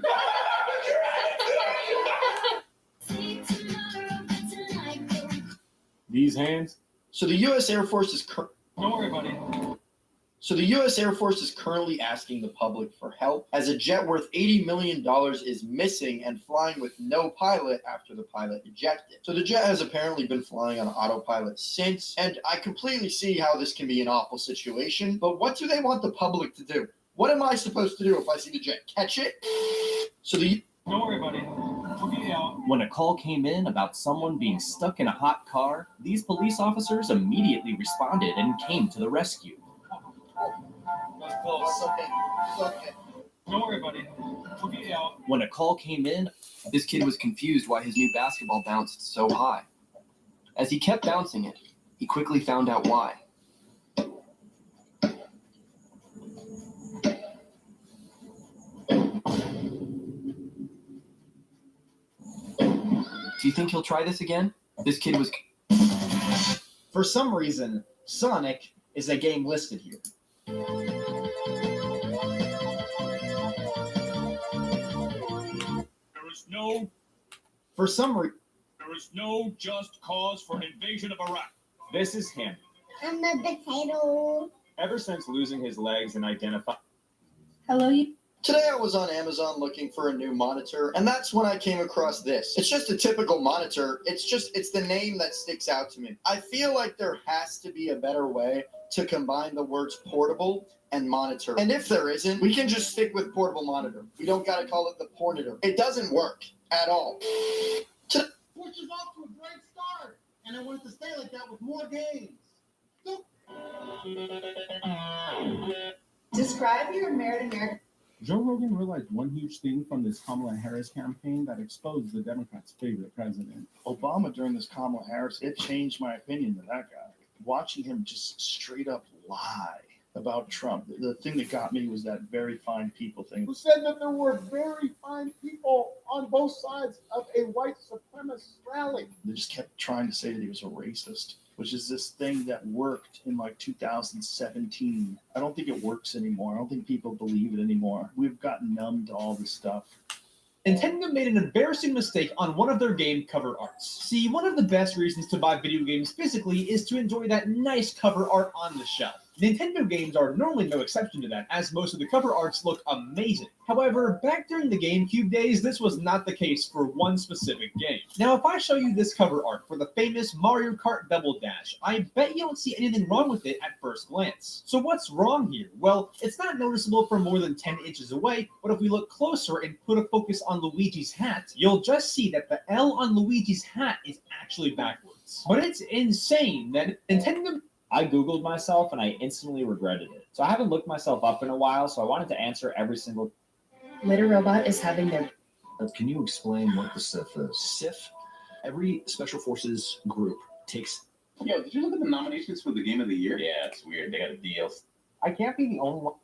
[SPEAKER 10] These hands?
[SPEAKER 8] So the U.S. Air Force is
[SPEAKER 10] Don't worry, buddy.
[SPEAKER 8] So the U.S. Air Force is currently asking the public for help as a jet worth $80 million is missing and flying with no pilot after the pilot ejected. So the jet has apparently been flying on autopilot since, and I completely see how this can be an awful situation, but what do they want the public to do? What am I supposed to do if I see the jet? Catch it? So the...
[SPEAKER 10] Don't worry, buddy. We'll get you out.
[SPEAKER 18] When a call came in about someone being stuck in a hot car, these police officers immediately responded and came to the rescue.
[SPEAKER 10] That's close. Okay. Don't worry, buddy. We'll get you out.
[SPEAKER 18] When a call came in, this kid was confused why his new basketball bounced so high. As he kept bouncing it, he quickly found out why. Do you think he'll try this again? This kid was...
[SPEAKER 21] For some reason, Sonic is a game listed here.
[SPEAKER 7] There is no
[SPEAKER 21] For some reason...
[SPEAKER 7] There is no just cause for an invasion of Iraq.
[SPEAKER 10] This is him.
[SPEAKER 17] I'm the potato.
[SPEAKER 10] Ever since losing his legs and identifying...
[SPEAKER 17] Hello, you.
[SPEAKER 8] Today I was on Amazon looking for a new monitor, and that's when I came across this. It's just a typical monitor. It's the name that sticks out to me. I feel like there has to be a better way to combine the words portable and monitor. And if there isn't, we can just stick with portable monitor. We don't gotta call it the pornitor. It doesn't work at all.
[SPEAKER 22] Which is off to a great start, and I want it to stay like that with more games.
[SPEAKER 23] Describe your American.
[SPEAKER 5] Joe Rogan realized one huge thing from this Kamala Harris campaign that exposed the Democrats' favorite president.
[SPEAKER 24] Obama, during this Kamala Harris, it changed my opinion of that guy. Watching him just straight up lie about Trump. The thing that got me was that very fine people thing.
[SPEAKER 3] Who said that there were very fine people on both sides of a white supremacist rally?
[SPEAKER 24] They just kept trying to say that he was a racist, which is this thing that worked in like 2017. I don't think it works anymore. I don't think people believe it anymore. We've gotten numb to all this stuff.
[SPEAKER 10] Nintendo made an embarrassing mistake on one of their game cover arts. See, one of the best reasons to buy video games physically is to enjoy that nice cover art on the shelf. Nintendo games are normally no exception to that, as most of the cover arts look amazing. However, back during the GameCube days, this was not the case for one specific game. Now, if I show you this cover art for the famous Mario Kart Double Dash, I bet you don't see anything wrong with it at first glance. So what's wrong here? Well, it's not noticeable from more than 10 inches away, but if we look closer and put a focus on Luigi's hat, you'll just see that the L on Luigi's hat is actually backwards. But it's insane that Nintendo...
[SPEAKER 13] I Googled myself and I instantly regretted it. So I haven't looked myself up in a while, so I wanted to answer every single...
[SPEAKER 23] Litter Robot is having their...
[SPEAKER 9] Can you explain what the SIF is? SIF, every Special Forces group takes...
[SPEAKER 11] Yo, did you look at the nominations for the Game of the Year? Yeah, it's weird. They got a deal.
[SPEAKER 10] I can't be the only one.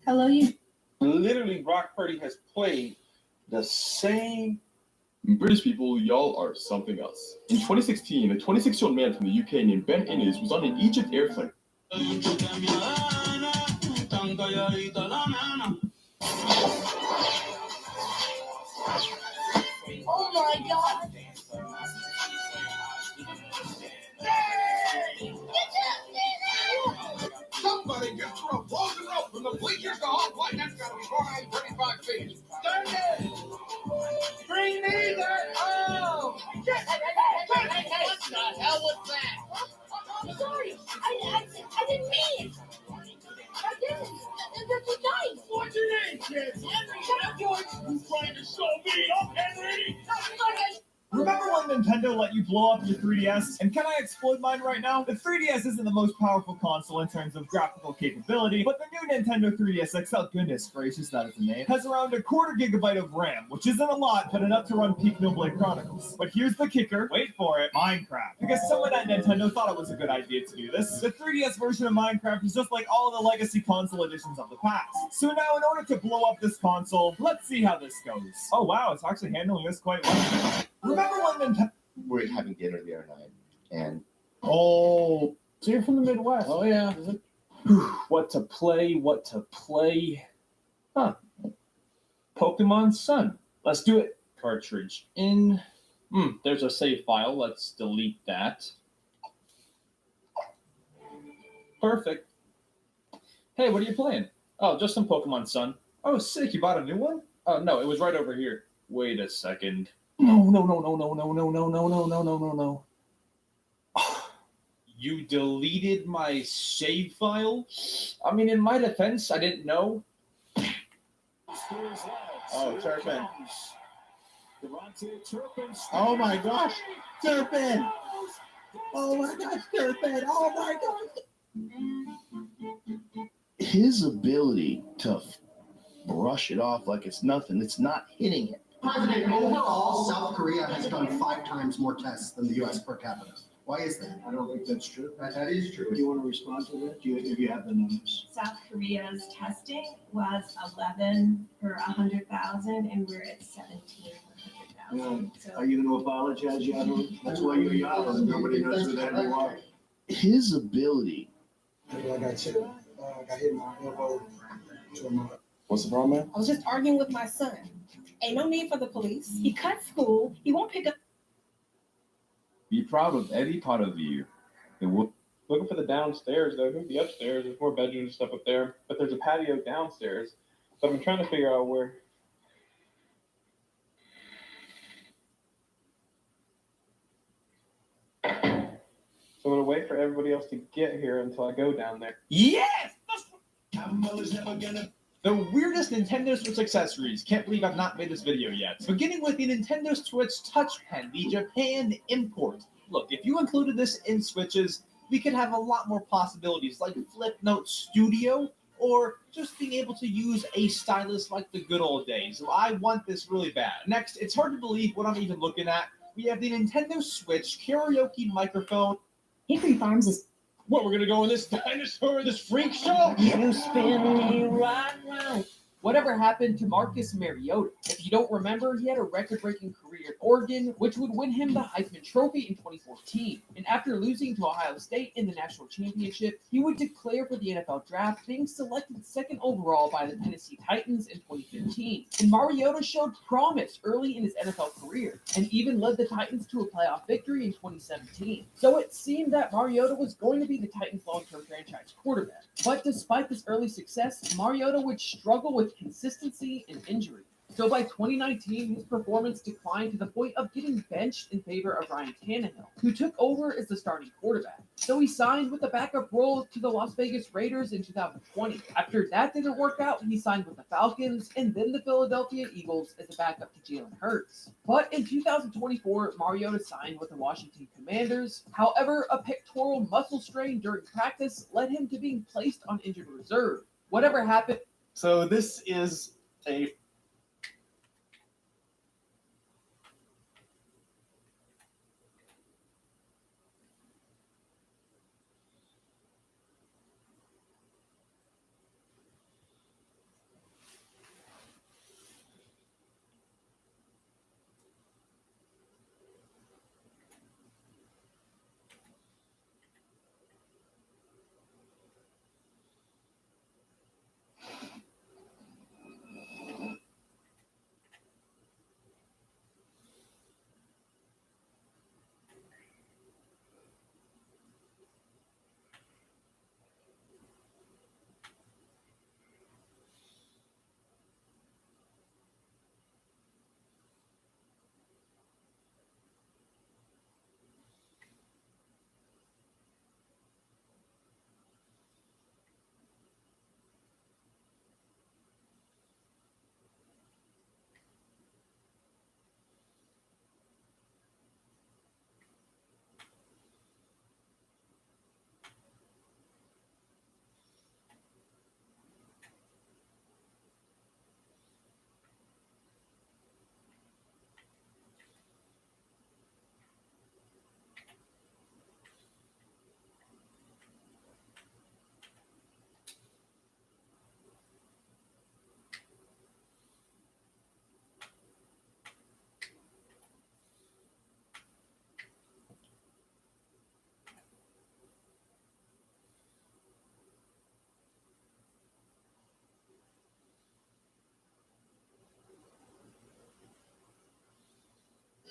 [SPEAKER 23] Hello, you.
[SPEAKER 11] Literally, Brock Purdy has played the same... British people, y'all are something else. In 2016, a 26-year-old man from the UK named Ben Innes was on an Egypt airplane.
[SPEAKER 23] Oh my God!
[SPEAKER 3] Somebody get through a frozen rope from the bleachers to home plate. That's got to be 435 feet. Stand it! Bring me that home! What the hell was that?
[SPEAKER 10] blow up your 3DS? And can I exploit mine right now? The 3DS isn't the most powerful console in terms of graphical capability, but the new Nintendo 3DS XL, goodness gracious, that is the name, has around a quarter gigabyte of RAM, which isn't a lot, but enough to run Peak Blade Chronicles. But here's the kicker, wait for it, Minecraft. Because someone at Nintendo thought it was a good idea to do this. The 3DS version of Minecraft is just like all the legacy console editions of the past. So now in order to blow up this console, let's see how this goes. Oh wow, it's actually handling this quite well. Remember when Nintendo...
[SPEAKER 2] We're having dinner the other night, and
[SPEAKER 10] Oh, so you're from the Midwest.
[SPEAKER 2] oh yeah,
[SPEAKER 10] What to play, Huh. Pokemon Sun. Let's do it. Cartridge in. There's a save file. Let's delete that. Perfect. Hey, what are you playing? Oh, just some Pokemon Sun. Oh, sick. You bought a new one? Oh, no, it was right over here. Wait a second. No. You deleted my save file? I mean, in my defense, I didn't know.
[SPEAKER 11] Oh, Turpin. Oh my gosh, Turpin! Oh my gosh, Turpin! Oh my gosh!
[SPEAKER 24] His ability to brush it off like it's nothing, it's not hitting it.
[SPEAKER 22] President, overall, South Korea has done 5 times more tests than the U.S. per capita. Why is that?
[SPEAKER 9] I don't think that's true.
[SPEAKER 22] That is true.
[SPEAKER 9] Do you want to respond to that? If you have the numbers?
[SPEAKER 23] South Korea's testing was 11 per 100,000, and we're at 17 per 100,000. So
[SPEAKER 9] Are you going to apologize, Yahoo? That's why you're Yahoo. Nobody knows who that you are.
[SPEAKER 24] His ability.
[SPEAKER 22] I got hit in my elbow.
[SPEAKER 11] What's the problem, man?
[SPEAKER 23] I was just arguing with my son. Ain't no need for the police. He cut school. He won't pick up.
[SPEAKER 4] Be proud of any part of you. Looking for the downstairs, though. Who's the upstairs? There's more bedrooms and stuff up there, but there's a patio downstairs. So I'm trying to figure out where. So I'm gonna wait for everybody else to get here until I go down there.
[SPEAKER 10] Yes! The weirdest Nintendo Switch accessories. Can't believe I've not made this video yet. Beginning with the Nintendo Switch Touch Pen, the Japan import. Look, if you included this in Switches, we could have a lot more possibilities like Flipnote Studio, or just being able to use a stylus like the good old days. I want this really bad. Next, it's hard to believe what I'm even looking at. We have the Nintendo Switch karaoke microphone.
[SPEAKER 23] Hickory Farms is.
[SPEAKER 10] What, we're gonna go in this dinosaur, this freak show?
[SPEAKER 14] You spin me right round. Whatever happened to Marcus Mariota? If you don't remember, he had a record-breaking career at Oregon, which would win him the Heisman Trophy in 2014. And after losing to Ohio State in the national championship, he would declare for the NFL draft, being selected second overall by the Tennessee Titans in 2015. And Mariota showed promise early in his NFL career, and even led the Titans to a playoff victory in 2017. So it seemed that Mariota was going to be the Titans' long-term franchise quarterback. But despite this early success, Mariota would struggle with consistency and injury. So by 2019, his performance declined to the point of getting benched in favor of Ryan Tannehill, who took over as the starting quarterback. So he signed with the backup role to the Las Vegas Raiders in 2020. After that didn't work out, he signed with the Falcons and then the Philadelphia Eagles as a backup to Jalen Hurts. But in 2024, Mariota signed with the Washington Commanders. However, a pectoral muscle strain during practice led him to being placed on injured reserve. Whatever happened.
[SPEAKER 10] So this is a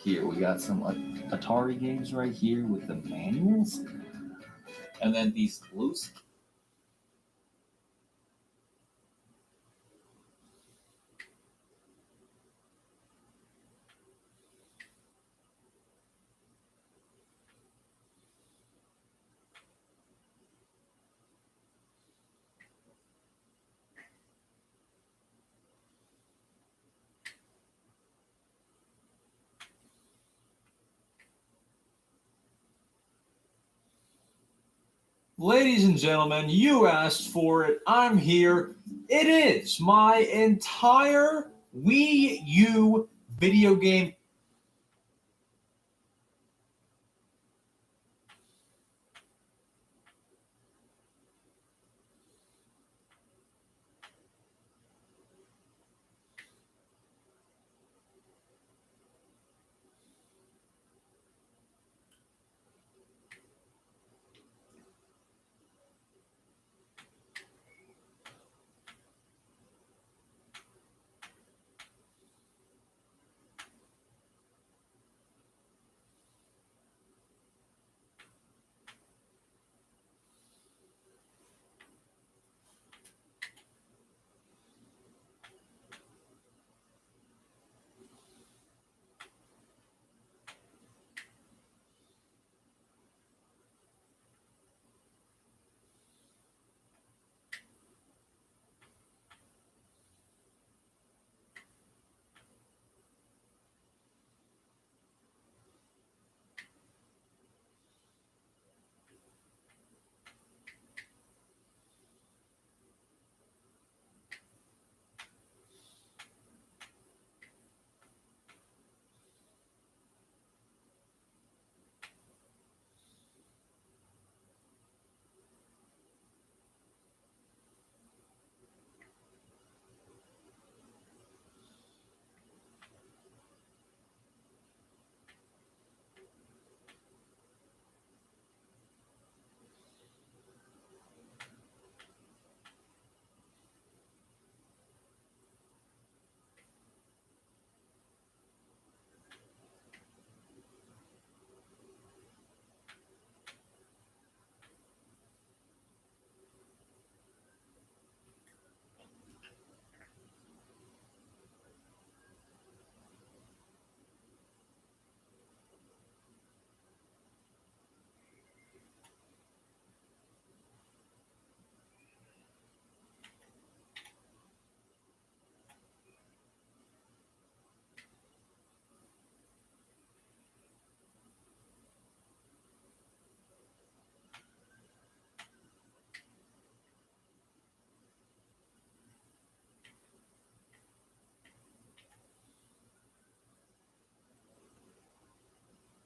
[SPEAKER 12] Here we got some Atari games right here with the manuals, and then these loose.
[SPEAKER 15] Ladies and gentlemen, you asked for it. I'm here. It is my entire Wii U video game.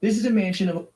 [SPEAKER 10] This is a mansion of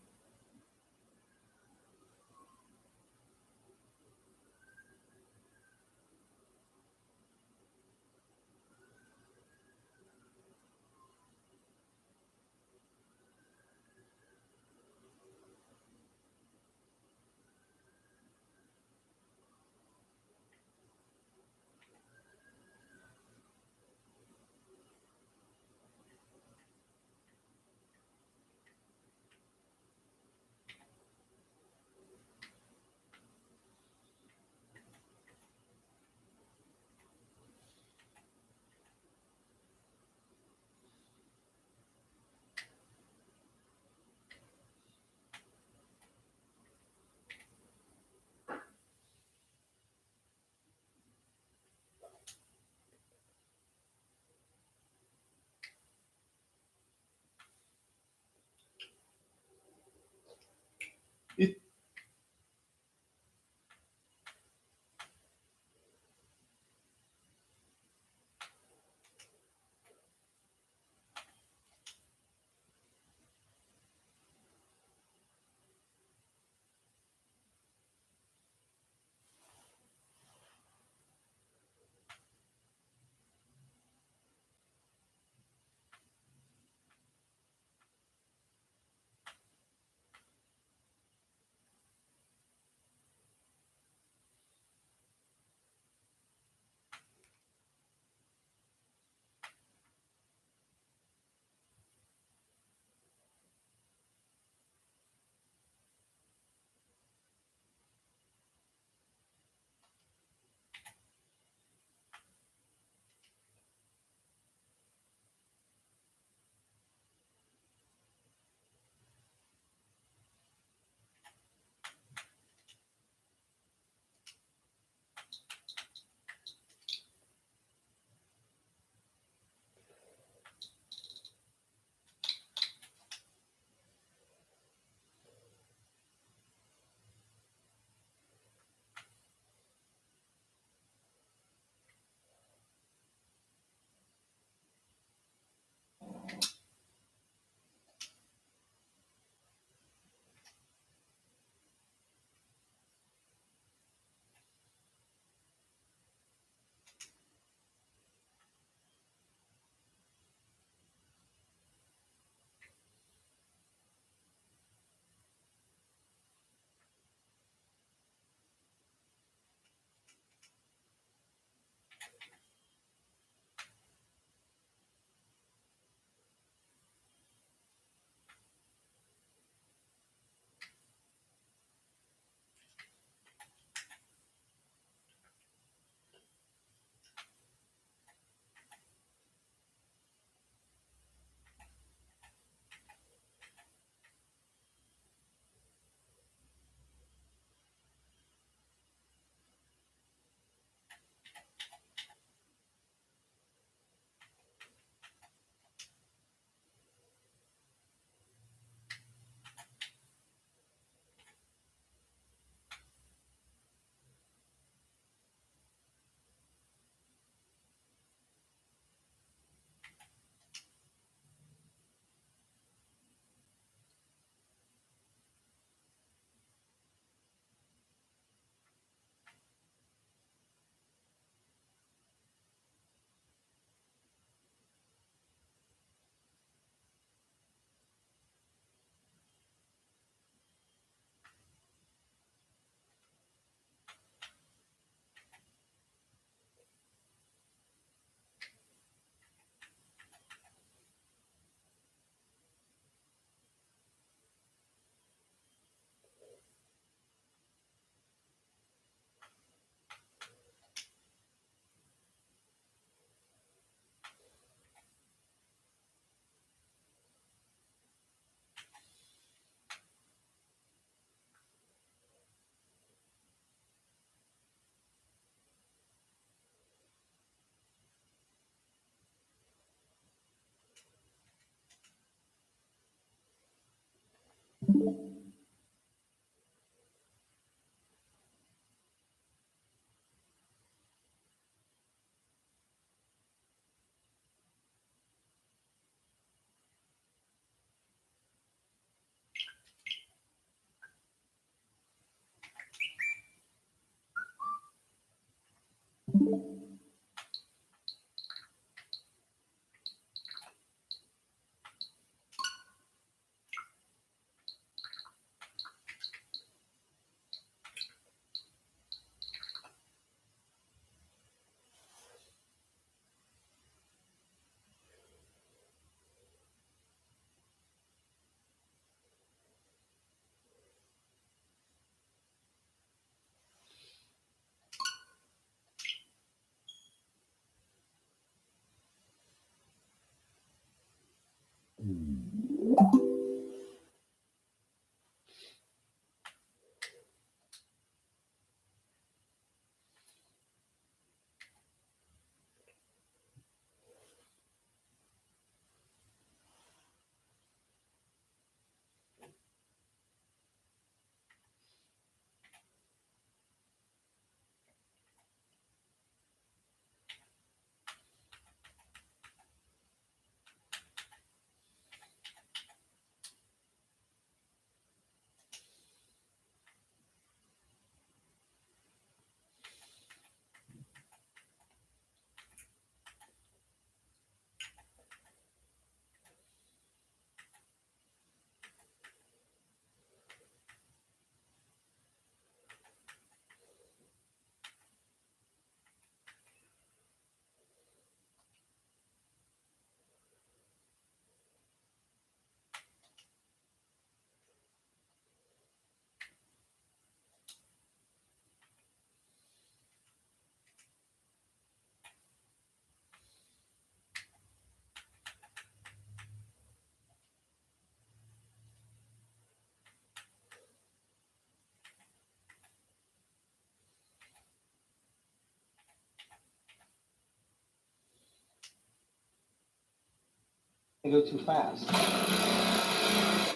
[SPEAKER 12] They go too fast.
[SPEAKER 4] If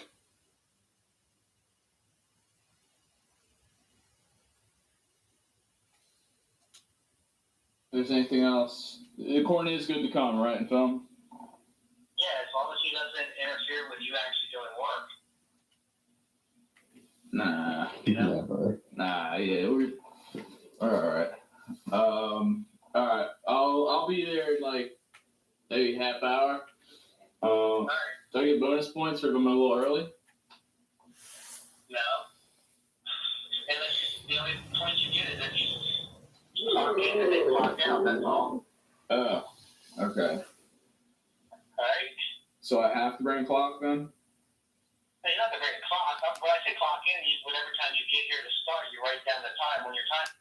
[SPEAKER 4] there's anything else, Courtney is good to come, right, in film?
[SPEAKER 1] Yeah, as long as he doesn't interfere with you actually doing work.
[SPEAKER 4] Nah.
[SPEAKER 2] Never.
[SPEAKER 4] Nah, yeah, we're all right. All right. I'll be there in like maybe half hour. Do I get bonus points for going a little early?
[SPEAKER 1] No. And the only points you get is if you clock in and they clock out, that's all.
[SPEAKER 4] Oh, okay.
[SPEAKER 1] Alright?
[SPEAKER 4] So I have to bring a clock then?
[SPEAKER 1] Hey, you don't have to bring a clock. When I say clock in, whatever time you get here to start, you write down the time when your time.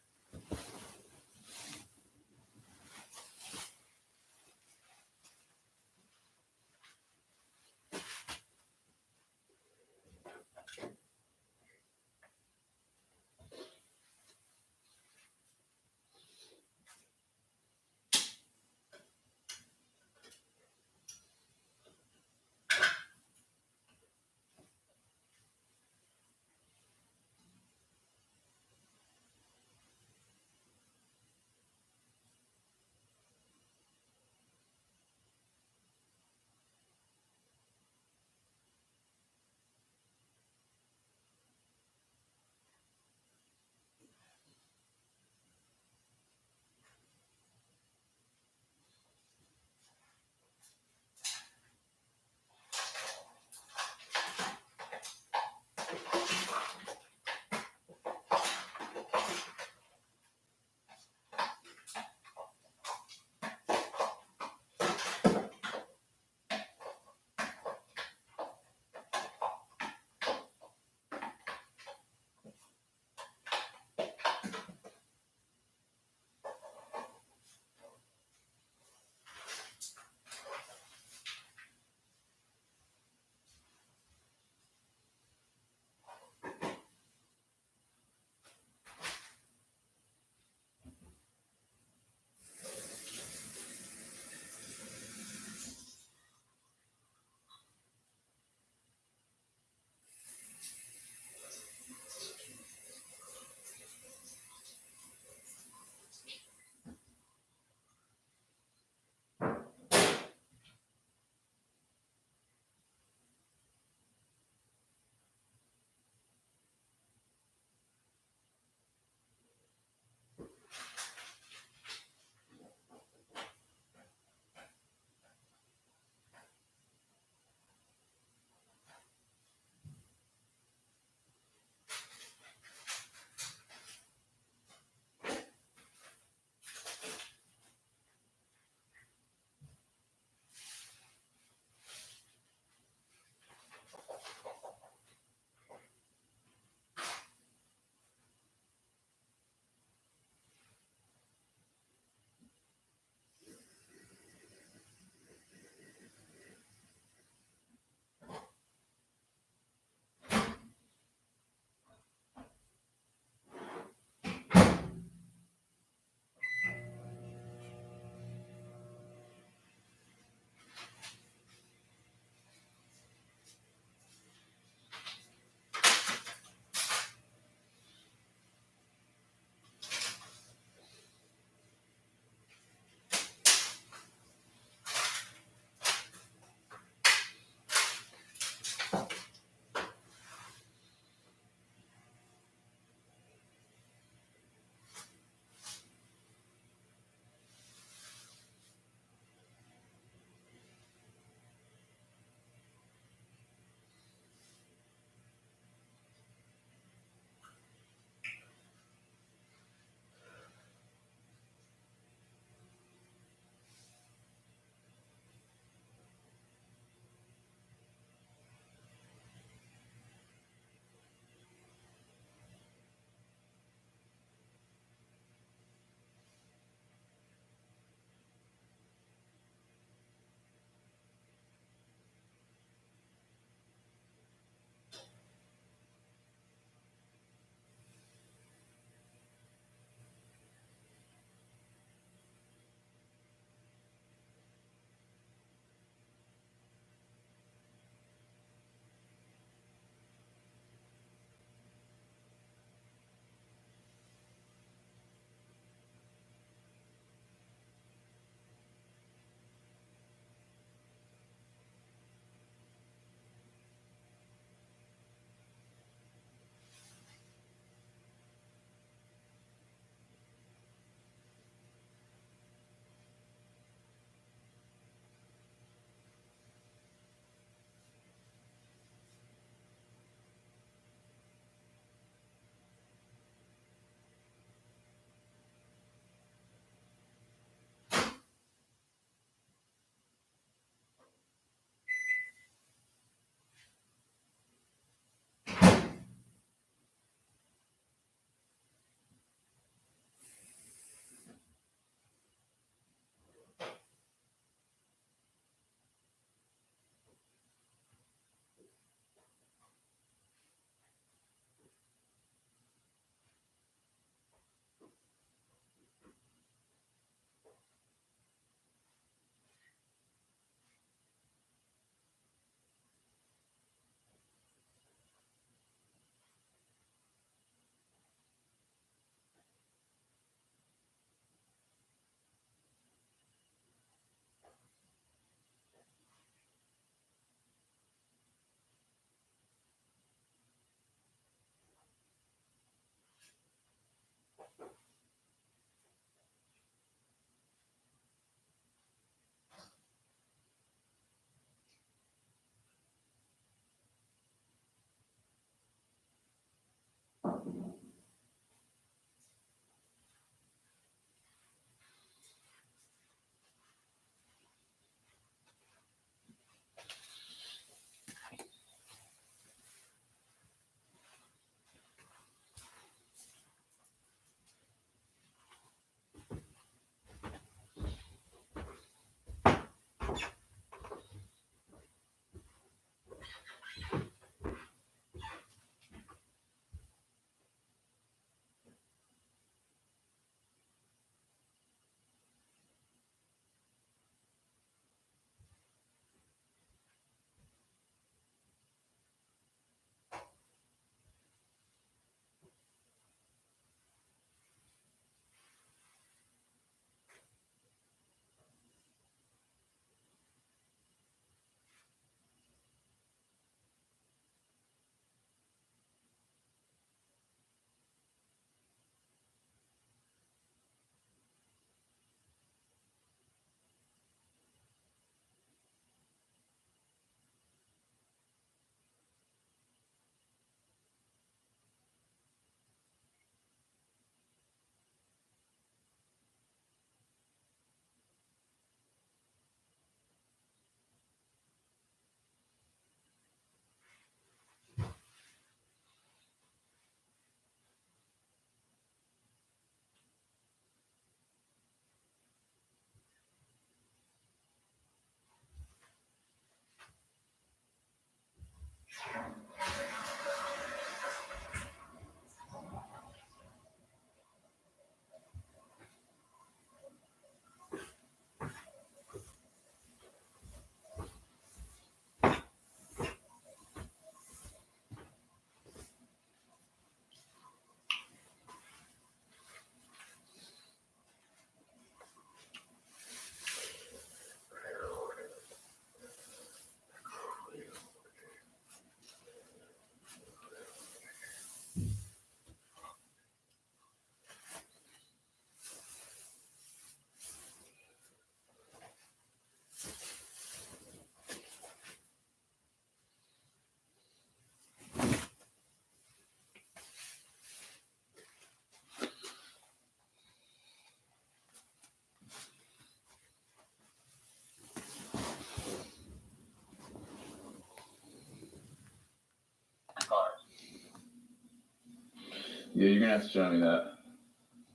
[SPEAKER 4] Yeah, you're gonna have to show me that.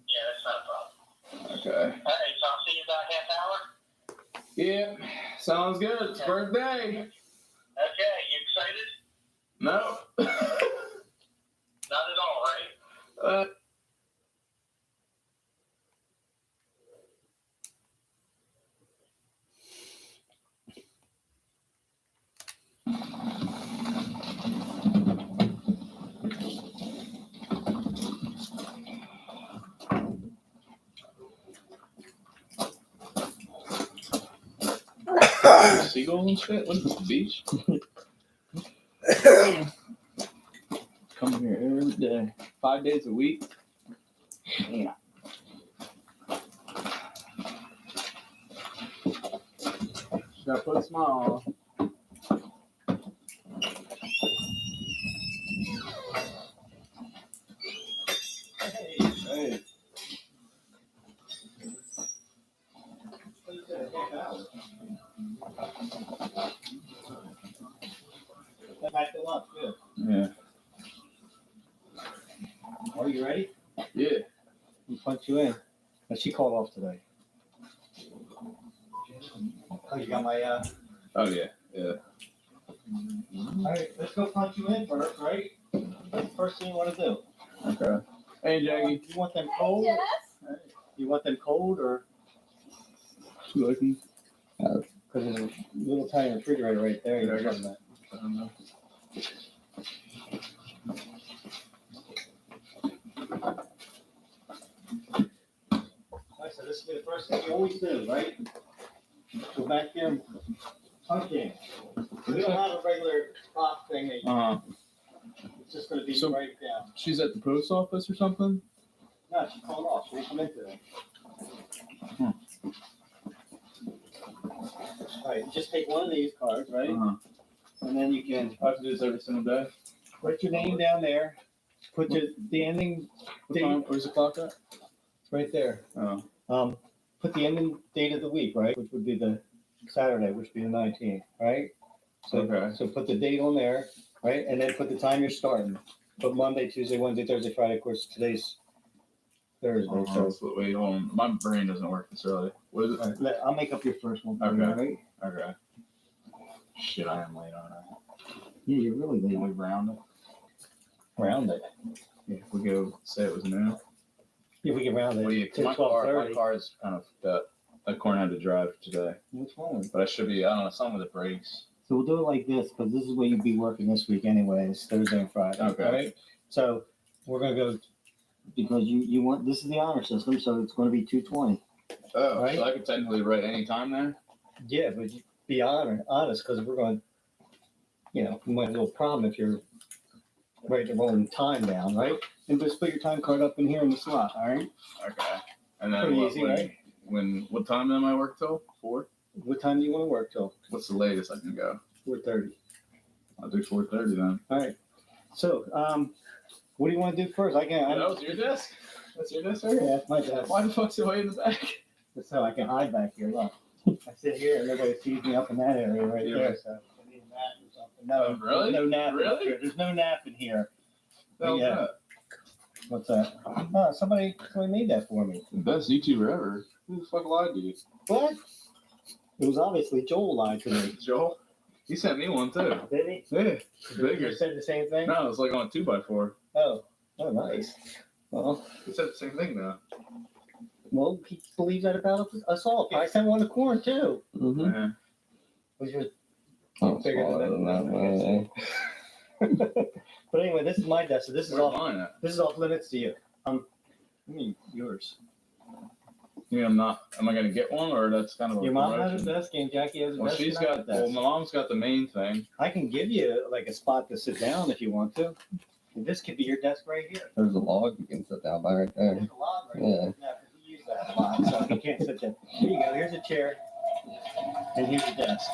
[SPEAKER 1] Yeah, that's not a problem.
[SPEAKER 4] Okay.
[SPEAKER 1] Hey, so I'll see you about half hour.
[SPEAKER 4] Yeah, sounds good. It's birthday.
[SPEAKER 1] Okay, you excited?
[SPEAKER 4] No.
[SPEAKER 1] Not at all, right?
[SPEAKER 4] Seagull and shit? What is this, the beach? Come here every day. 5 days a week. Yeah. Gotta put a smile on. Hey.
[SPEAKER 21] That back to lunch, good.
[SPEAKER 4] Yeah.
[SPEAKER 21] Are you ready?
[SPEAKER 4] Yeah.
[SPEAKER 21] We punch you in. But she called off today. Oh, you got my
[SPEAKER 4] Oh yeah. Yeah.
[SPEAKER 21] All right, let's go punch you in first, right? That's the first thing you want to do.
[SPEAKER 4] Okay. Hey Jackie.
[SPEAKER 21] You want them cold? You want them cold or?
[SPEAKER 4] Looking.
[SPEAKER 21] Because there's a little tiny refrigerator right there. You
[SPEAKER 4] Yeah, I
[SPEAKER 21] can
[SPEAKER 4] got
[SPEAKER 21] put them
[SPEAKER 4] I don't know.
[SPEAKER 21] Alright, so this will be the first thing you always do, right? Go back there and punch in. We don't have a regular clock thing. That you,
[SPEAKER 4] Uh-huh.
[SPEAKER 21] It's just going to be
[SPEAKER 4] So-
[SPEAKER 21] right down.
[SPEAKER 4] She's at the post office or something?
[SPEAKER 21] No, she called off. She didn't come in today. All right, just take one of these cards, right? And then you can.
[SPEAKER 4] I have to do this every single day.
[SPEAKER 21] Write your name down there. Put the ending
[SPEAKER 4] What
[SPEAKER 21] date.
[SPEAKER 4] time? Where's the clock at?
[SPEAKER 21] It's right there.
[SPEAKER 4] Oh.
[SPEAKER 21] Put the ending date of the week, right? Which would be the Saturday, which would be the 19th, right? So,
[SPEAKER 4] Okay.
[SPEAKER 21] So put the date on there, right? And then put the time you're starting. Put Monday, Tuesday, Wednesday, Thursday, Friday. Of course, today's Thursday. So
[SPEAKER 4] Wait, hold on. My brain doesn't work this early. What is it?
[SPEAKER 21] all right, I'll make up your first one. For you,
[SPEAKER 4] Okay.
[SPEAKER 21] all right?
[SPEAKER 4] Okay. Shit, I am late on that.
[SPEAKER 21] Yeah, you're really late.
[SPEAKER 4] We round it.
[SPEAKER 21] Round it.
[SPEAKER 4] Yeah, if we go say it was noon.
[SPEAKER 21] Yeah, we can round it
[SPEAKER 4] Well, yeah,
[SPEAKER 21] to
[SPEAKER 4] my
[SPEAKER 21] 12:30.
[SPEAKER 4] car is kind of fucked up. That corner had to drive today,
[SPEAKER 21] What's wrong?
[SPEAKER 4] but I should be. I don't know, something with the brakes.
[SPEAKER 21] So we'll do it like this, because this is what you'd be working this week anyways, Thursday and Friday.
[SPEAKER 4] Okay.
[SPEAKER 21] Right? So we're gonna go because you want this is the honor system, so it's gonna be 220.
[SPEAKER 4] Oh,
[SPEAKER 21] Right.
[SPEAKER 4] so I could technically write any time there.
[SPEAKER 21] Yeah, but you be honest, because we're going, you might have a little problem if you're ready to roll time down, right? And just put your time card up in here in the slot, all right?
[SPEAKER 4] Okay. And then
[SPEAKER 21] Pretty
[SPEAKER 4] what,
[SPEAKER 21] easy,
[SPEAKER 4] when,
[SPEAKER 21] right?
[SPEAKER 4] what time am I work till? 4?
[SPEAKER 21] What time do you want to work till?
[SPEAKER 4] What's the latest I can go?
[SPEAKER 21] 4:30.
[SPEAKER 4] I'll do 4:30 then.
[SPEAKER 21] All right. So, what do you want to do first? I can.
[SPEAKER 4] That was your desk. That's your desk, sir.
[SPEAKER 21] Yeah, that's my desk.
[SPEAKER 4] Why the fuck's it way in the back?
[SPEAKER 21] That's how I can hide back here. Look, I sit here and nobody sees me up in that area right
[SPEAKER 4] Yeah.
[SPEAKER 21] there. So I need a nap or something. No,
[SPEAKER 4] Oh, really?
[SPEAKER 21] No nap. in
[SPEAKER 4] Really?
[SPEAKER 21] here. There's no nap in here.
[SPEAKER 4] Hell's
[SPEAKER 21] Yeah.
[SPEAKER 4] that?
[SPEAKER 21] What's that? Oh, somebody made that for me.
[SPEAKER 4] The best YouTuber ever. Who the fuck lied to you?
[SPEAKER 21] What? It was obviously Joel lied to me.
[SPEAKER 4] Joel? He sent me one too.
[SPEAKER 21] Did he?
[SPEAKER 4] Yeah. It's bigger.
[SPEAKER 21] You said the same thing?
[SPEAKER 4] No, it's like on a 2x4.
[SPEAKER 21] Oh, nice. Well,
[SPEAKER 4] He said the same thing though.
[SPEAKER 21] well, he believes that about us all. I sent one to Corn too.
[SPEAKER 4] Yeah.
[SPEAKER 21] Which was
[SPEAKER 18] I'm
[SPEAKER 21] bigger
[SPEAKER 18] smaller than that, man.
[SPEAKER 21] But anyway, this is my desk. So this is
[SPEAKER 4] Where's
[SPEAKER 21] off.
[SPEAKER 4] mine at?
[SPEAKER 21] This is off limits to you. I mean yours.
[SPEAKER 4] You mean am I gonna get one or that's kind of a
[SPEAKER 21] Your mom has
[SPEAKER 4] promotion?
[SPEAKER 21] a desk and Jackie has a
[SPEAKER 4] Well,
[SPEAKER 21] desk.
[SPEAKER 4] she's
[SPEAKER 21] and I have
[SPEAKER 4] got.
[SPEAKER 21] a desk.
[SPEAKER 4] Well, my mom's got the main thing.
[SPEAKER 21] I can give you like a spot to sit down if you want to. And this could be your desk right here.
[SPEAKER 18] There's a log you can sit down by right there.
[SPEAKER 21] There's a log right
[SPEAKER 18] Yeah.
[SPEAKER 21] there. Yeah, 'cause we use that a lot, so you can't sit there. Here you go. Here's a chair, and here's a desk.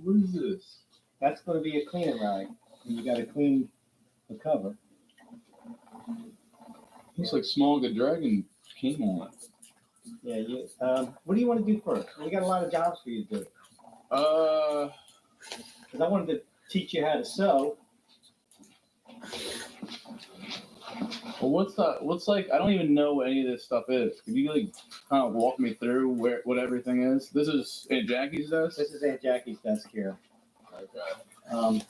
[SPEAKER 4] What is this?
[SPEAKER 21] That's going to be a cleaning rag. You got to clean the cover.
[SPEAKER 4] Looks like Small Good Dragon came on it.
[SPEAKER 21] Yeah. You. What do you want to do first? We got a lot of jobs for you to do. Because I wanted to teach you how to sew.
[SPEAKER 4] Well, what's like? I don't even know what any of this stuff is. Could you like kind of walk me through what everything is? This is Aunt Jackie's desk.
[SPEAKER 21] This is Aunt Jackie's desk here.
[SPEAKER 4] Okay.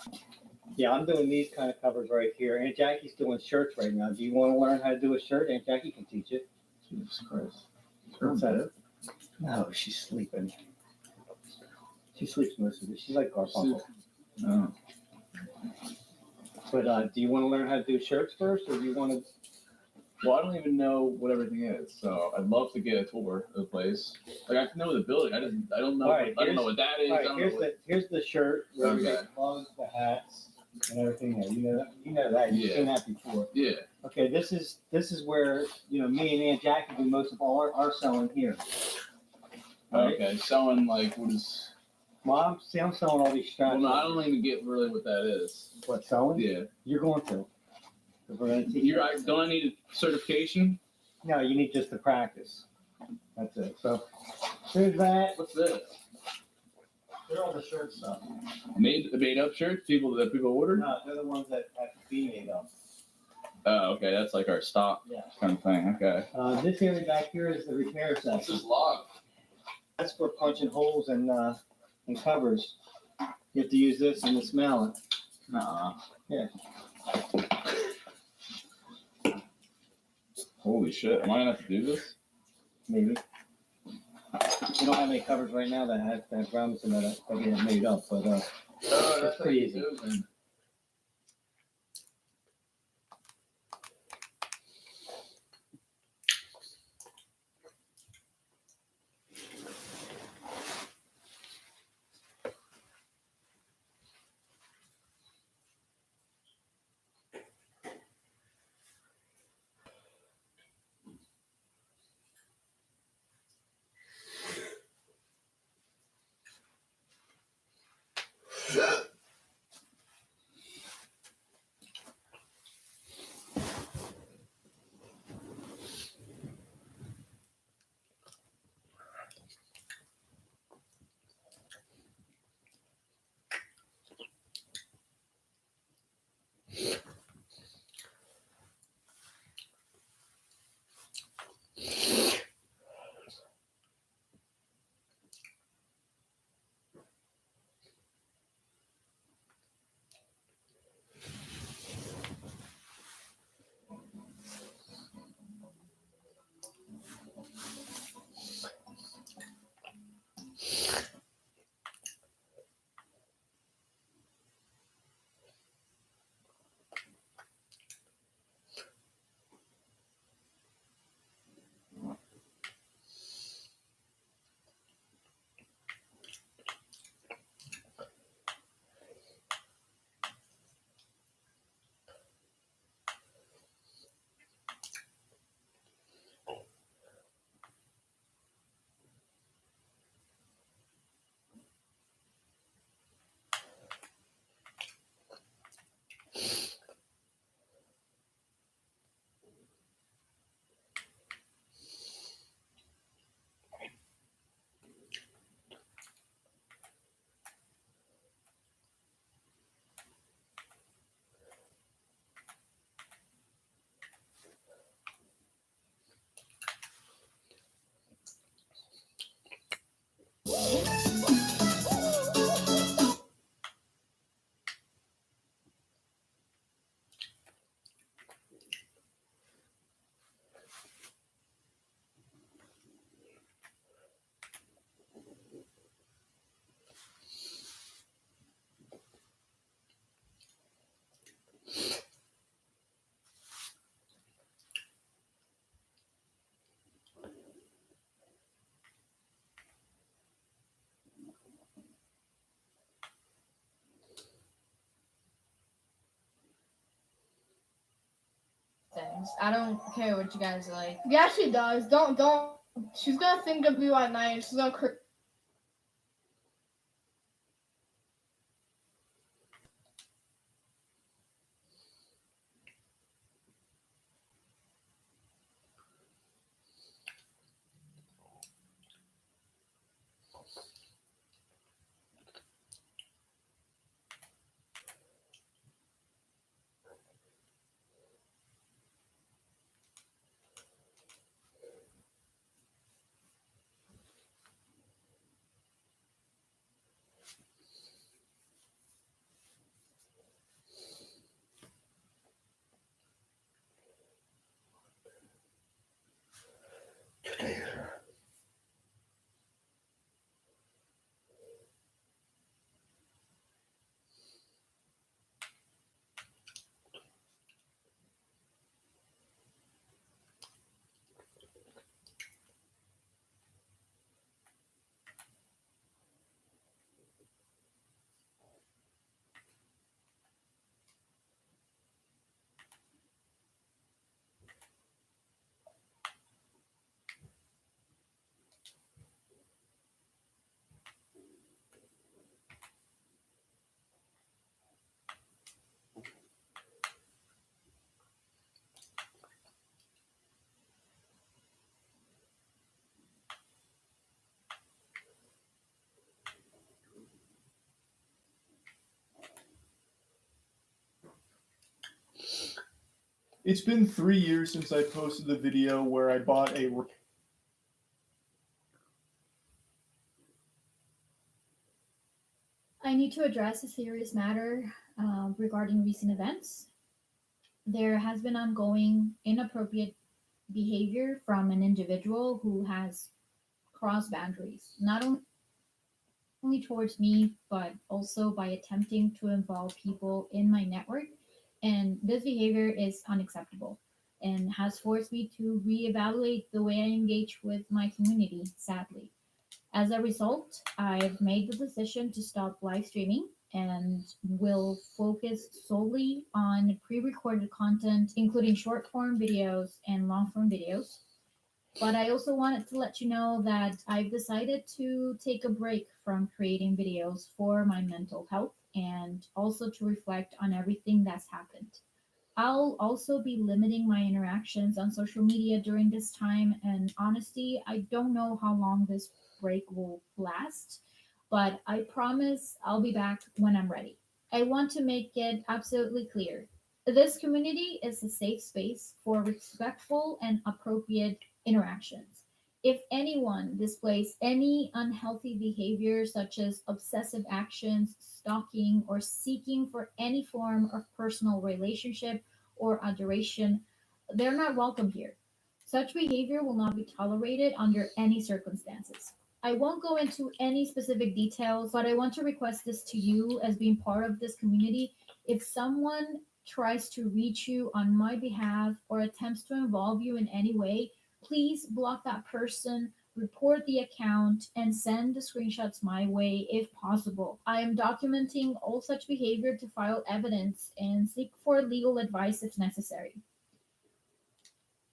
[SPEAKER 21] Yeah, I'm doing these kind of covers right here. Aunt Jackie's doing shirts right now. Do you want to learn how to do a shirt? Aunt Jackie can teach you.
[SPEAKER 4] Jesus Christ.
[SPEAKER 21] What's that? No, she's sleeping. She sleeps most of it. She's like Garfunkel.
[SPEAKER 4] No.
[SPEAKER 21] But do you want to learn how to do shirts first, or do you want to?
[SPEAKER 4] Well, I don't even know what everything is, so I'd love to get a tour of the place. Like I know the building, I don't know.
[SPEAKER 21] All right,
[SPEAKER 4] I don't know what that is.
[SPEAKER 21] All
[SPEAKER 4] I
[SPEAKER 21] right,
[SPEAKER 4] don't know what,
[SPEAKER 21] here's the shirt where we
[SPEAKER 4] Okay.
[SPEAKER 21] get clothes, the hats, and everything there. You know that. You've
[SPEAKER 4] Yeah.
[SPEAKER 21] seen that before.
[SPEAKER 4] yeah.
[SPEAKER 21] Okay, this is where me and Aunt Jackie do most of all our sewing here. All right?
[SPEAKER 4] Okay. Selling like what is?
[SPEAKER 21] Well, I'm selling all these straps.
[SPEAKER 4] Well, no, I don't even get really what that is.
[SPEAKER 21] What, selling?
[SPEAKER 4] Yeah.
[SPEAKER 21] You're going to. 'Cause we're going to teach you.
[SPEAKER 4] Don't I need a certification?
[SPEAKER 21] No, you need just to practice. That's it. So there's that.
[SPEAKER 4] What's this?
[SPEAKER 21] They're all the shirt stuff.
[SPEAKER 4] Made up shirts that people ordered?
[SPEAKER 21] No, they're the ones that have to be made up.
[SPEAKER 4] Oh, okay. That's like our stock
[SPEAKER 21] Yeah.
[SPEAKER 4] kind of thing. Okay.
[SPEAKER 21] This area back here is the repair section.
[SPEAKER 4] This is locked.
[SPEAKER 21] That's for punching holes and covers. You have to use this and this mallet.
[SPEAKER 4] Nah.
[SPEAKER 21] Yeah.
[SPEAKER 4] Holy shit. Am I gonna have to do this?
[SPEAKER 21] Maybe. We don't have any covers right now that have Robinson that we have made up, but it's pretty easy.
[SPEAKER 17] things. I don't care what you guys like.
[SPEAKER 6] Yeah, she does. Don't. She's gonna think of you at night. She's gonna.
[SPEAKER 4] It's been 3 years since I posted the video where I bought a.
[SPEAKER 16] I need to address a serious matter regarding recent events. There has been ongoing inappropriate behavior from an individual who has crossed boundaries, not only towards me, but also by attempting to involve people in my network. And this behavior is unacceptable and has forced me to reevaluate the way I engage with my community, sadly. As a result, I've made the decision to stop live streaming and will focus solely on pre-recorded content, including short-form videos and long-form videos. But I also wanted to let you know that I've decided to take a break from creating videos for my mental health and also to reflect on everything that's happened. I'll also be limiting my interactions on social media during this time, and honestly, I don't know how long this break will last, but I promise I'll be back when I'm ready. I want to make it absolutely clear. This community is a safe space for respectful and appropriate interactions. If anyone displays any unhealthy behavior, such as obsessive actions, stalking, or seeking for any form of personal relationship or adoration, they're not welcome here. Such behavior will not be tolerated under any circumstances. I won't go into any specific details, but I want to request this to you as being part of this community. If someone tries to reach you on my behalf or attempts to involve you in any way, please block that person, report the account, and send the screenshots my way if possible. I am documenting all such behavior to file evidence and seek for legal advice if necessary.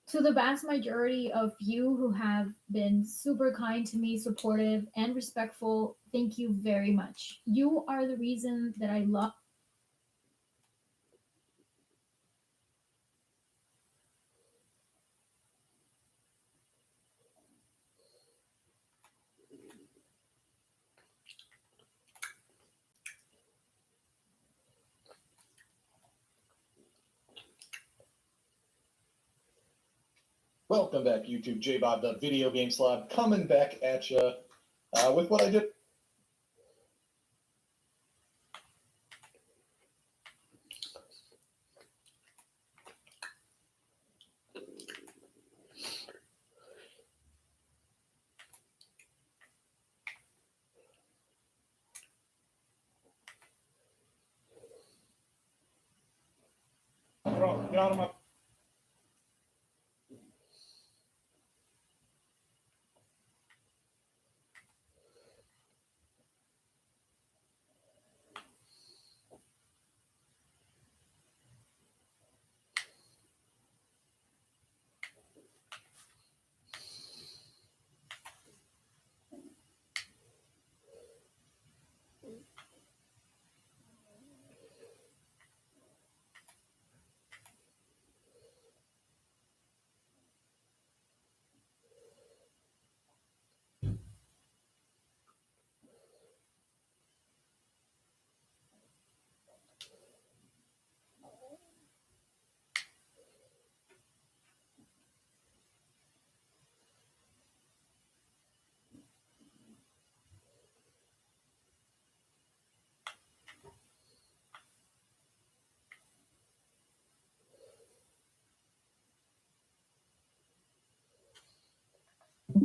[SPEAKER 16] To the vast majority of you who have been super kind to me, supportive, and respectful, thank you very much. You are the reason that I love.
[SPEAKER 19] Welcome back, YouTube. J-Bob, the Video Game Slob, coming back at you with what I did. Bro, get out of my...
[SPEAKER 5] I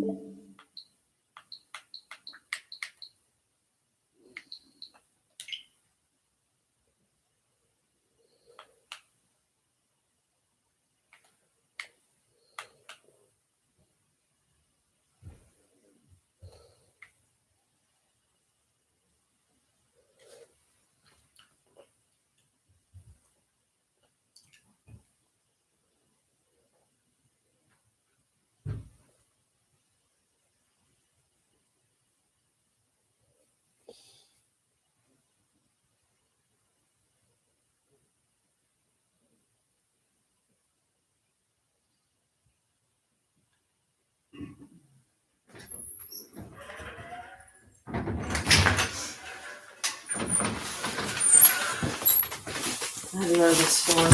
[SPEAKER 5] had to go to the store.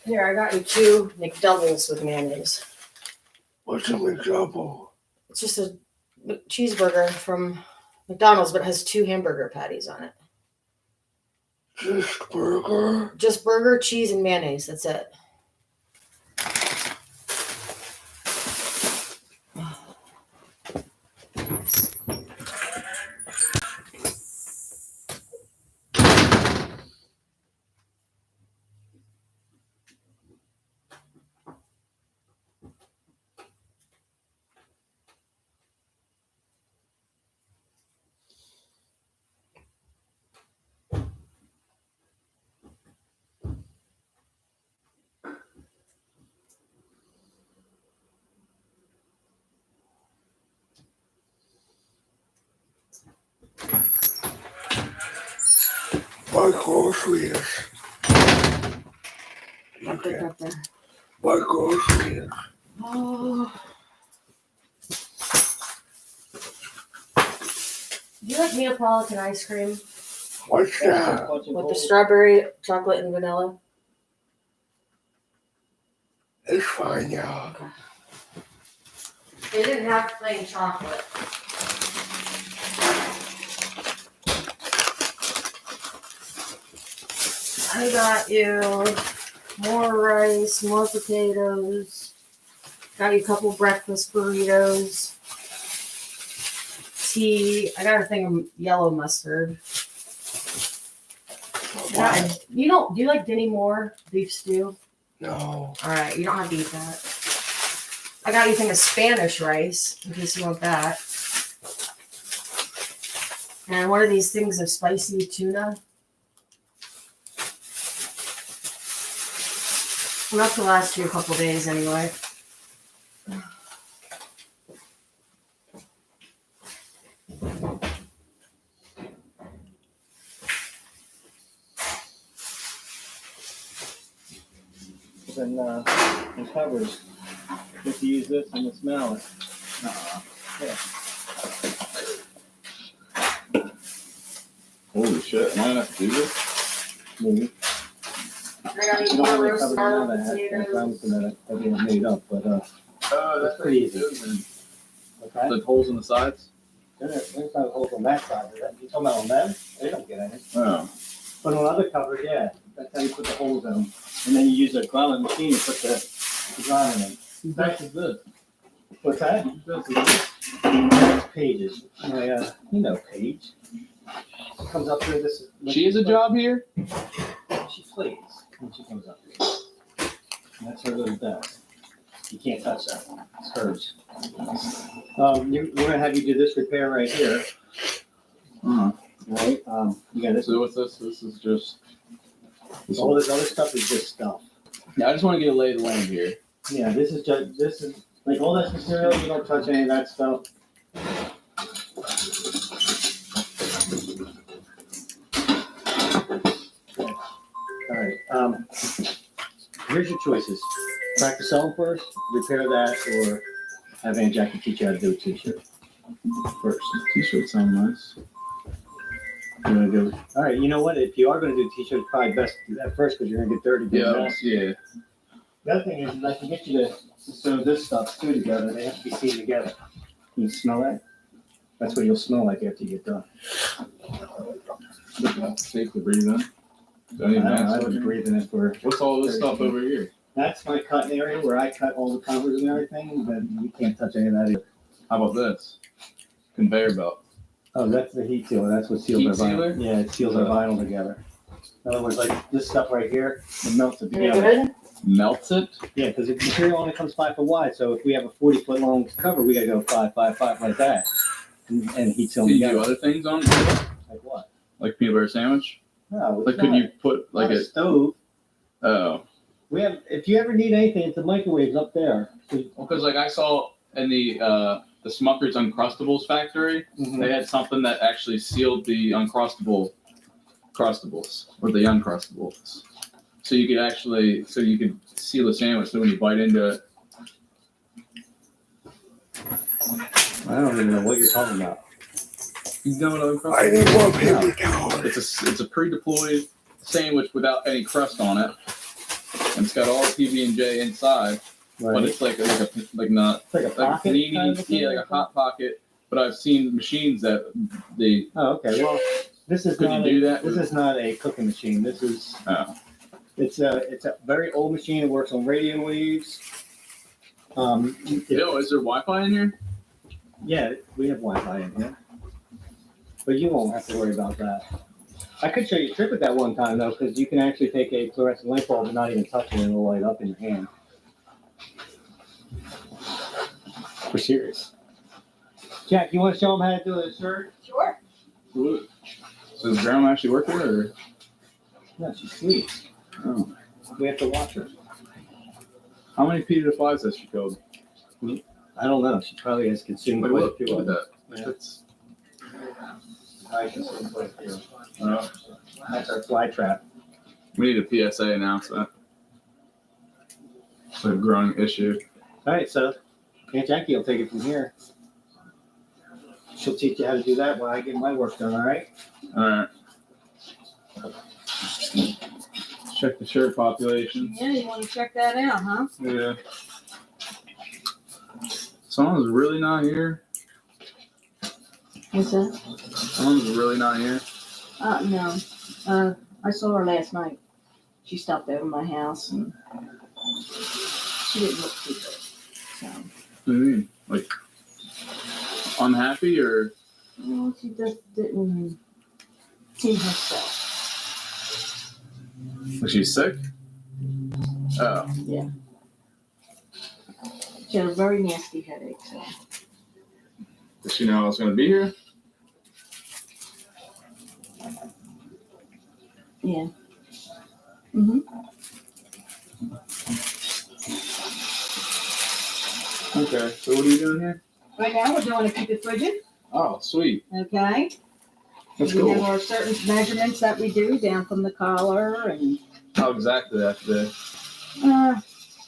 [SPEAKER 5] Here, I got you 2 McDoubles with mayonnaise.
[SPEAKER 3] What's a McDouble?
[SPEAKER 5] It's just a cheeseburger from McDonald's, but it has 2 hamburger patties on it.
[SPEAKER 3] Just burger?
[SPEAKER 5] Just burger, cheese, and mayonnaise. That's it.
[SPEAKER 3] My groceries.
[SPEAKER 5] Okay. Up there.
[SPEAKER 3] My groceries.
[SPEAKER 5] Oh. Do you like Neapolitan ice cream?
[SPEAKER 3] What's that?
[SPEAKER 5] With the strawberry, chocolate, and vanilla?
[SPEAKER 3] It's fine, yeah.
[SPEAKER 5] Okay. They didn't have plain chocolate. I got you more rice, more potatoes. Got you a couple breakfast burritos. Tea. I got a thing of yellow mustard. You don't. Do you like Denny Moore beef stew?
[SPEAKER 3] No.
[SPEAKER 5] All right, you don't have to eat that. I got you a thing of Spanish rice in case you want that. And one of these things of spicy tuna. Enough to last you a couple days anyway.
[SPEAKER 21] And the covers. If you use this and smell it. Yeah.
[SPEAKER 4] Holy shit, am I gonna have to do this?
[SPEAKER 21] Maybe.
[SPEAKER 5] I got you more roast garlic
[SPEAKER 21] I
[SPEAKER 5] potatoes.
[SPEAKER 21] promise that I didn't made up, but
[SPEAKER 4] That's
[SPEAKER 21] pretty easy. Okay.
[SPEAKER 4] The holes in the sides?
[SPEAKER 21] There's not holes on that side. You talking about on them? They don't get any.
[SPEAKER 4] Oh.
[SPEAKER 21] But on other covers, yeah. That's how you put the holes in them. And then you use a grommet machine to put the design in them.
[SPEAKER 4] That's good.
[SPEAKER 21] What's that? That's Pages. You know Paige. She comes up here.
[SPEAKER 4] She has a job here?
[SPEAKER 21] She plays when she comes up here. And that's her little desk. You can't touch that one. It's hers. We're gonna have you do this repair right here. Right? You got this.
[SPEAKER 4] So what's this? This is just.
[SPEAKER 21] All this other stuff is just stuff.
[SPEAKER 4] Yeah, I just want to get a lay of the land here.
[SPEAKER 21] Yeah, this is like all this material. You don't touch any of that stuff. All right. Here's your choices: practice sewing first, repair that, or have Aunt Jackie teach you how to do a t-shirt first.
[SPEAKER 4] T-shirts sound nice.
[SPEAKER 21] You want to do? All right. You know what? If you are going to do a t-shirt, it's probably best to do that first because you're going to get dirty.
[SPEAKER 4] Yeah.
[SPEAKER 21] The other thing is, I can get you to sew this stuff too together. They have to be seen together. Can you smell that? That's what you'll smell like after you get done.
[SPEAKER 4] Safe to breathe in.
[SPEAKER 21] I was breathing it for.
[SPEAKER 4] What's all this stuff over here?
[SPEAKER 21] That's my cutting area where I cut all the covers and everything, but you can't touch any of that either.
[SPEAKER 4] How about this? Conveyor belt.
[SPEAKER 21] Oh, that's the heat sealer. That's what seals
[SPEAKER 4] Heat
[SPEAKER 21] our vinyl.
[SPEAKER 4] sealer?
[SPEAKER 21] Yeah, it seals our vinyl together. In other words, like this stuff right here, it melts it
[SPEAKER 5] Very
[SPEAKER 21] together.
[SPEAKER 5] good.
[SPEAKER 4] Melts it?
[SPEAKER 21] Yeah, because the material only comes 5 foot wide. So if we have a 40-foot long cover, we gotta go 5, 5, 5 like that, and heat seal
[SPEAKER 4] Do
[SPEAKER 21] them
[SPEAKER 4] you do
[SPEAKER 21] together.
[SPEAKER 4] other things on it?
[SPEAKER 21] Like what?
[SPEAKER 4] Like peanut butter sandwich?
[SPEAKER 21] No, it's
[SPEAKER 4] Like, could
[SPEAKER 21] not-
[SPEAKER 4] you put like
[SPEAKER 21] not
[SPEAKER 4] a
[SPEAKER 21] stove?
[SPEAKER 4] Oh.
[SPEAKER 21] We have. If you ever need anything, it's the microwaves up there.
[SPEAKER 4] Well, because like I saw in the Smucker's Uncrustables factory, they had something that actually sealed the Uncrustables or the Uncrustables. So you could seal a sandwich so when you bite into it.
[SPEAKER 21] I don't even know what you're talking about.
[SPEAKER 4] You know what Uncrustables?
[SPEAKER 21] I need more
[SPEAKER 4] paper
[SPEAKER 21] towels.
[SPEAKER 4] It's a pre-deployed sandwich without any crust on it, and it's got all PB&J inside.
[SPEAKER 21] Right.
[SPEAKER 4] But it's like not
[SPEAKER 21] like a pocket
[SPEAKER 4] panini,
[SPEAKER 21] kind of a thing,
[SPEAKER 4] yeah, like a hot pocket. But I've seen machines that they.
[SPEAKER 21] Oh, okay. Well, this is
[SPEAKER 4] Could
[SPEAKER 21] not
[SPEAKER 4] you do
[SPEAKER 21] a,
[SPEAKER 4] that?
[SPEAKER 21] This is not a cooking machine. This is.
[SPEAKER 4] Oh.
[SPEAKER 21] It's a very old machine. It works on radio waves.
[SPEAKER 4] Yo, is there Wi-Fi in here?
[SPEAKER 21] Yeah, we have Wi-Fi in here, but you won't have to worry about that. I could show you a trick with that one time though, because you can actually take a fluorescent light bulb and not even touch it, and it'll light up in your hand. For serious. Jack, you want to show them how to do a shirt?
[SPEAKER 5] Sure.
[SPEAKER 4] So does Grandma actually work here, or?
[SPEAKER 21] No, she sleeps.
[SPEAKER 4] Oh.
[SPEAKER 21] We have to watch her.
[SPEAKER 4] How many Peter flies has she killed?
[SPEAKER 21] I don't know. She probably has consumed
[SPEAKER 4] Wait,
[SPEAKER 21] quite a
[SPEAKER 4] look
[SPEAKER 21] few
[SPEAKER 4] at
[SPEAKER 21] of them.
[SPEAKER 4] that.
[SPEAKER 21] Yeah.
[SPEAKER 4] That's,
[SPEAKER 21] I consumed quite a few.
[SPEAKER 4] oh.
[SPEAKER 21] That's our fly trap.
[SPEAKER 4] We need a PSA announcement. It's a growing issue.
[SPEAKER 21] All right, so Aunt Jackie will take it from here. She'll teach you how to do that while I get my work done, all right?
[SPEAKER 4] All right. Check the shirt population.
[SPEAKER 5] Yeah, you want to check that out, huh?
[SPEAKER 4] Yeah. Someone's really not here.
[SPEAKER 5] What's that?
[SPEAKER 4] Someone's really not here.
[SPEAKER 5] No. I saw her last night. She stopped over my house and she didn't look too good. So,
[SPEAKER 4] What do you mean? Like, unhappy or?
[SPEAKER 5] well, she just didn't see herself.
[SPEAKER 4] Was she sick? Oh.
[SPEAKER 5] Yeah. She had a very nasty headache. So,
[SPEAKER 4] Does she know I was going to be here?
[SPEAKER 5] yeah. Mhm.
[SPEAKER 4] Okay. So what are you doing here?
[SPEAKER 5] Right now, we're doing a keep it frigid.
[SPEAKER 4] Oh, sweet.
[SPEAKER 5] Okay.
[SPEAKER 4] That's
[SPEAKER 5] we
[SPEAKER 4] cool.
[SPEAKER 5] have our certain measurements that we do down from the collar and
[SPEAKER 4] How exactly that today?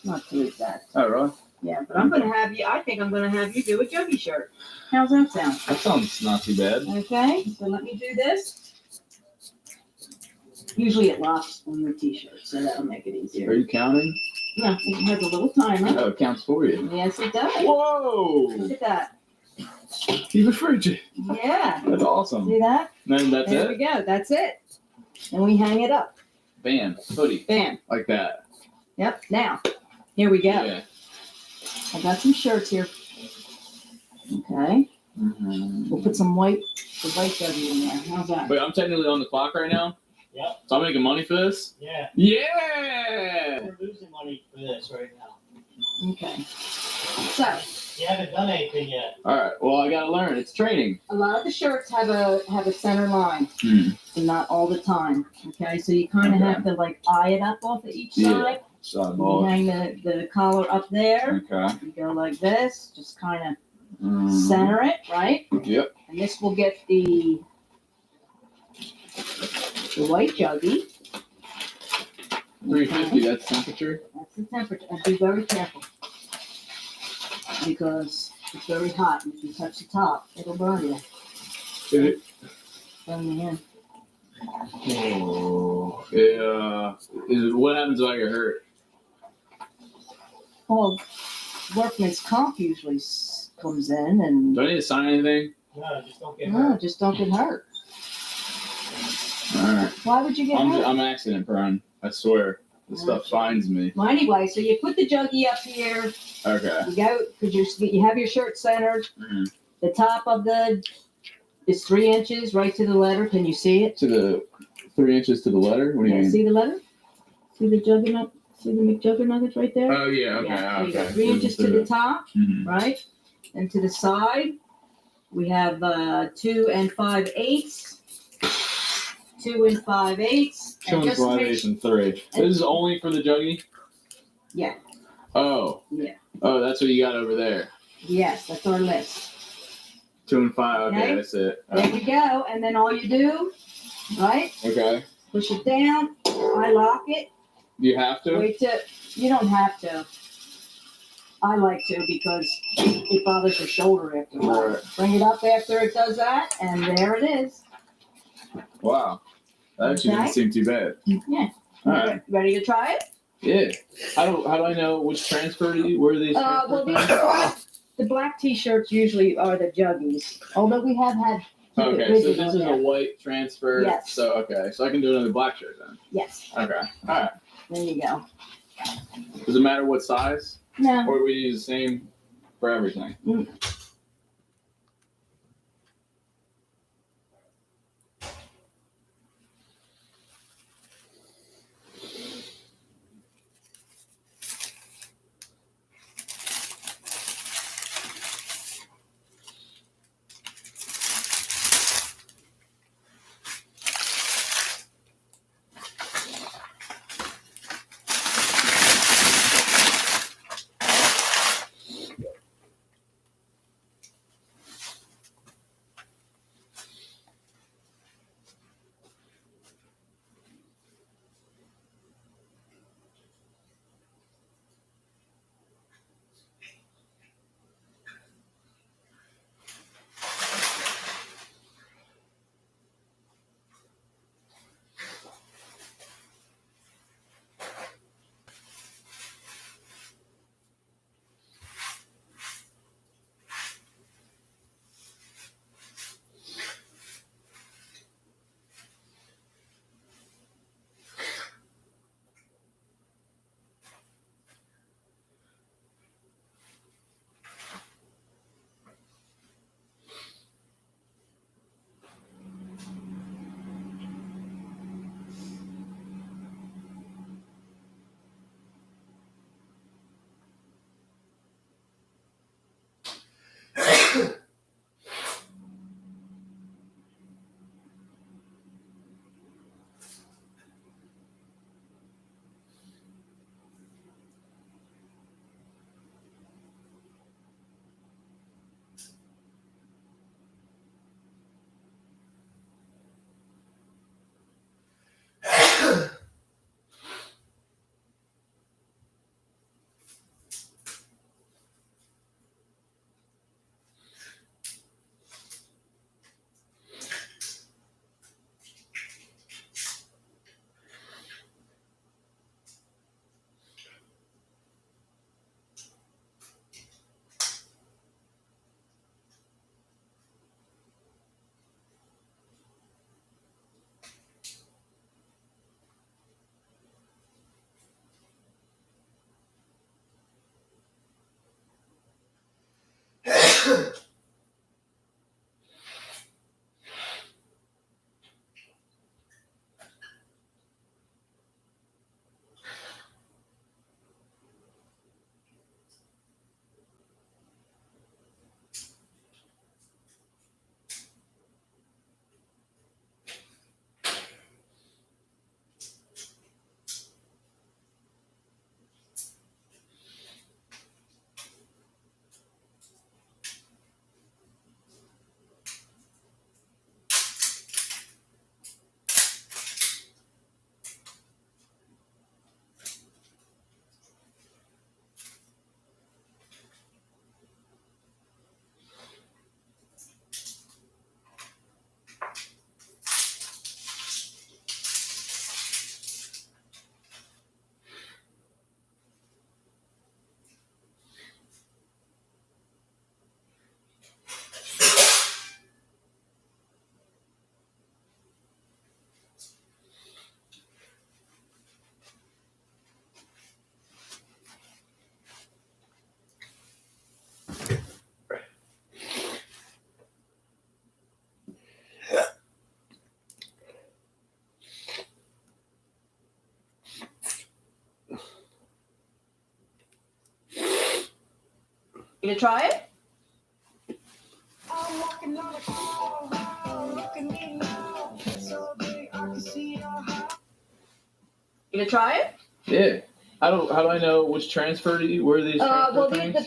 [SPEAKER 5] not too exact.
[SPEAKER 4] Oh, really?
[SPEAKER 5] Yeah, but I'm gonna have you. I think I'm gonna have you do a juggy shirt. How's that sound?
[SPEAKER 4] That sounds not too bad.
[SPEAKER 5] Okay, so let me do this. Usually it locks on your t-shirt, so that'll make it
[SPEAKER 4] Are
[SPEAKER 5] easier.
[SPEAKER 4] you counting?
[SPEAKER 5] No, it has a little timer.
[SPEAKER 4] Oh, it counts for you.
[SPEAKER 5] Yes, it does.
[SPEAKER 4] Whoa!
[SPEAKER 5] Look at that.
[SPEAKER 4] Keep it frigid.
[SPEAKER 5] Yeah.
[SPEAKER 4] That's awesome.
[SPEAKER 5] See that?
[SPEAKER 4] Then that's
[SPEAKER 5] There we
[SPEAKER 4] it?
[SPEAKER 5] go. That's it. And we hang it up.
[SPEAKER 4] Bam. Hoodie.
[SPEAKER 5] Bam.
[SPEAKER 4] Like that.
[SPEAKER 5] Yep. Now, here we go.
[SPEAKER 4] Yeah.
[SPEAKER 5] I got some shirts here. Okay.
[SPEAKER 4] Mm-hmm.
[SPEAKER 5] We'll put some white, the white juggy in there. How's that?
[SPEAKER 4] Wait, I'm technically on the clock right now?
[SPEAKER 21] Yep.
[SPEAKER 4] So I'm making money for this?
[SPEAKER 21] Yeah.
[SPEAKER 4] Yeah!
[SPEAKER 21] We're losing money for this right now.
[SPEAKER 5] Okay. So,
[SPEAKER 21] You haven't done anything yet.
[SPEAKER 4] All right. Well, I got to learn. It's training.
[SPEAKER 5] a lot of the shirts have a center line,
[SPEAKER 4] Hmm.
[SPEAKER 5] and not all the time. Okay, so you kind of
[SPEAKER 4] Okay.
[SPEAKER 5] have to like eye it up off of each
[SPEAKER 4] Yeah.
[SPEAKER 5] side.
[SPEAKER 4] Side
[SPEAKER 5] You
[SPEAKER 4] ball.
[SPEAKER 5] hang the collar up there.
[SPEAKER 4] Okay.
[SPEAKER 5] You go like this, just kind of
[SPEAKER 4] Mm.
[SPEAKER 5] center it, right?
[SPEAKER 4] Yep.
[SPEAKER 5] And this will get the white juggy.
[SPEAKER 4] 350, that's temperature?
[SPEAKER 5] That's the temperature. And be very careful because it's very hot. And if you touch the top, it'll burn you.
[SPEAKER 4] Did it?
[SPEAKER 5] Burn your hand.
[SPEAKER 4] Oh. Yeah. What happens if I get hurt?
[SPEAKER 5] Well, workman's comp usually comes in and
[SPEAKER 4] Do I need to sign anything?
[SPEAKER 21] No, just don't get
[SPEAKER 5] no, just don't get hurt.
[SPEAKER 4] All right.
[SPEAKER 5] Why would you get hurt?
[SPEAKER 4] I'm accident prone. I swear. This stuff finds me.
[SPEAKER 7] Well, anyway, so you put the juggie up here.
[SPEAKER 4] Okay.
[SPEAKER 7] You go because you have your shirt centered.
[SPEAKER 4] Mm-hmm.
[SPEAKER 7] The top of the is 3 inches right to the letter. Can you see it?
[SPEAKER 4] To the 3 inches to the letter. What do you
[SPEAKER 7] Yeah,
[SPEAKER 4] mean?
[SPEAKER 7] see the letter? See the juggernaut? See the McJuggernuggets right there?
[SPEAKER 4] Oh yeah. Okay.
[SPEAKER 7] Yeah, there you go.
[SPEAKER 4] Okay.
[SPEAKER 7] 3 inches to the top,
[SPEAKER 4] Mhm.
[SPEAKER 7] right? And to the side, we have 2 5/8. 2 5/8.
[SPEAKER 4] 2 and 5/8 and 3. This is only for the juggie.
[SPEAKER 7] Yeah.
[SPEAKER 4] Oh.
[SPEAKER 7] Yeah.
[SPEAKER 4] Oh, that's what you got over there.
[SPEAKER 7] Yes, that's our list.
[SPEAKER 4] 2 and 5. Okay,
[SPEAKER 7] Okay.
[SPEAKER 4] that's it.
[SPEAKER 7] There we go. And then all you do, right?
[SPEAKER 4] Okay.
[SPEAKER 7] Push it down. I lock it.
[SPEAKER 4] Do you have to?
[SPEAKER 7] Wait till you don't have to. I like to because it bothers your shoulder after a while.
[SPEAKER 4] Right.
[SPEAKER 7] Bring it up after it does that, and there it is.
[SPEAKER 4] Wow. That actually
[SPEAKER 7] Okay.
[SPEAKER 4] didn't seem too bad.
[SPEAKER 7] Yeah.
[SPEAKER 4] All right.
[SPEAKER 7] Ready to try it?
[SPEAKER 4] Yeah. How do I know which transfer do you? Where are these?
[SPEAKER 7] Well, the black T-shirts usually are the juggies. Although we have had. keep it
[SPEAKER 4] Okay, so
[SPEAKER 7] rigid
[SPEAKER 4] this
[SPEAKER 7] on
[SPEAKER 4] is
[SPEAKER 7] there.
[SPEAKER 4] a white transfer.
[SPEAKER 7] Yes.
[SPEAKER 4] So okay, so I can do another black shirt then.
[SPEAKER 7] Yes.
[SPEAKER 4] Okay. All right.
[SPEAKER 7] There you go.
[SPEAKER 4] Does it matter what size?
[SPEAKER 7] No.
[SPEAKER 4] Or do we use the same for everything?
[SPEAKER 7] You to try it? You to try it?
[SPEAKER 4] Yeah. How do I know which transfer where these transfer
[SPEAKER 7] Well,
[SPEAKER 4] things?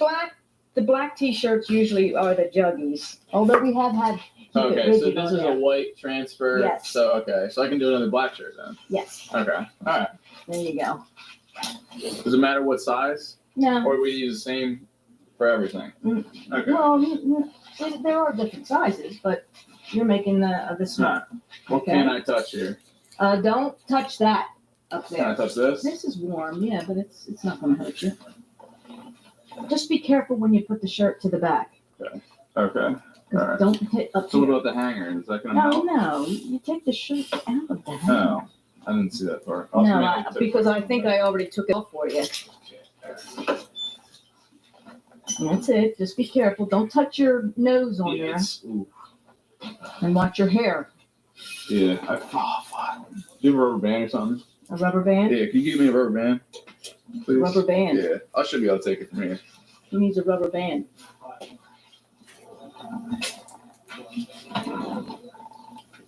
[SPEAKER 7] the black T-shirts usually are the juggies. Although we have had.
[SPEAKER 4] Okay, so this is a white transfer.
[SPEAKER 7] Yes.
[SPEAKER 4] So I can do another black shirt then.
[SPEAKER 7] Yes.
[SPEAKER 4] Okay. All right.
[SPEAKER 7] There you go.
[SPEAKER 4] Does it matter what size?
[SPEAKER 7] No.
[SPEAKER 4] Or we use the same for everything? Okay.
[SPEAKER 7] Well, there are different sizes, but you're making the small.
[SPEAKER 4] What can I touch here?
[SPEAKER 7] Don't touch that up there.
[SPEAKER 4] Can I touch this?
[SPEAKER 7] This is warm, yeah, but it's not going to hurt you. Just be careful when you put the shirt to the back.
[SPEAKER 4] Okay. Okay. All right.
[SPEAKER 7] Don't hit up
[SPEAKER 4] So
[SPEAKER 7] here.
[SPEAKER 4] what about the hanger? Is that going to help?
[SPEAKER 7] No, you take the shirt out of the hanger.
[SPEAKER 4] No, I didn't see that part. Oh,
[SPEAKER 7] No,
[SPEAKER 4] maybe I took
[SPEAKER 7] because I think I already took it off for you. That's it. Just be careful. Don't touch your nose on there. And watch your hair.
[SPEAKER 4] Yeah. Fuck. Do you have a rubber band or something?
[SPEAKER 7] A rubber band?
[SPEAKER 4] Yeah. Can you give me a rubber band? Please?
[SPEAKER 7] Rubber band.
[SPEAKER 4] Yeah. I should be able to take it from here.
[SPEAKER 7] Who needs a rubber band?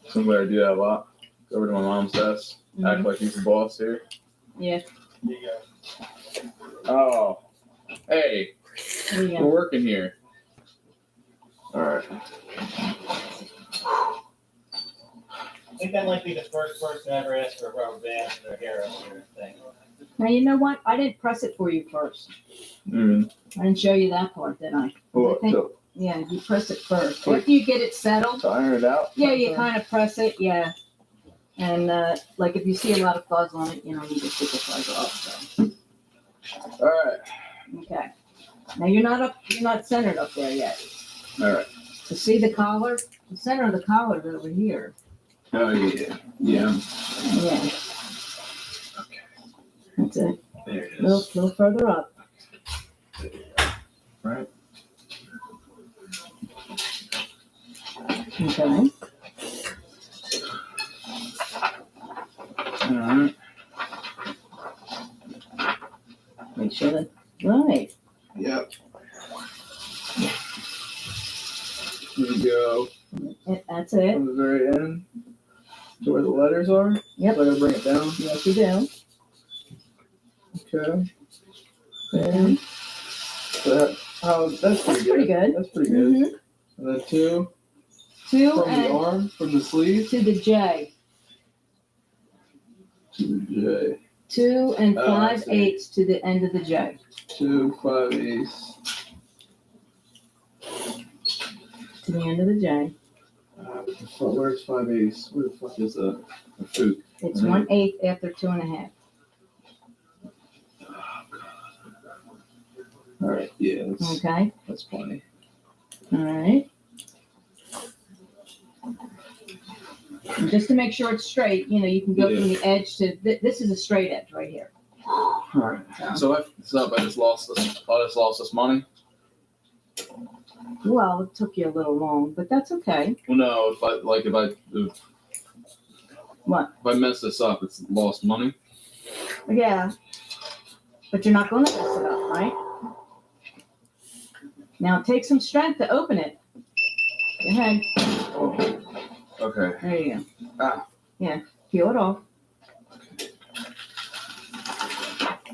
[SPEAKER 4] Somebody do that a lot. Go over to my mom's desk. Act like he's the boss here.
[SPEAKER 7] Yeah.
[SPEAKER 4] Oh. Hey.
[SPEAKER 7] There you
[SPEAKER 4] We're
[SPEAKER 7] go.
[SPEAKER 4] working here. All right.
[SPEAKER 21] I think that might be the first person ever asked for a rubber band for their hair up their thing.
[SPEAKER 7] Now, you know what? I didn't press it for you first.
[SPEAKER 4] Mm.
[SPEAKER 7] I didn't show you that part, did I?
[SPEAKER 4] What?
[SPEAKER 7] I think,
[SPEAKER 4] So,
[SPEAKER 7] yeah, you press it first. After you get it settled,
[SPEAKER 4] iron it out?
[SPEAKER 7] yeah, you kind of press it, yeah. And like if you see a lot of fuzz on it, you know, you just get the fuzz off. So.
[SPEAKER 4] All right.
[SPEAKER 7] Okay. Now you're not centered up there yet.
[SPEAKER 4] All right.
[SPEAKER 7] To see the collar, the center of the collar is over here.
[SPEAKER 4] Oh, yeah. Yeah.
[SPEAKER 7] Yeah. That's it.
[SPEAKER 4] There it
[SPEAKER 7] A little further up.
[SPEAKER 4] Right.
[SPEAKER 7] Okay.
[SPEAKER 4] All right.
[SPEAKER 7] Make sure that, right.
[SPEAKER 4] Yep. Here we go.
[SPEAKER 7] That's it.
[SPEAKER 4] From the very end to where the letters are.
[SPEAKER 7] Yep.
[SPEAKER 4] So I gotta bring it down.
[SPEAKER 7] Yes, you do.
[SPEAKER 4] Okay. And that's pretty good.
[SPEAKER 7] Pretty good.
[SPEAKER 4] That's pretty good.
[SPEAKER 7] Mhm.
[SPEAKER 4] And then two
[SPEAKER 7] Two
[SPEAKER 4] from
[SPEAKER 7] and
[SPEAKER 4] the arm, from the sleeve
[SPEAKER 7] to the J.
[SPEAKER 4] to the J.
[SPEAKER 7] 2 and
[SPEAKER 4] Oh, I
[SPEAKER 7] 5/8 to the end of the J.
[SPEAKER 4] 2, 5/8.
[SPEAKER 7] To the end of the J.
[SPEAKER 4] Where's 5/8? Where the fuck is that? A food.
[SPEAKER 7] It's 1/8 after 2 1/2.
[SPEAKER 4] All right. Yeah.
[SPEAKER 7] Okay.
[SPEAKER 4] That's plenty.
[SPEAKER 7] All right. And just to make sure it's straight, you know, you can go from the edge to this is a straight edge right here.
[SPEAKER 4] All right. So I just lost this money.
[SPEAKER 7] Well, it took you a little long, but that's okay.
[SPEAKER 4] Well, no. If I
[SPEAKER 7] What?
[SPEAKER 4] If I mess this up, it's lost money.
[SPEAKER 7] Yeah. But you're not going to mess it up, right? Now take some strength to open it. Go ahead.
[SPEAKER 4] Okay.
[SPEAKER 7] There you go.
[SPEAKER 4] Ah.
[SPEAKER 7] Yeah. Peel it off.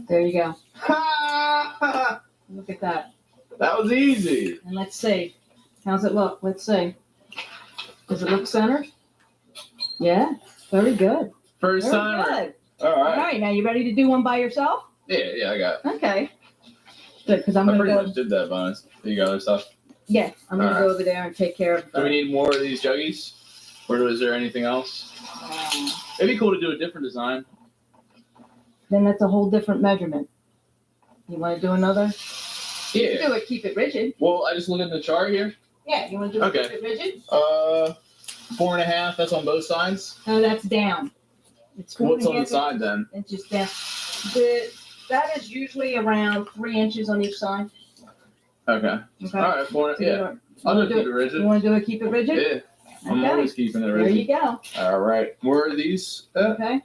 [SPEAKER 7] There you go. Look at that.
[SPEAKER 4] That was easy.
[SPEAKER 7] And let's see. How's it look? Let's see. Does it look centered? Yeah. Very good.
[SPEAKER 4] First
[SPEAKER 7] Very
[SPEAKER 4] timer.
[SPEAKER 7] good.
[SPEAKER 4] All
[SPEAKER 7] All
[SPEAKER 4] right.
[SPEAKER 7] right. Now you ready to do one by yourself?
[SPEAKER 4] Yeah, I got it.
[SPEAKER 7] Okay. Good, because I'm
[SPEAKER 4] I
[SPEAKER 7] going
[SPEAKER 4] pretty
[SPEAKER 7] to go.
[SPEAKER 4] much did that, Bonus. You got other stuff?
[SPEAKER 7] Yeah, I'm going to
[SPEAKER 4] All
[SPEAKER 7] go
[SPEAKER 4] right.
[SPEAKER 7] over there and take care of.
[SPEAKER 4] Do we need more of these juggies? Or is there anything else? It'd be cool to do a different design.
[SPEAKER 7] Then that's a whole different measurement. You want to do another? You
[SPEAKER 4] Yeah.
[SPEAKER 7] can do it. Keep it rigid.
[SPEAKER 4] Well, I just look at the chart here.
[SPEAKER 7] Yeah. You want to do it?
[SPEAKER 4] Okay.
[SPEAKER 7] Keep it rigid?
[SPEAKER 4] 4.5. That's on both sides.
[SPEAKER 7] No, that's down. It's
[SPEAKER 4] What's on the
[SPEAKER 7] 4.5.
[SPEAKER 4] side then?
[SPEAKER 7] It's just down. That is usually around 3 inches on each side.
[SPEAKER 4] Okay.
[SPEAKER 7] Okay.
[SPEAKER 4] All right. 4.
[SPEAKER 7] So
[SPEAKER 4] Yeah.
[SPEAKER 7] you
[SPEAKER 4] I'll
[SPEAKER 7] wanna
[SPEAKER 4] just keep it rigid.
[SPEAKER 7] You want to do it? Keep it rigid?
[SPEAKER 4] Yeah. I'm
[SPEAKER 7] Okay.
[SPEAKER 4] always keeping it
[SPEAKER 7] There
[SPEAKER 4] rigid.
[SPEAKER 7] you go.
[SPEAKER 4] All right. Where are these?
[SPEAKER 7] Okay.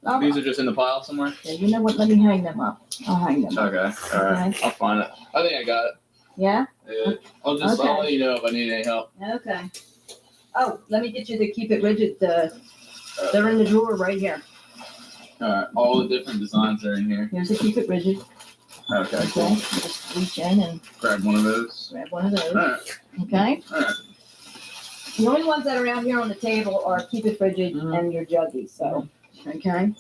[SPEAKER 7] Oh,
[SPEAKER 4] These are just in the pile somewhere.
[SPEAKER 7] yeah, you know what? Let me hang them up. I'll hang them up.
[SPEAKER 4] Okay. All right.
[SPEAKER 7] Okay.
[SPEAKER 4] I'll find it. I think I got it.
[SPEAKER 7] Yeah?
[SPEAKER 8] I'll let you know if I need any help.
[SPEAKER 7] Okay. Oh, let me get you the Keep It Rigid. They're in the drawer right here.
[SPEAKER 8] All right, all the different designs are in here.
[SPEAKER 7] Here's the Keep It Rigid.
[SPEAKER 8] Okay,
[SPEAKER 7] Okay.
[SPEAKER 8] cool.
[SPEAKER 7] Just reach in and
[SPEAKER 8] Grab one of those.
[SPEAKER 7] grab one of those.
[SPEAKER 8] All right.
[SPEAKER 7] Okay?
[SPEAKER 8] All right.
[SPEAKER 7] The only ones that are out here on the table are Keep It Rigid and your Juggy. So, okay?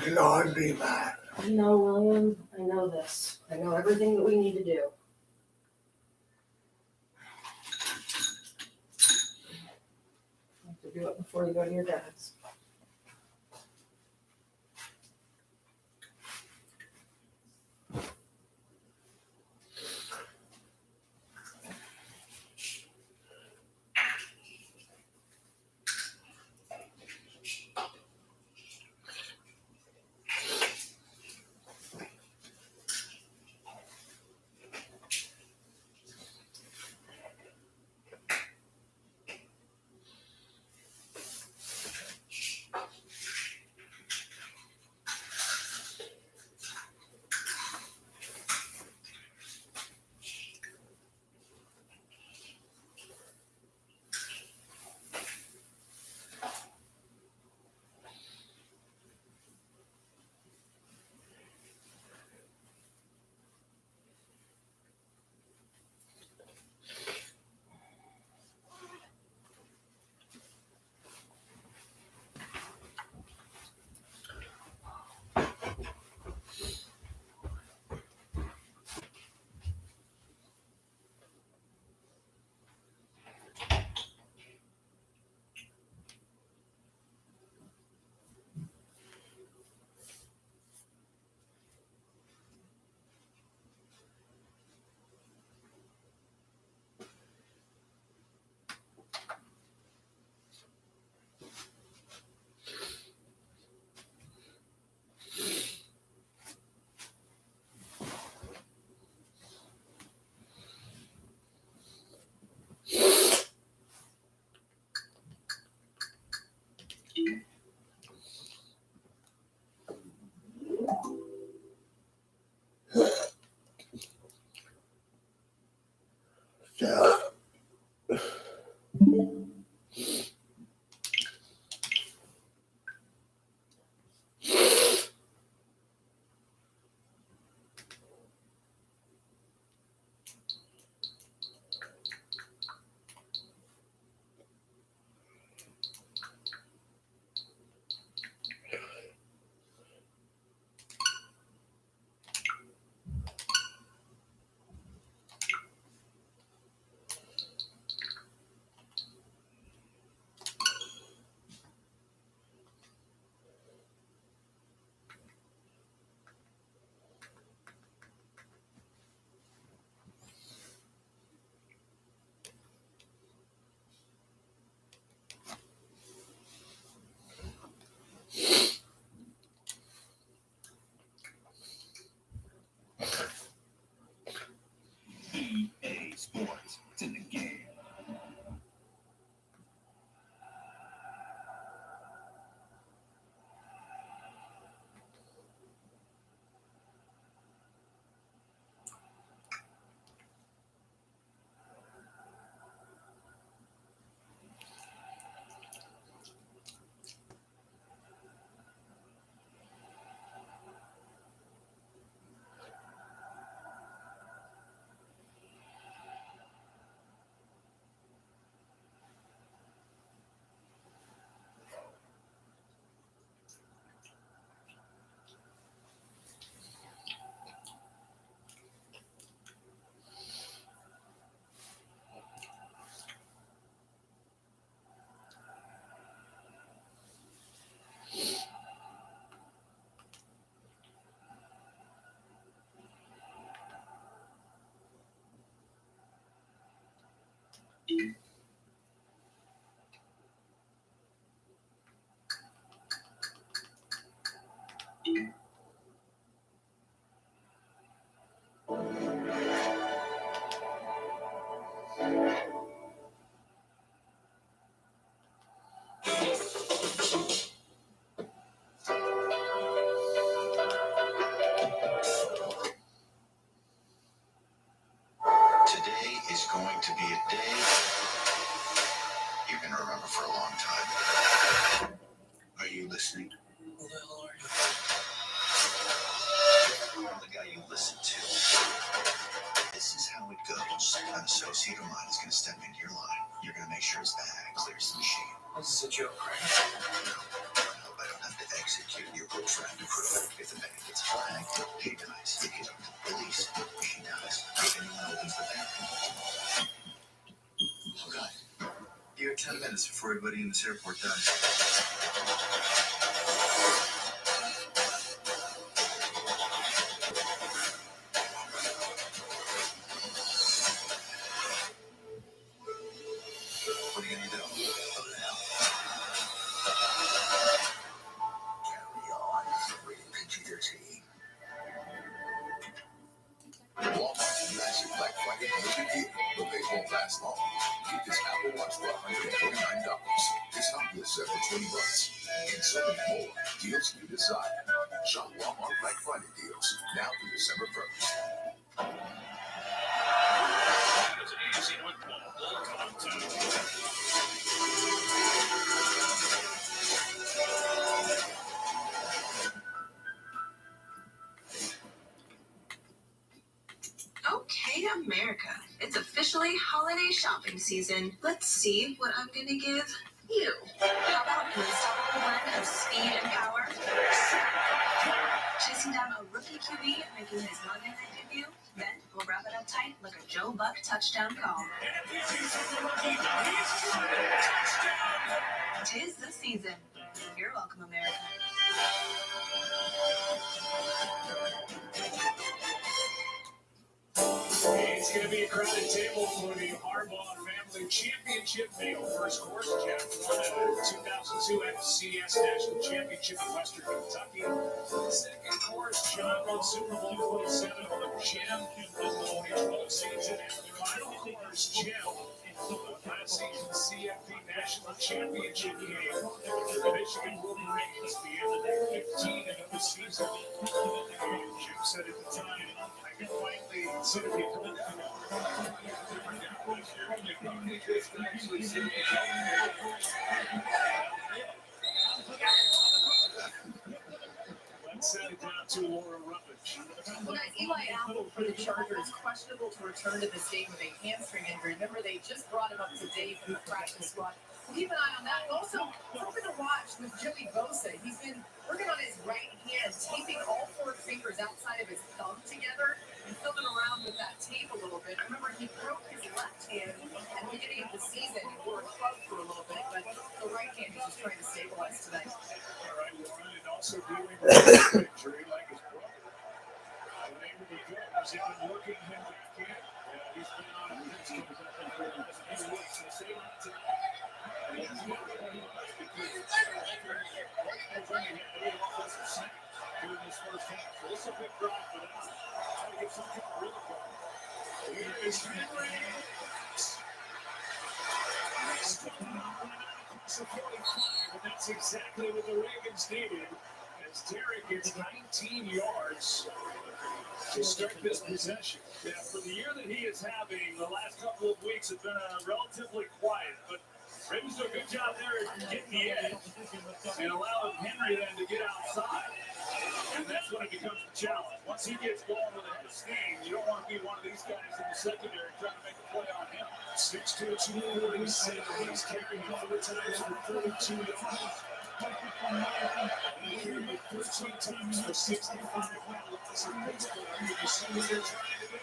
[SPEAKER 3] Laundry man.
[SPEAKER 5] I know, William. I know this. I know everything that we need to do. You have to do it before you go to your dad's.
[SPEAKER 3] EA Sports. It's in the game.
[SPEAKER 9] Today is going to be a day you're going to remember for a long time. Are you listening? Who the hell are you? I'm the guy you listen to. This is how it goes. An associate of mine is going to step into your line. You're going to make sure his bag clears the machine. This is a joke, right? No, I don't have to execute your girlfriend to prove it. If the bag gets flagged, she dies. If you don't release, she dies. If anyone opens the bag, oh God. You have 10 minutes before everybody in this airport dies. What are you gonna do? Go to hell. Carry on. Rated PG-13. Walmart's massive Black Friday movie deal, but they won't last long. Get this Apple Watch for $149. This Oculus set for $20. And so many more deals you decide. Shop Walmart Black Friday deals now through December 1st.
[SPEAKER 13] Okay, America. It's officially holiday shopping season. Let's see what I'm gonna give you. How about an unstoppable blend of speed and power? Chasing down a rookie QB and making his Monday night debut? Then we'll wrap it up tight like a Joe Buck touchdown call. Tis the season. You're welcome, America.
[SPEAKER 20] It's going to be a crowded table for the Harbaugh Family Championship meal. First course, Jeff won a 2002 FCS National Championship in Western Kentucky. Second course, John won Super Bowl 47 on the Jim Kimball season. And the final course, Jim Last season's CFP National Championship game. The Michigan Wolverines began 15 of the season. And Jim said at the time, I can finally consider the Let's send it down to Laura Rutledge.
[SPEAKER 11] Well, guys, Eli Apple for the Chargers questionable to return to this game with a hamstring injury. Remember, they just brought him up to date with the practice squad. Keep an eye on that. Also, something to watch with Joey Bosa. He's been working on his right hand, taping all four fingers outside of his thumb together and filling around with that tape a little bit. Remember, he broke his left hand at the beginning of the season and wore a club for a little bit, but the right hand he's just trying to stabilize tonight.
[SPEAKER 20] All right, Warren, and also dealing with an injury like his brother. The name of the Bears have been working him back in. He's been on a pitch for the last few weeks. So say that to during this first half. So this is a big drive for them. Trying to get some kind of rhythm going. Here is Henry. Across the 45, and that's exactly what the Ravens needed as Derek gets 19 yards to start this possession. Yeah, for the year that he is having, the last couple of weeks have been relatively quiet, but Ravens do a good job there at getting the edge and allowing Henry then to get outside. And that's when it becomes a challenge. Once he gets going with a head of steam, you don't want to be one of these guys in the secondary trying to make a play on him. 6'2", 247. He's carrying it 4 times for 32 yards. He carried it 13 times for 65 yards. You see what they're trying to do?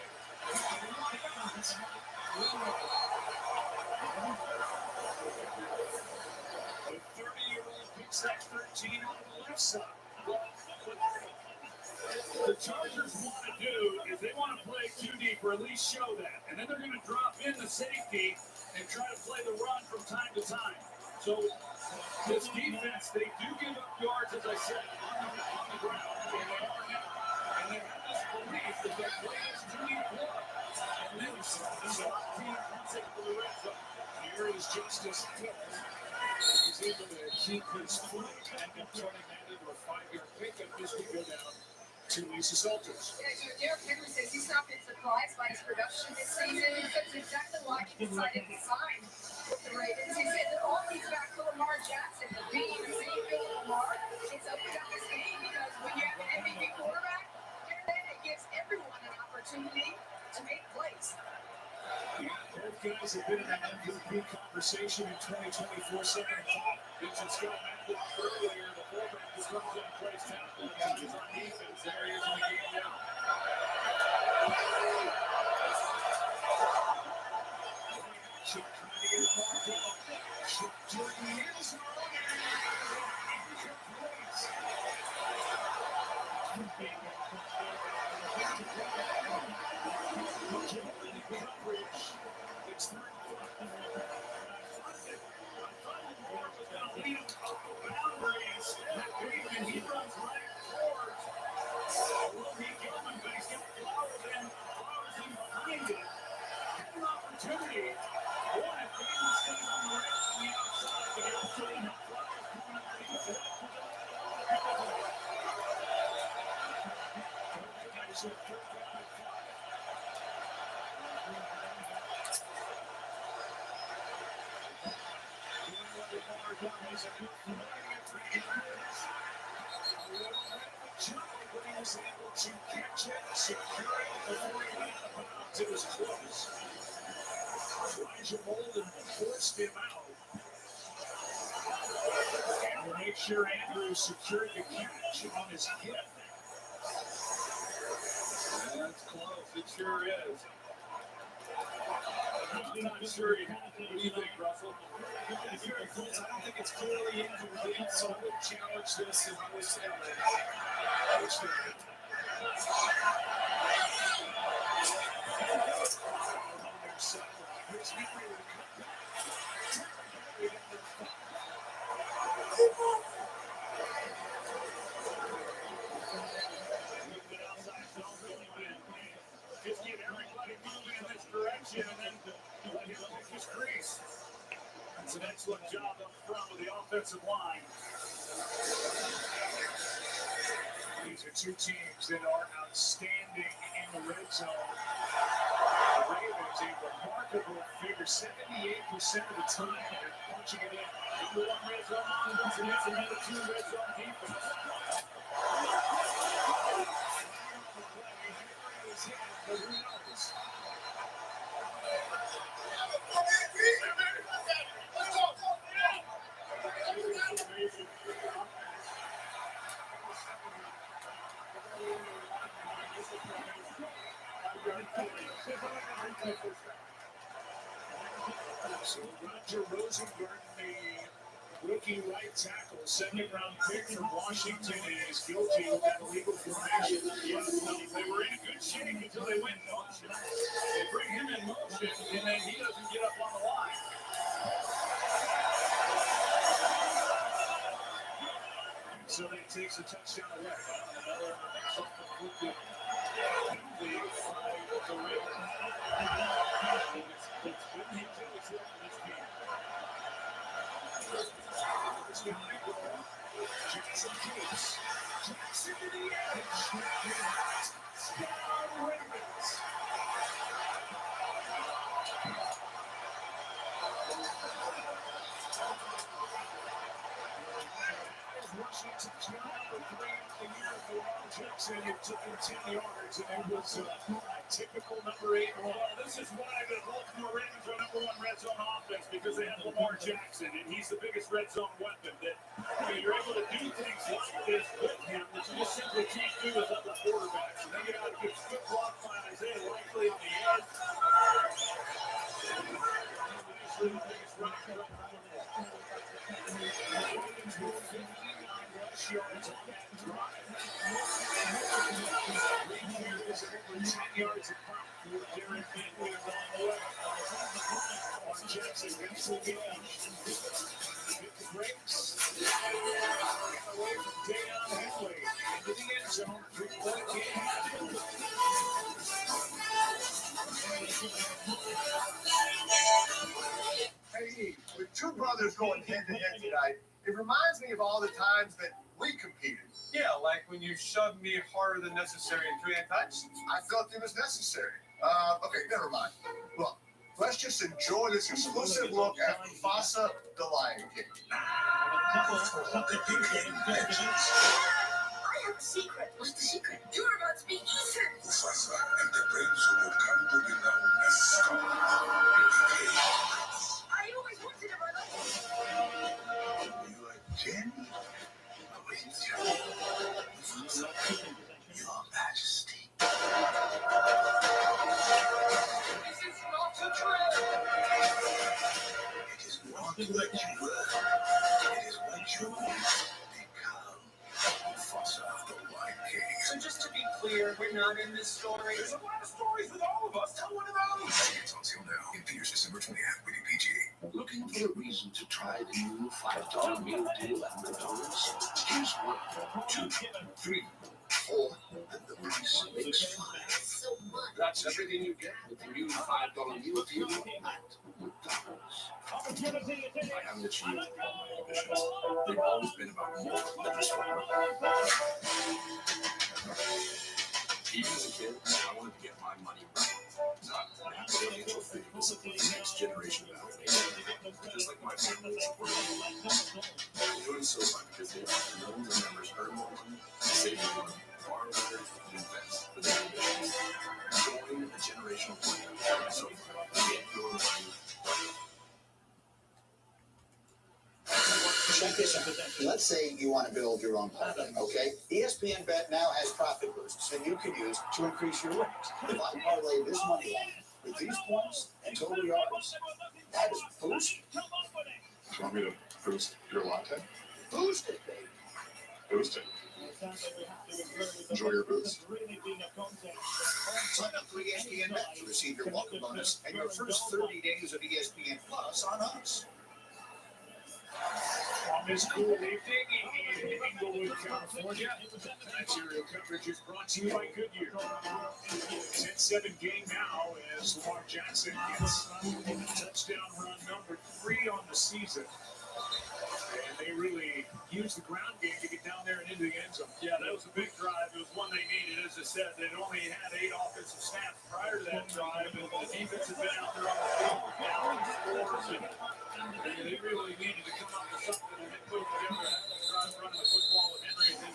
[SPEAKER 20] The 30-year-old picks up 13 on the left side. The Chargers want to do is they want to play too deep, or at least show that. And then they're going to drop in the safety and try to play the run from time to time. So this defense, they do give up yards, as I said, on the ground. And they are now. And they have this belief that they play this too deep block. And then the slot team wants it for the red zone. Here is Justice Hill. He's able to keep his foot and turning that into a 5-yard pickup as we go down to Lisa Salters.
[SPEAKER 11] Yeah, Derek Henry says he's not been surprised by his production this season. That's exactly why he decided to sign with the Ravens. He said that all these back to Lamar Jackson, the being the same thing with Lamar, it's opened up this game because when you have an MVP quarterback, then it gives everyone an opportunity to make plays.
[SPEAKER 20] Both guys have been in an MVP conversation in 2024 second top. Vincent Scott Matlock earlier, the fullback who comes in and plays tackle and is on defense. There he is in the game now. Chip trying to get it back out. Chip doing his It's not boundaries. And he runs right towards Loki Gilman, but he's got Flowers in behind it. Had an opportunity. One, if Gilman stays on the right on the outside, but he also didn't have Flowers coming underneath it. Was able to catch it, secure it before he went up and out. It was close. Elijah Molden forced him out. And we'll make sure Andrew secured the catch on his hip. That's close. It sure is. I'm not sure he had it. What do you think, Russell? If you're a Colts, I don't think it's clearly incomplete, so I would challenge this if I was saying that. Just get everybody moving in this direction and then let him pick the screen. does an excellent job up front with the offensive line. These are two teams that are outstanding in the red zone. The Ravens, a remarkable figure, 78% of the time they're punching it in. Number one red zone offense against the number two red zone defense. So Roger Rosenberg, the rookie right tackle, second-round pick from Washington, is guilty of that illegal formation. Yes, they were in good shape until they went in motion. They bring him in motion, and then he doesn't get up on the line. So then he takes a touchdown away. Another self-inflicted penalty by the Ravens. It's been hit to his left in this game. Jackson Hughes. Jackson to the edge. Touchdown Ravens. Rushing touchdown number 3 of the year for Ron Jackson. It took him 10 yards, and it was a typical number 8. Well, this is why the Baltimore Ravens are number one red zone offense, because they have Lamar Jackson, and he's the biggest red zone weapon. That you're able to do things like this with him that you just simply can't do with other quarterbacks. And then you got to get good block by Isaiah Likely on the edge. Usually the biggest running back. Yards on that drive. 10 yards a pop for Darren Bentley along the way. Jackson gets the game. Hit the brakes. Got away from Deion Henley. Into the end zone. 3-point game.
[SPEAKER 3] Hey, with two brothers going head-to-head tonight, it reminds me of all the times that we competed.
[SPEAKER 14] Yeah, like when you shoved me harder than necessary in 3 times.
[SPEAKER 3] I felt it was necessary. Okay, never mind. Look, let's just enjoy this exclusive look at Mufasa the Lion King.
[SPEAKER 13] I have a secret. What's the secret? You're about to be eaten.
[SPEAKER 3] Mufasa and the prince who will come to be known as Scar.
[SPEAKER 13] I always wanted a brother.
[SPEAKER 3] You are Jenny? Your Majesty.
[SPEAKER 13] This is not a drill.
[SPEAKER 3] It is not what you were. It is what you will become. Mufasa the Lion King.
[SPEAKER 13] So just to be clear, we're not in this story.
[SPEAKER 3] There's a lot of stories with all of us. Tell one of those. It's on sale now in theaters December 20th. Rated PG.
[SPEAKER 9] Looking for a reason to try the new $5 meal deal at McDonald's? Here's 1, 2, 3, 4, and the price makes 5.
[SPEAKER 13] So much.
[SPEAKER 9] That's everything you get with the new $5 meal deal at McDonald's. I haven't achieved all my ambitions. They've always been about more than just one. Even as a kid, I wanted to get my money right. Not financial things, the next generation of athletes. Just like my family is working. Doing so by because they want millions of members earn more money, save more money, farm better, and invest for their business. Join the generational plan. So get your money right.
[SPEAKER 22] Check this out. Let's say you want to build your own parlay, okay? ESPN Bet now has profit boosts that you can use to increase your winnings. If I parlay this money line with these points and total yards, that is boost.
[SPEAKER 3] You want me to boost your latte?
[SPEAKER 22] Boost it, baby.
[SPEAKER 3] Boost it. Enjoy your boost.
[SPEAKER 22] Sign up for ESPN Bet to receive your welcome bonus and your first 30 days of ESPN Plus on us.
[SPEAKER 20] On this cool evening in Inglewood, California, Nigeria coverage is brought to you by Goodyear. 10-7 game now as Lamar Jackson gets touchdown run number 3 on the season. And they really used the ground game to get down there and into the end zone.
[SPEAKER 14] Yeah, that was a big drive. It was one they needed. As I said, they'd only had 8 offensive snaps prior to that drive, and the defense had been out there on the field, balanced scores, and they really needed to come up with something, and they put it together. Drive running the football with Henry, and then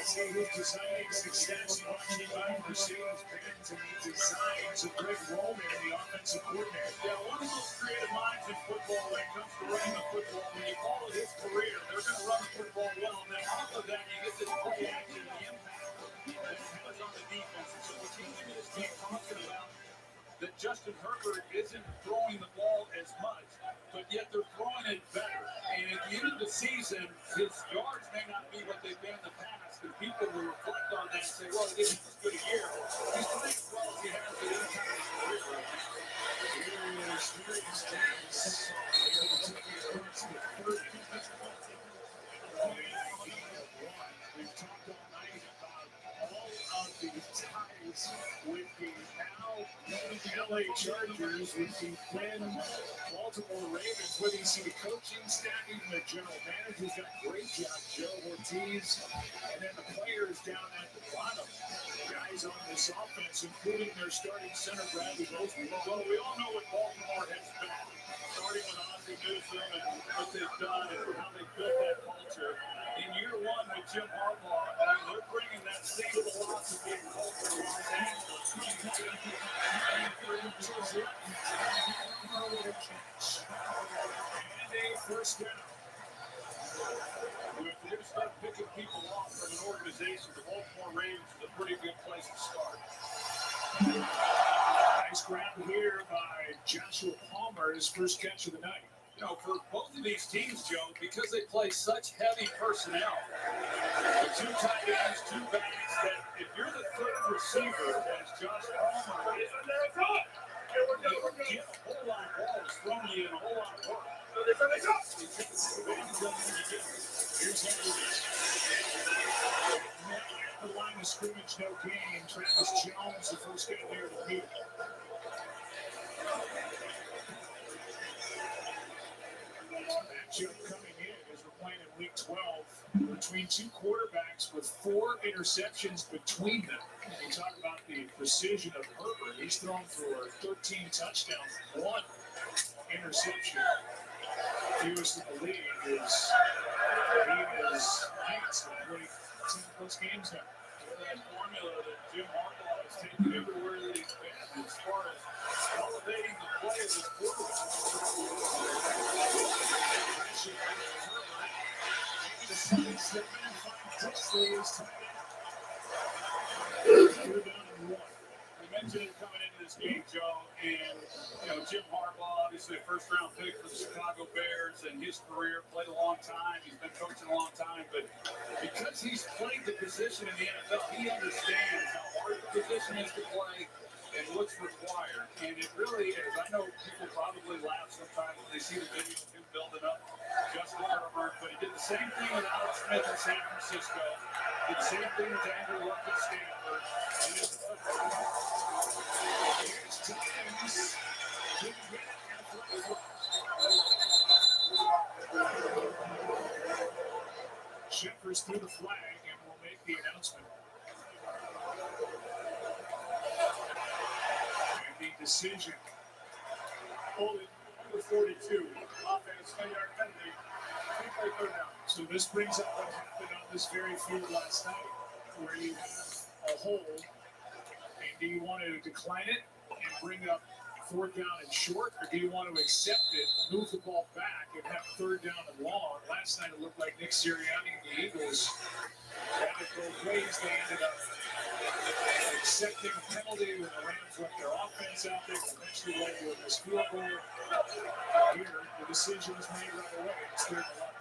[SPEAKER 20] So with designing success, watching behind the scenes, fans and he designs a Greg Roman, the offensive coordinator.
[SPEAKER 14] yeah, one of those creative minds in football when it comes to running the football. When you follow his career, they're going to run the football well, and then off of that, you get this play action, the impact that it has on the defense. And so the team is being talking about that Justin Herbert isn't throwing the ball as much, but yet they're throwing it better. And at the end of the season, his yards may not be what they've been in the past, and people will reflect on that and say, well, he didn't as good a year. He's playing as well as he has at any time in his career right now.
[SPEAKER 20] Very experienced guys. Able to take his words to 30. We've talked all night about all of the ties with the now LA Chargers, with the then Baltimore Ravens. Whether you see the coaching staff, even the general manager's got a great job, Joe Ortiz, and then the players down at the bottom, guys on this offense, including their starting center, Bradley Bozeman.
[SPEAKER 14] Well, we all know what Baltimore has been, starting with Ozzie Newsome and what they've done and how they built that culture. In year one with Jim Harbaugh, they're bringing that same philosophy and culture to Los Angeles.
[SPEAKER 20] And a first down.
[SPEAKER 14] If they're going to start picking people off from an organization, the Baltimore Ravens is a pretty good place to start.
[SPEAKER 20] Nice grab here by Joshua Palmer, his first catch of the night.
[SPEAKER 14] You know, for both of these teams, Joe, because they play such heavy personnel, the 2 tight ends, 2 backs, that if you're the third receiver, as Josh Palmer is, you get a whole lot of balls from you and a whole lot of work.
[SPEAKER 20] Here's Henry. At the line of scrimmage, no gain. Travis Jones, the first guy there to beat. Matchup coming in as we're playing in week 12 between 2 quarterbacks with 4 interceptions between them. We talk about the precision of Herbert. He's thrown for 13 touchdowns, 1 interception. Fewest in the league is he is Hanks, 10+ games now.
[SPEAKER 14] That formula that Jim Harbaugh has taken everywhere that he's been as far as elevating the play of his quarterback.
[SPEAKER 20] The second step in, Dexter is down in 1.
[SPEAKER 14] We mentioned it coming into this game, Joe, and Jim Harbaugh, obviously a first-round pick for the Chicago Bears, and his career played a long time. He's been coaching a long time, but because he's played the position in the NFL, he understands how hard the position is to play and what's required. And it really is. I know people probably laugh sometimes when they see the video of him building up Justin Herbert, but he did the same thing with Alex Smith in San Francisco. Did the same thing with Andrew Luck at Stanford.
[SPEAKER 20] Shepard's through the flag and will make the announcement. And the decision.
[SPEAKER 14] Holding number 42, offense, 10-yard penalty. Third down.
[SPEAKER 20] So this brings up what happened on this very field last night, where you have a hold, and do you want to decline it and bring up 4th down and short, or do you want to accept it, move the ball back, and have 3rd down and long? Last night it looked like Nick Sirianni and the Eagles had it both ways. They ended up accepting a penalty when the Rams left their offense out there, eventually led to a missed field goal. Here, the decision was made right away. It's 3rd and 11.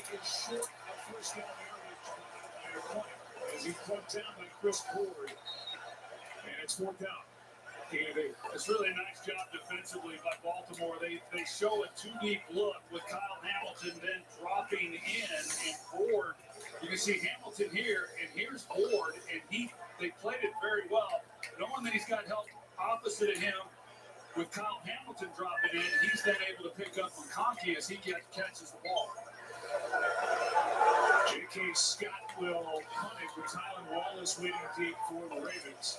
[SPEAKER 20] Is short of first down yardage. as he's plucked down by Chris Ford. And it's 4th down. It's really a nice job defensively by Baltimore. They show a 2-deep look with Kyle Hamilton then dropping in, and Ford, you can see Hamilton here, and here's Ford, and they played it very well, knowing that he's got help opposite of him with Kyle Hamilton dropping in. He's then able to pick up McConkey as he catches the ball. J.K. Scott will punt it with Tylan Wallace waiting deep for the Ravens.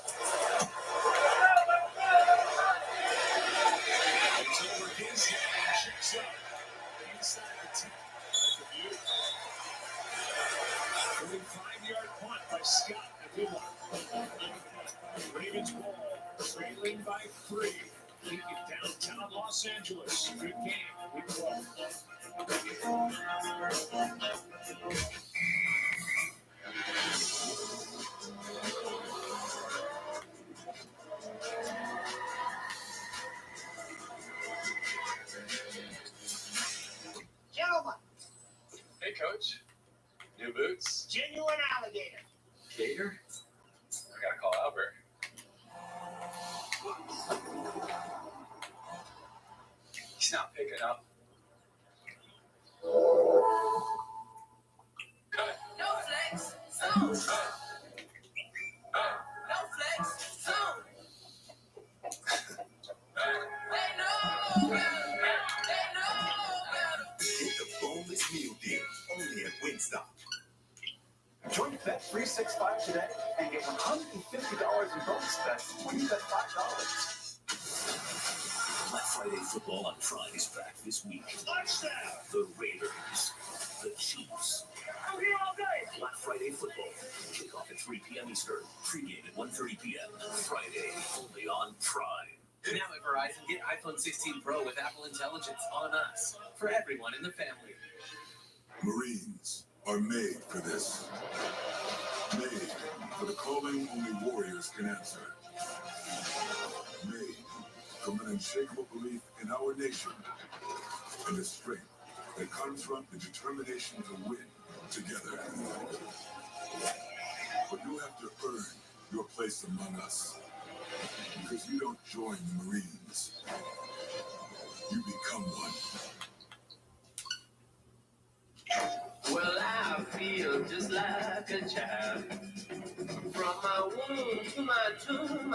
[SPEAKER 20] It's over his head and checks up inside the 10. That's a view. 45-yard punt by Scott. A good one. Ravens ball trailing by 3. Downtown Los Angeles. Good game. Week 12.
[SPEAKER 10] Gentlemen,
[SPEAKER 8] Hey, Coach. New boots?
[SPEAKER 10] genuine alligator.
[SPEAKER 8] Gator? I gotta call Albert. He's not picking up.
[SPEAKER 11] No flex, zone. No flex, zone. They know better. They know better.
[SPEAKER 3] Get the boneless meal deal only at Wingstop.
[SPEAKER 9] Join Bet365 today and get $150 in bonus bets when you bet $5.
[SPEAKER 3] Black Friday football on Prime is back this week.
[SPEAKER 20] Touchdown!
[SPEAKER 3] The Raiders, the Chiefs.
[SPEAKER 20] I'm here all day.
[SPEAKER 3] Black Friday football. Kickoff at 3 p.m. Eastern. Pregame at 1:30 p.m. Friday, only on Prime.
[SPEAKER 15] Now at Verizon, get iPhone 16 Pro with Apple Intelligence on us. For everyone in the family.
[SPEAKER 23] Marines are made for this. Made for the calling only warriors can answer. Made from an unshakable belief in our nation and the strength that comes from the determination to win together. But you have to earn your place among us. Because you don't join the Marines. You become one.
[SPEAKER 11] Well, I feel just like a child. From my womb to my tomb, I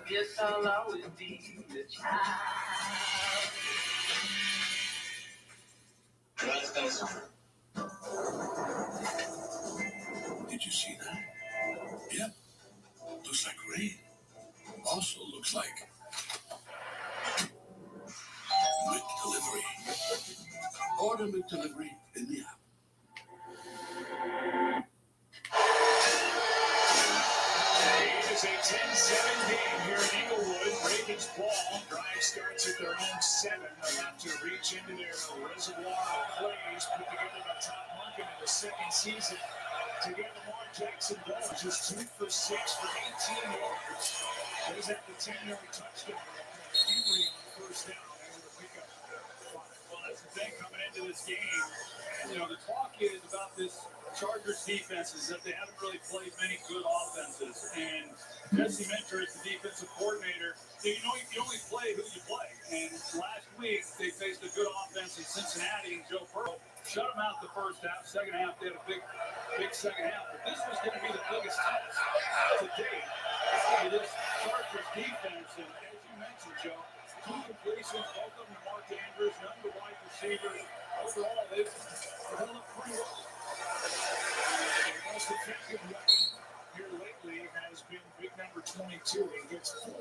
[SPEAKER 11] guess I'll always be a child.
[SPEAKER 3] Did you see that? Yep. Looks like rain. Also looks like McDelivery. Order McDelivery in the app.
[SPEAKER 20] It is a 10-7 game here in Inglewood. Ravens ball. Drive starts at their own 7. They'll have to reach into their reservoir of plays, put together the top Monken in the second season to get Lamar Jackson ball. Just 2 for 6 for 18 yards. Does have the 10-yard touchdown. Henry on the first down. Able to pick up 5. Well, that's the thing coming into this game. You know, the talk is about this Chargers defense is that they haven't really played many good offenses. And Jesse Minter is the defensive coordinator. So you know you only play who you play. And last week they faced a good offense in Cincinnati, and Joe Burrow shut them out the first half. Second half they had a big second half. But this was going to be the biggest test to date for this Chargers defense. And as you mentioned, Joe, 2 completions, both of them Mark Andrews, none of the wide receivers. Overall, they've held up pretty well. The most effective weapon here lately has been big number 22. He gets 4.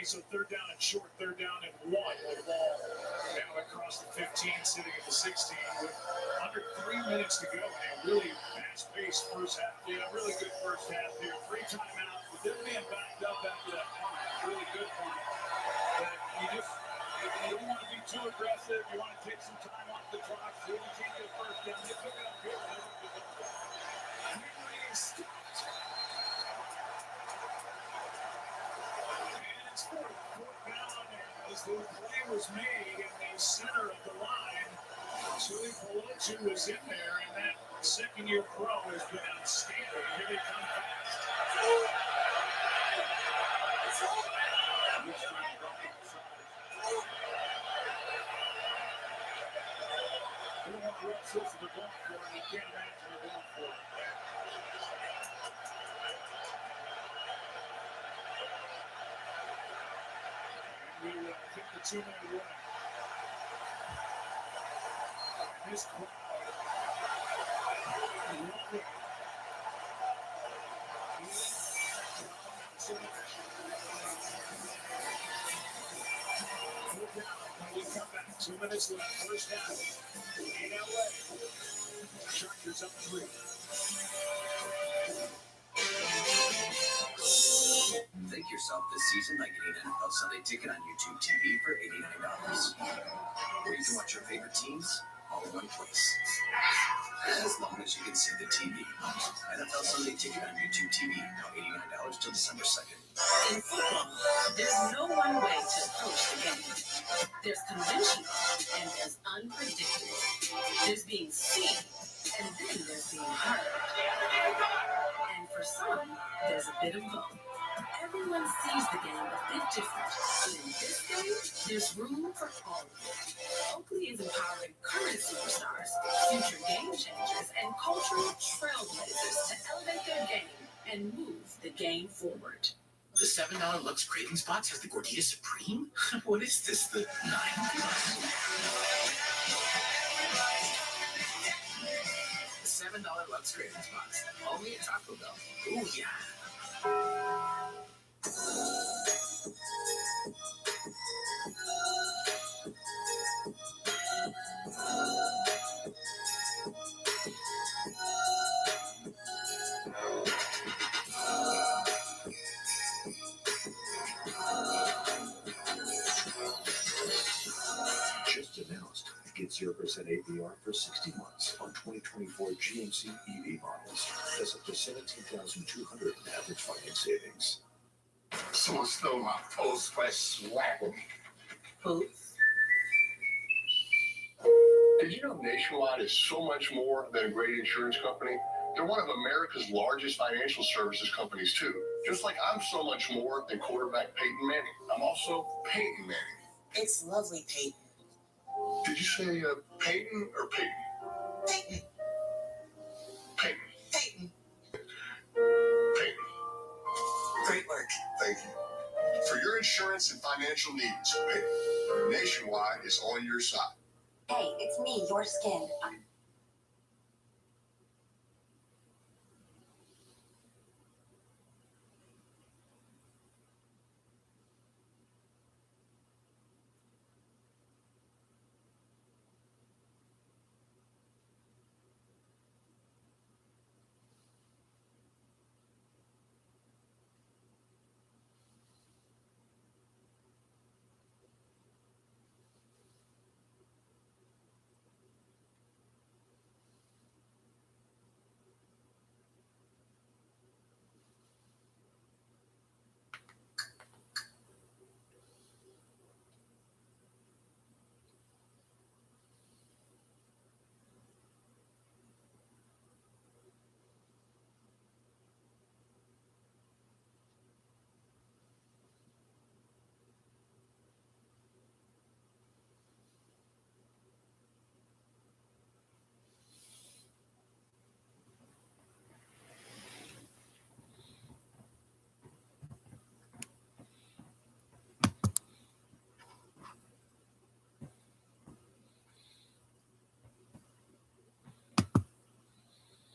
[SPEAKER 20] So third down and short, third down and 1 with the ball now across the 15, sitting at the 16 with under 3 minutes to go. And a really fast-paced first half. Yeah, really good first half here. 3 timeouts, but then being backed up after that punt. Really good punt. But you don't want to be too aggressive. You want to take some time off the clock. So you can't get first down. They pick it up here. Henry is stopped. And it's 4th down as the play was made in the center of the line. Tui Pelosi was in there, and that second-year pro has been outstanding. Here they come fast. They don't want to rush this to the golf course. You can't imagine the golf course. We hit the 2-minute run. This crowd. We come back. 2 minutes left. First half. In LA. Chargers up 3.
[SPEAKER 15] Thank yourself this season by getting an NFL Sunday Ticket on YouTube TV for $89. Where you can watch your favorite teams all in one place. As long as you can see the TV. NFL Sunday Ticket on YouTube TV, now $89 till December 2nd.
[SPEAKER 13] In football, there's no one way to approach the game. There's conventional and there's unpredictable. There's being seen and then there's being heard. And for some, there's a bit of both. Everyone sees the game a bit different. But in this game, there's room for all of it. Oakley is empowering current superstars, future game changers, and cultural trailblazers to elevate their game and move the game forward.
[SPEAKER 15] The $7 Lux Craving Spots has the Gordita Supreme? What is this, the 9 Plus? The $7 Lux Craving Spots, only at Taco Bell. Ooh, yeah.
[SPEAKER 3] Just announced, get 0% APR for 60 months on 2024 GMC EV models. That's up to $17,200 in average finance savings.
[SPEAKER 22] Someone stole my post-fresh swagger.
[SPEAKER 13] Boots.
[SPEAKER 22] Did you know Nationwide is so much more than a great insurance company? They're one of America's largest financial services companies, too. Just like I'm so much more than quarterback Peyton Manning. I'm also Peyton Manning.
[SPEAKER 13] It's lovely, Peyton.
[SPEAKER 22] Did you say Peyton or Peyton?
[SPEAKER 13] Peyton.
[SPEAKER 22] Peyton.
[SPEAKER 13] Peyton.
[SPEAKER 22] Peyton.
[SPEAKER 13] Great work.
[SPEAKER 22] Thank you. For your insurance and financial needs, Peyton, Nationwide is on your side.
[SPEAKER 2] Hey, it's me, your skin. I'm